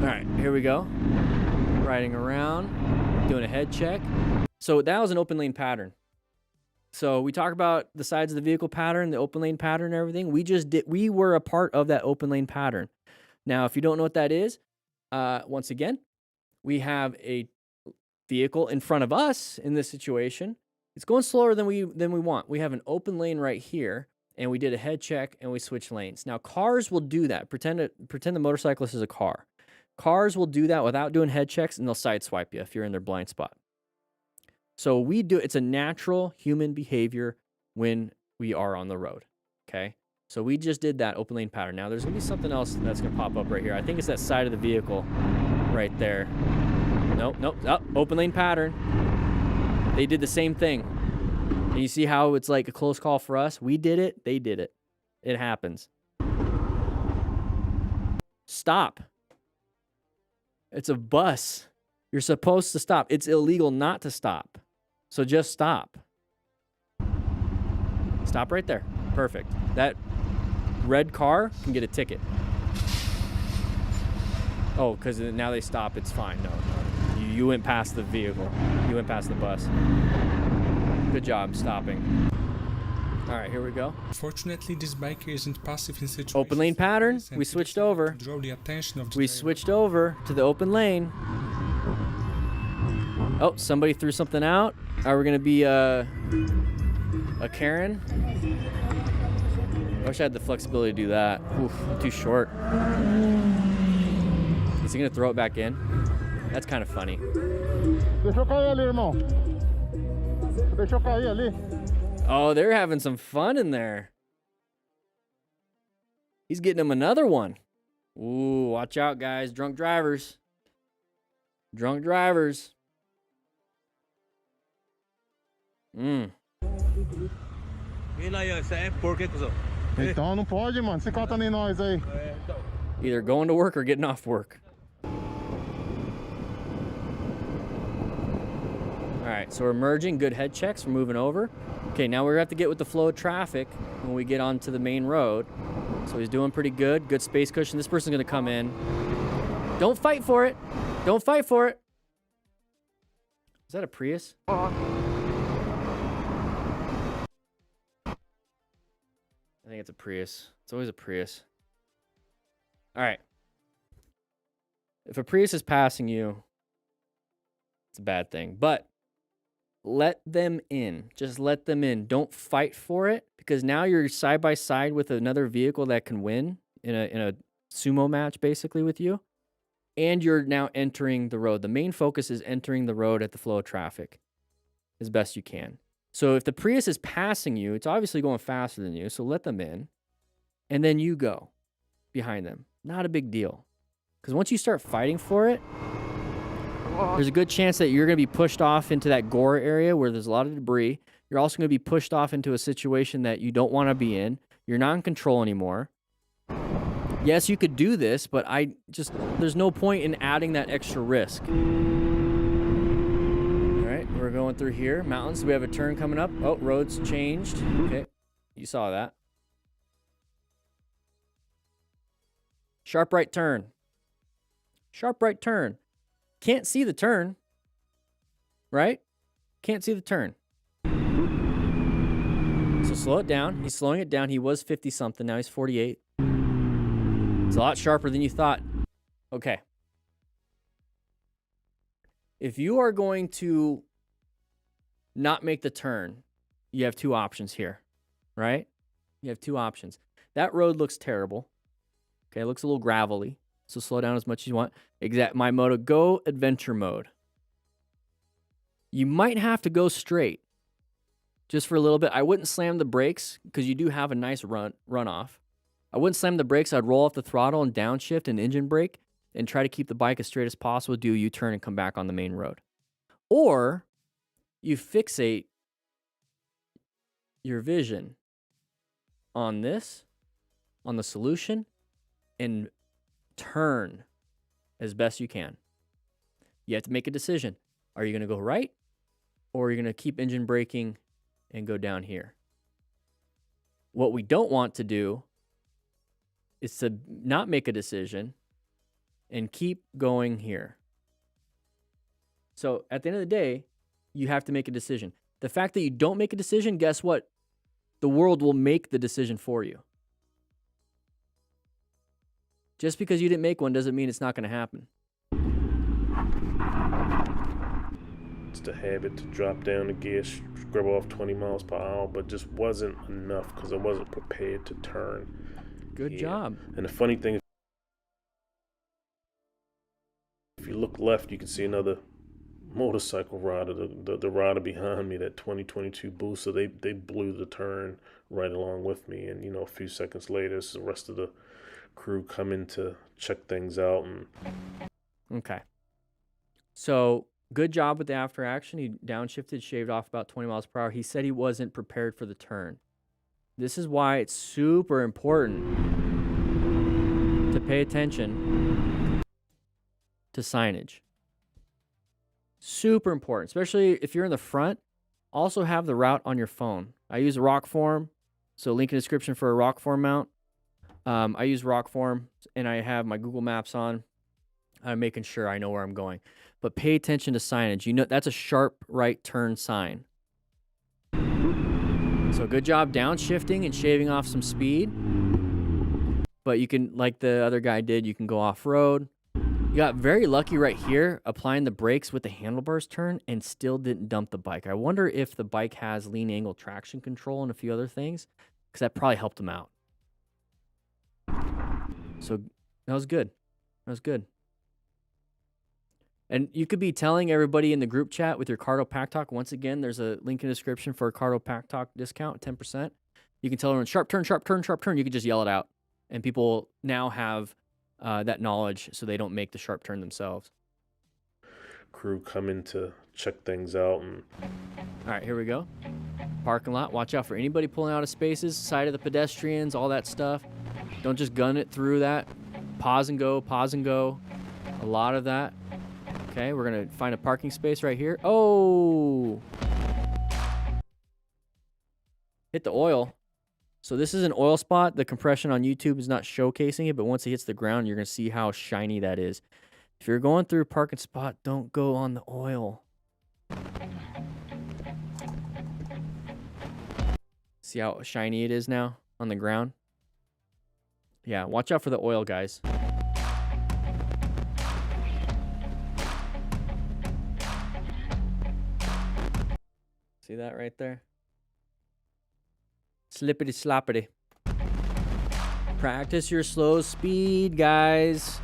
All right, here we go. Riding around, doing a head check. So that was an open lane pattern. So we talk about the sides of the vehicle pattern, the open lane pattern and everything. We were a part of that open lane pattern. Now, if you don't know what that is, once again, we have a vehicle in front of us in this situation. It's going slower than we want. We have an open lane right here, and we did a head check, and we switched lanes. Now, cars will do that. Pretend the motorcyclist is a car. Cars will do that without doing head checks, and they'll sideswipe you if you're in their blind spot. So it's a natural human behavior when we are on the road, okay? So we just did that open lane pattern. Now, there's going to be something else that's going to pop up right here. I think it's that side of the vehicle right there. Nope. Oh, open lane pattern. They did the same thing. And you see how it's like a close call for us? We did it. They did it. It happens. Stop. It's a bus. You're supposed to stop. It's illegal not to stop. So just stop. Stop right there. Perfect. That red car can get a ticket. Oh, because now they stop. It's fine. No. You went past the vehicle. You went past the bus. Good job stopping. All right, here we go. Fortunately, this biker isn't passive in situations. Open lane pattern. We switched over. Draw the attention of the We driver. switched over to the open lane. Oh, somebody threw something out. Are we gonna be a Karen? I wish I had the flexibility to do that. Oof, I'm too short. Is he gonna throw it back in? That's kind of funny. Oh, they're having some fun in there. He's getting him another one. Ooh, watch out, guys. Drunk drivers. Drunk drivers. Então não pode, mano. Você cota nem nós aí. Either going to work or getting off work. All right, so we're merging. Good head checks. We're moving over. Okay, now we're going to have to get with the flow of traffic when we get onto the main road. So he's doing pretty good. Good space cushion. This person's going to come in. Don't fight for it. Don't fight for it. Is that a Prius? I think it's a Prius. It's always a Prius. All right. If a Prius is passing you, it's a bad thing. But let them in. Just let them in. Don't fight for it, because now you're side by side with another vehicle that can win in a sumo match, basically, with you. And you're now entering the road. The main focus is entering the road at the flow of traffic as best you can. So if the Prius is passing you, it's obviously going faster than you, so let them in. And then you go behind them. Not a big deal. Because once you start fighting for it, there's a good chance that you're going to be pushed off into that gore area where there's a lot of debris. You're also going to be pushed off into a situation that you don't want to be in. You're not in control anymore. Yes, you could do this, but there's no point in adding that extra risk. All right, we're going through here. Mountains, we have a turn coming up. Oh, road's changed. Okay, you saw that. Sharp right turn. Sharp right turn. Can't see the turn, right? Can't see the turn. So slow it down. He's slowing it down. He was 50-something. Now he's 48. It's a lot sharper than you thought. Okay. If you are going to not make the turn, you have two options here, right? You have two options. That road looks terrible. Okay, it looks a little gravelly. So slow down as much as you want. My moto, go adventure mode. You might have to go straight just for a little bit. I wouldn't slam the brakes because you do have a nice runoff. I wouldn't slam the brakes. I'd roll off the throttle and downshift and engine brake and try to keep the bike as straight as possible, do a U-turn and come back on the main road. Or you fixate your vision on this, on the solution, and turn as best you can. You have to make a decision. Are you going to go right, or are you going to keep engine braking and go down here? What we don't want to do is to not make a decision and keep going here. So at the end of the day, you have to make a decision. The fact that you don't make a decision, guess what? The world will make the decision for you. Just because you didn't make one doesn't mean it's not going to happen. It's the habit to drop down the gear, scrub off 20 miles per hour, but just wasn't enough because I wasn't prepared to turn. Good job. And the funny thing is, if you look left, you can see another motorcycle rider, the rider behind me, that 2022 Booster. They blew the turn right along with me, and a few seconds later, the rest of the crew come in to check things out. And okay, so good job with the after action. He downshifted, shaved off about 20 miles per hour. He said he wasn't prepared for the turn. This is why it's super important to pay attention to signage. Super important, especially if you're in the front. Also have the route on your phone. I use Rockform, so link in the description for a Rockform mount. I use Rockform, and I have my Google Maps on. I'm making sure I know where I'm going. But pay attention to signage. That's a sharp right turn sign. So good job downshifting and shaving off some speed. But you can, like the other guy did, you can go off-road. You got very lucky right here, applying the brakes with the handlebars turn, and still didn't dump the bike. I wonder if the bike has lean angle traction control and a few other things, because that probably helped him out. So that was good. That was good. And you could be telling everybody in the group chat with your Cardo Pack Talk. Once again, there's a link in the description for a Cardo Pack Talk discount, 10%. You can tell everyone, sharp turn, sharp turn, sharp turn. You can just yell it out. And people now have that knowledge so they don't make the sharp turn themselves. Crew come in to check things out. And all right, here we go. Parking lot. Watch out for anybody pulling out of spaces, side of the pedestrians, all that stuff. Don't just gun it through that. Pause and go, pause and go. A lot of that. Okay, we're going to find a parking space right here. Oh! Hit the oil. So this is an oil spot. The compression on YouTube is not showcasing it, but once it hits the ground, you're going to see how shiny that is. If you're going through a parking spot, don't go on the oil. See how shiny it is now on the ground? Yeah, watch out for the oil, guys. See that right there? Slippity sloppity. Practice your slow speed, guys.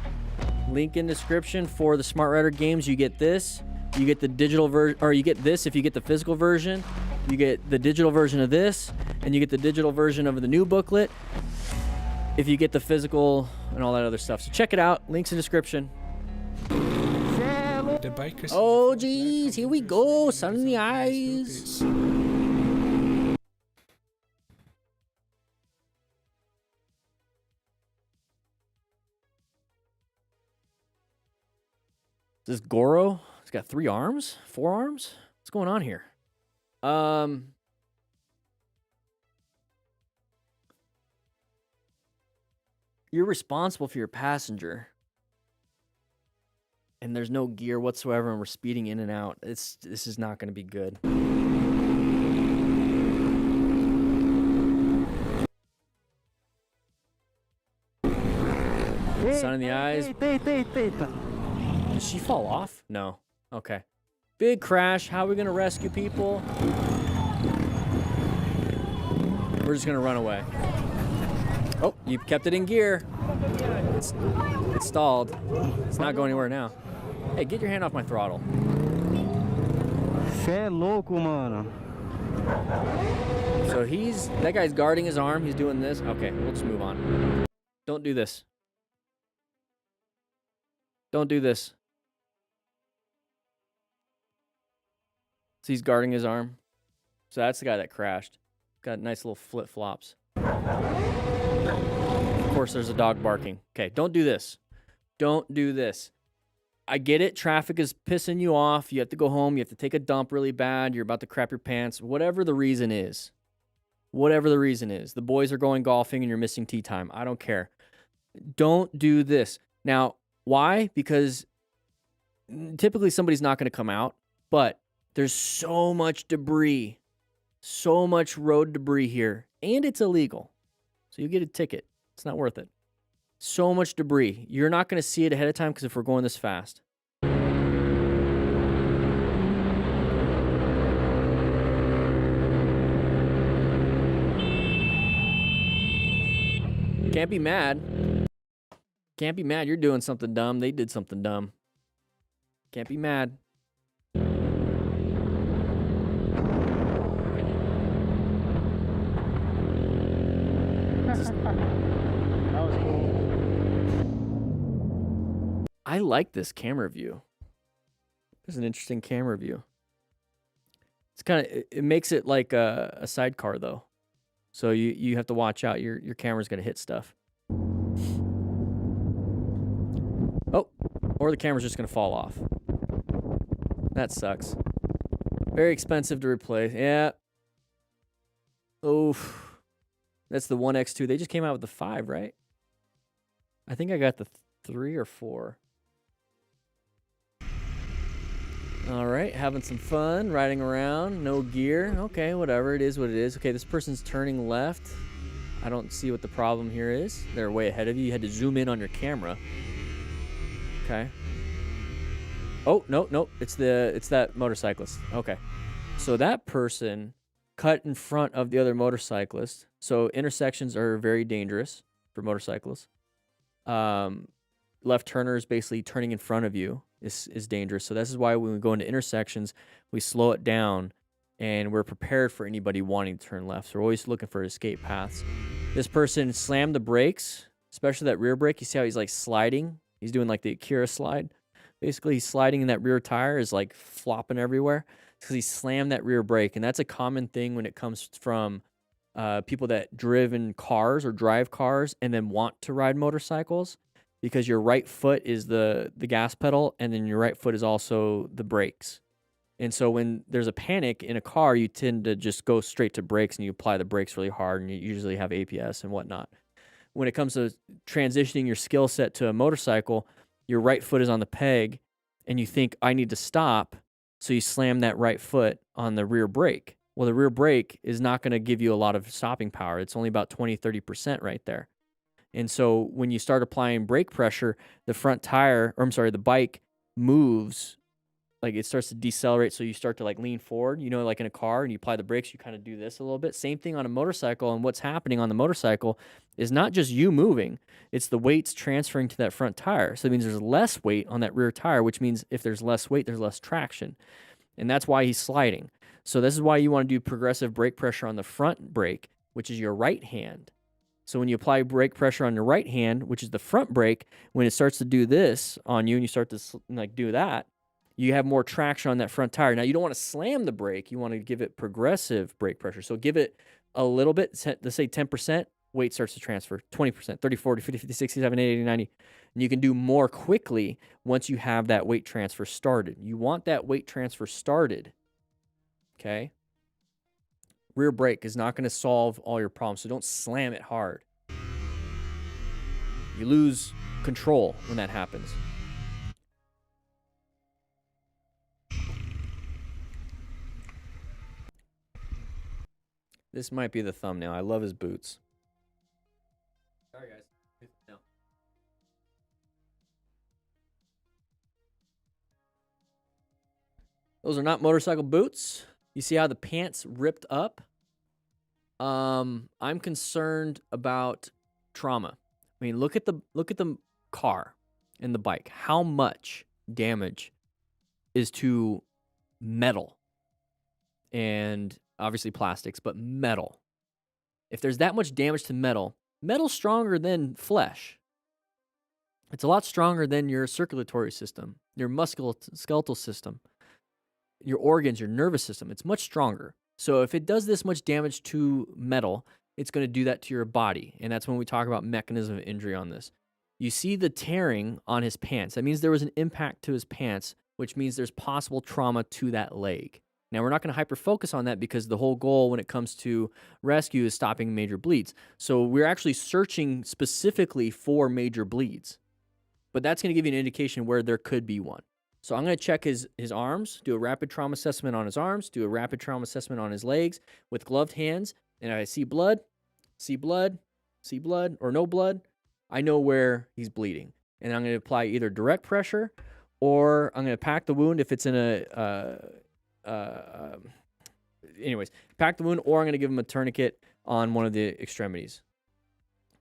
Link in description for the Smart Rider games. You get this. You get the digital version, or you get this if you get the physical version. You get the digital version of this, and you get the digital version of the new booklet if you get the physical and all that other stuff. So check it out. Links in description. The bikers. Oh, geez. Here we go. Sun in the eyes. Is this Goro? He's got 3 arms? 4 arms? What's going on here? You're responsible for your passenger. And there's no gear whatsoever, and we're speeding in and out. This is not going to be good. Sun in the eyes. Did she fall off? No. Okay. Big crash. How are we going to rescue people? We're just going to run away. Oh, you kept it in gear. It's stalled. It's not going anywhere now. Hey, get your hand off my throttle. Cê é louco, mano. So that guy's guarding his arm. He's doing this. Okay, we'll just move on. Don't do this. Don't do this. So he's guarding his arm. So that's the guy that crashed. Got nice little flip-flops. Of course, there's a dog barking. Okay, don't do this. Don't do this. I get it. Traffic is pissing you off. You have to go home. You have to take a dump really bad. You're about to crap your pants. Whatever the reason is. Whatever the reason is. The boys are going golfing and you're missing tea time. I don't care. Don't do this. Now, why? Because typically somebody's not going to come out, but there's so much debris, so much road debris here, and it's illegal. So you get a ticket. It's not worth it. So much debris. You're not going to see it ahead of time because if we're going this fast. Can't be mad. Can't be mad. You're doing something dumb. They did something dumb. Can't be mad. That was cool. I like this camera view. There's an interesting camera view. It's kind of, it makes it like a sidecar though. So you have to watch out. Your camera's going to hit stuff. Oh, or the camera's just going to fall off. That sucks. Very expensive to replace. Yeah. Oof. That's the 1X2. They just came out with the 5, right? I think I got the 3 or 4. All right, having some fun, riding around, no gear. Okay, whatever, it is what it is. Okay, this person's turning left. I don't see what the problem here is. They're way ahead of you. You had to zoom in on your camera. Okay. Oh, no, it's that motorcyclist. Okay. So that person cut in front of the other motorcyclist. So intersections are very dangerous for motorcyclists. Left turners basically turning in front of you is dangerous. So this is why when we go into intersections, we slow it down and we're prepared for anybody wanting to turn left. So we're always looking for escape paths. This person slammed the brakes, especially that rear brake. You see how he's like sliding? He's doing like the Akira slide. Basically, he's sliding and that rear tire is like flopping everywhere because he slammed that rear brake. And that's a common thing when it comes from people that driven cars or drive cars and then want to ride motorcycles, because your right foot is the gas pedal and then your right foot is also the brakes. And so when there's a panic in a car, you tend to just go straight to brakes and you apply the brakes really hard and you usually have APS and whatnot. When it comes to transitioning your skill set to a motorcycle, your right foot is on the peg and you think, I need to stop. So you slam that right foot on the rear brake. Well, the rear brake is not going to give you a lot of stopping power. It's only about 20-30% right there. And so when you start applying brake pressure, the front tire, or I'm sorry, the bike moves, like it starts to decelerate. So you start to like lean forward, you know, like in a car, and you apply the brakes, you kind of do this a little bit. Same thing on a motorcycle. And what's happening on the motorcycle is not just you moving, it's the weight's transferring to that front tire. So it means there's less weight on that rear tire, which means if there's less weight, there's less traction. And that's why he's sliding. So this is why you want to do progressive brake pressure on the front brake, which is your right hand. So when you apply brake pressure on your right hand, which is the front brake, when it starts to do this on you and you start to like do that, you have more traction on that front tire. Now, you don't want to slam the brake. You want to give it progressive brake pressure. So give it a little bit, let's say 10%, weight starts to transfer, 20%, 30, 40, 50, 50, 60, 70, 80, 90. And you can do more quickly once you have that weight transfer started. You want that weight transfer started, okay? Rear brake is not going to solve all your problems, so don't slam it hard. You lose control when that happens. This might be the thumbnail. I love his boots. Sorry, guys. No. Those are not motorcycle boots. You see how the pants ripped up? I'm concerned about trauma. I mean, look at the car and the bike. How much damage is to metal and obviously plastics, but metal. If there's that much damage to metal, metal's stronger than flesh. It's a lot stronger than your circulatory system, your musculoskeletal system, your organs, your nervous system. It's much stronger. So if it does this much damage to metal, it's going to do that to your body. And that's when we talk about mechanism of injury on this. You see the tearing on his pants. That means there was an impact to his pants, which means there's possible trauma to that leg. Now, we're not going to hyper-focus on that because the whole goal when it comes to rescue is stopping major bleeds. So we're actually searching specifically for major bleeds. But that's going to give you an indication where there could be one. So I'm going to check his arms, do a rapid trauma assessment on his arms, do a rapid trauma assessment on his legs with gloved hands, and I see blood, or no blood, I know where he's bleeding. And I'm going to apply either direct pressure or I'm going to pack the wound if it's in anyways, pack the wound, or I'm going to give him a tourniquet on one of the extremities.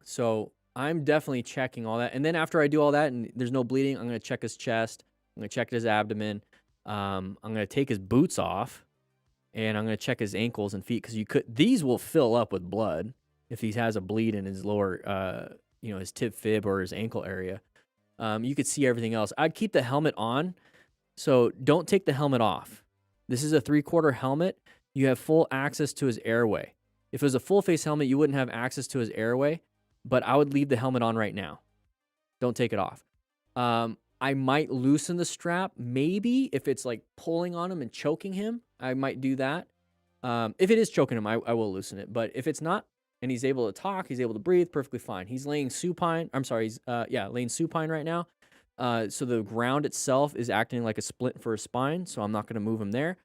So I'm definitely checking all that. And then after I do all that and there's no bleeding, I'm going to check his chest. I'm going to check his abdomen. I'm going to take his boots off and I'm going to check his ankles and feet because these will fill up with blood if he has a bleed in his lower, his tib fib or his ankle area. You could see everything else. I'd keep the helmet on. So don't take the helmet off. This is a 3/4 helmet. You have full access to his airway. If it was a full face helmet, you wouldn't have access to his airway, but I would leave the helmet on right now. Don't take it off. I might loosen the strap. Maybe if it's like pulling on him and choking him, I might do that. If it is choking him, I will loosen it. But if it's not, and he's able to talk, he's able to breathe, perfectly fine. He's laying supine. I'm sorry, he's laying supine right now. So the ground itself is acting like a splint for his spine, so I'm not going to move him there.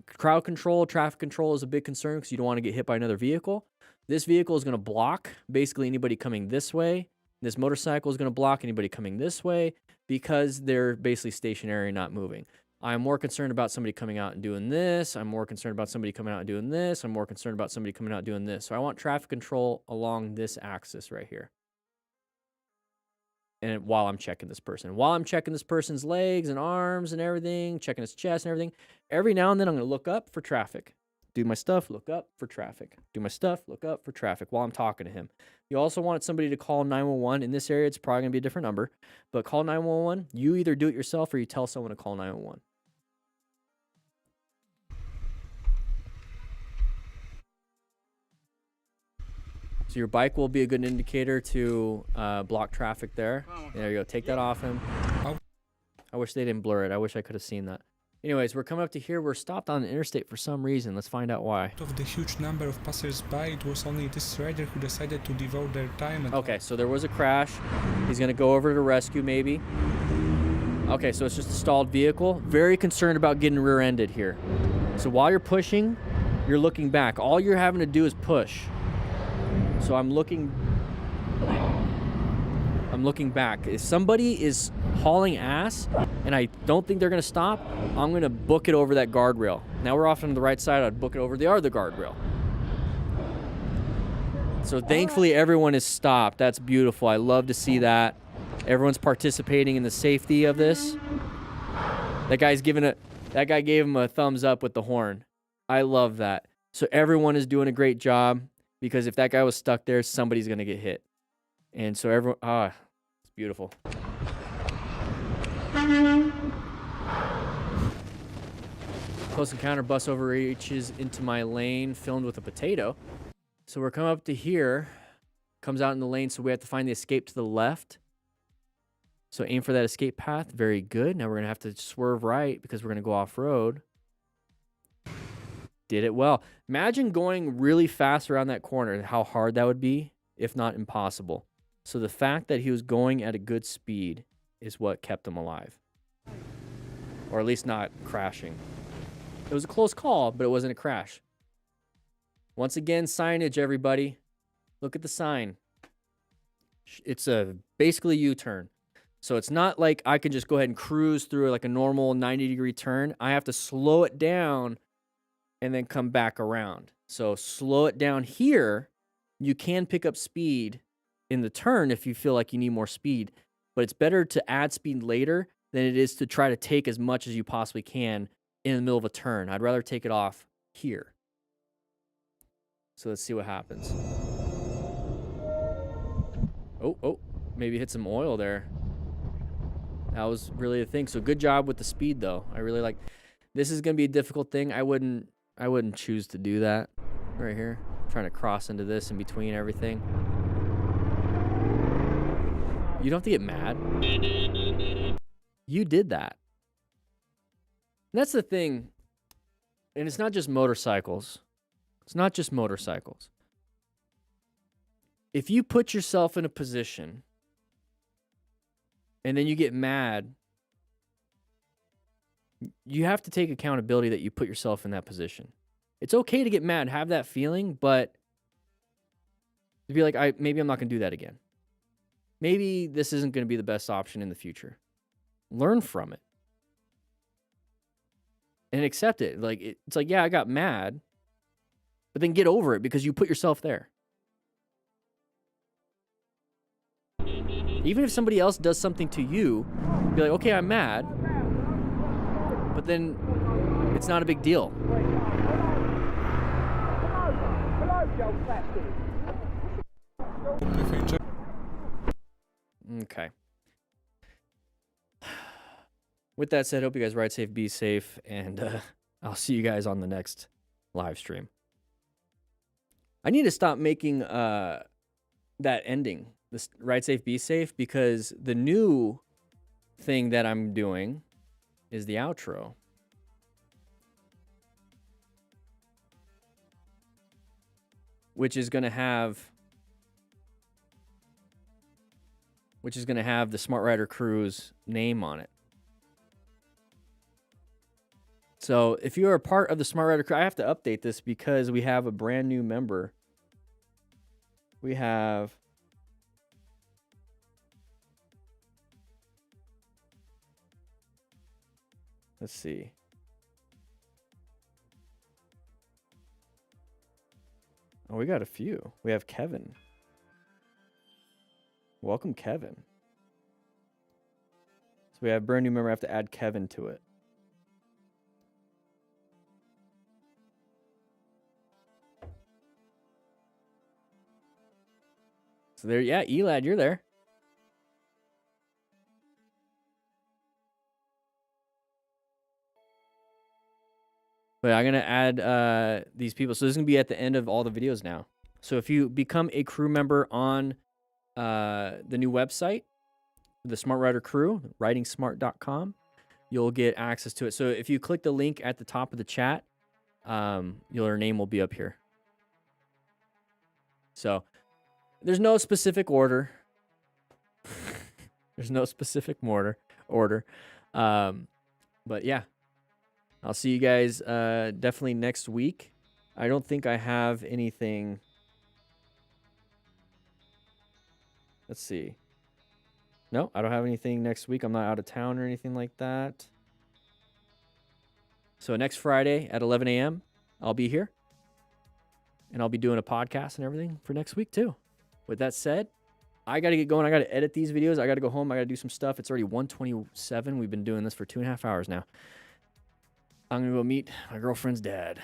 Crowd control, traffic control is a big concern because you don't want to get hit by another vehicle. This vehicle is going to block basically anybody coming this way. This motorcycle is going to block anybody coming this way because they're basically stationary and not moving. I'm more concerned about somebody coming out and doing this. I'm more concerned about somebody coming out and doing this. I'm more concerned about somebody coming out and doing this. So I want traffic control along this axis right here. And while I'm checking this person's legs and arms and everything, checking his chest and everything, every now and then I'm going to look up for traffic. Do my stuff, look up for traffic. Do my stuff, look up for traffic while I'm talking to him. You also want somebody to call 911. In this area, it's probably going to be a different number. But call 911. You either do it yourself or you tell someone to call 911. So your bike will be a good indicator to block traffic there. There you go. Take that off him. I wish they didn't blur it. I wish I could have seen that. Anyways, we're coming up to here. We're stopped on the interstate for some reason. Let's find out why. Of the huge number of passers-by, it was only this rider who decided to devote their time. Okay, so there was a crash. He's going to go over to rescue maybe. Okay, so it's just a stalled vehicle. Very concerned about getting rear-ended here. So while you're pushing, you're looking back. All you're having to do is push. So I'm looking back. If somebody is hauling ass and I don't think they're going to stop, I'm going to book it over that guardrail. Now we're off on the right side. I'd book it over the other guardrail. So thankfully everyone is stopped. That's beautiful. I love to see that. Everyone's participating in the safety of this. That guy gave him a thumbs up with the horn. I love that. So everyone is doing a great job because if that guy was stuck there, somebody's going to get hit. And so everyone, it's beautiful. Close encounter, bus overreaches into my lane, filmed with a potato. So we're coming up to here, comes out in the lane, so we have to find the escape to the left. So aim for that escape path, very good. Now we're gonna have to swerve right because we're gonna go off-road. Did it well. Imagine going really fast around that corner, how hard that would be, if not impossible. So the fact that he was going at a good speed is what kept him alive. Or at least not crashing. It was a close call, but it wasn't a crash. Once again, signage, everybody. Look at the sign. It's basically a U-turn. So it's not like I can just go ahead and cruise through like a normal 90-degree turn. I have to slow it down and then come back around. So slow it down here. You can pick up speed in the turn if you feel like you need more speed, but it's better to add speed later than it is to try to take as much as you possibly can in the middle of a turn. I'd rather take it off here. So let's see what happens. Oh, maybe hit some oil there. That was really the thing. So good job with the speed though. I really like, this is going to be a difficult thing. I wouldn't choose to do that right here. Trying to cross into this in between everything. You don't have to get mad. You did that. And that's the thing. And it's not just motorcycles. It's not just motorcycles. If you put yourself in a position and then you get mad, you have to take accountability that you put yourself in that position. It's okay to get mad, have that feeling, but to be like, maybe I'm not going to do that again. Maybe this isn't going to be the best option in the future. Learn from it. And accept it. Like it's like, yeah, I got mad, but then get over it because you put yourself there. Even if somebody else does something to you, be like, okay, I'm mad, but then it's not a big deal. Okay. With that said, hope you guys ride safe, be safe, and I'll see you guys on the next live stream. I need to stop making that ending, this ride safe, be safe, because the new thing that I'm doing is the outro. Which is going to have the Smart Rider Crew's name on it. So if you're a part of the Smart Rider Crew, I have to update this because we have a brand new member. We have let's see. Oh, we got a few. We have Kevin. Welcome, Kevin. So we have a brand new member. I have to add Kevin to it. So there, yeah, Elad, you're there. But I'm going to add these people. So this is going to be at the end of all the videos now. So if you become a crew member on the new website, the Smart Rider Crew, ridingsmart.com, you'll get access to it. So if you click the link at the top of the chat, your name will be up here. So there's no specific order. There's no specific order. But yeah. I'll see you guys definitely next week. I don't think I have anything. Let's see. No, I don't have anything next week. I'm not out of town or anything like that. So next Friday at 11 a.m., I'll be here. And I'll be doing a podcast and everything for next week too. With that said, I got to get going. I got to edit these videos. I got to go home. I got to do some stuff. It's already 1:27. We've been doing this for 2.5 hours now. I'm going to go meet my girlfriend's dad.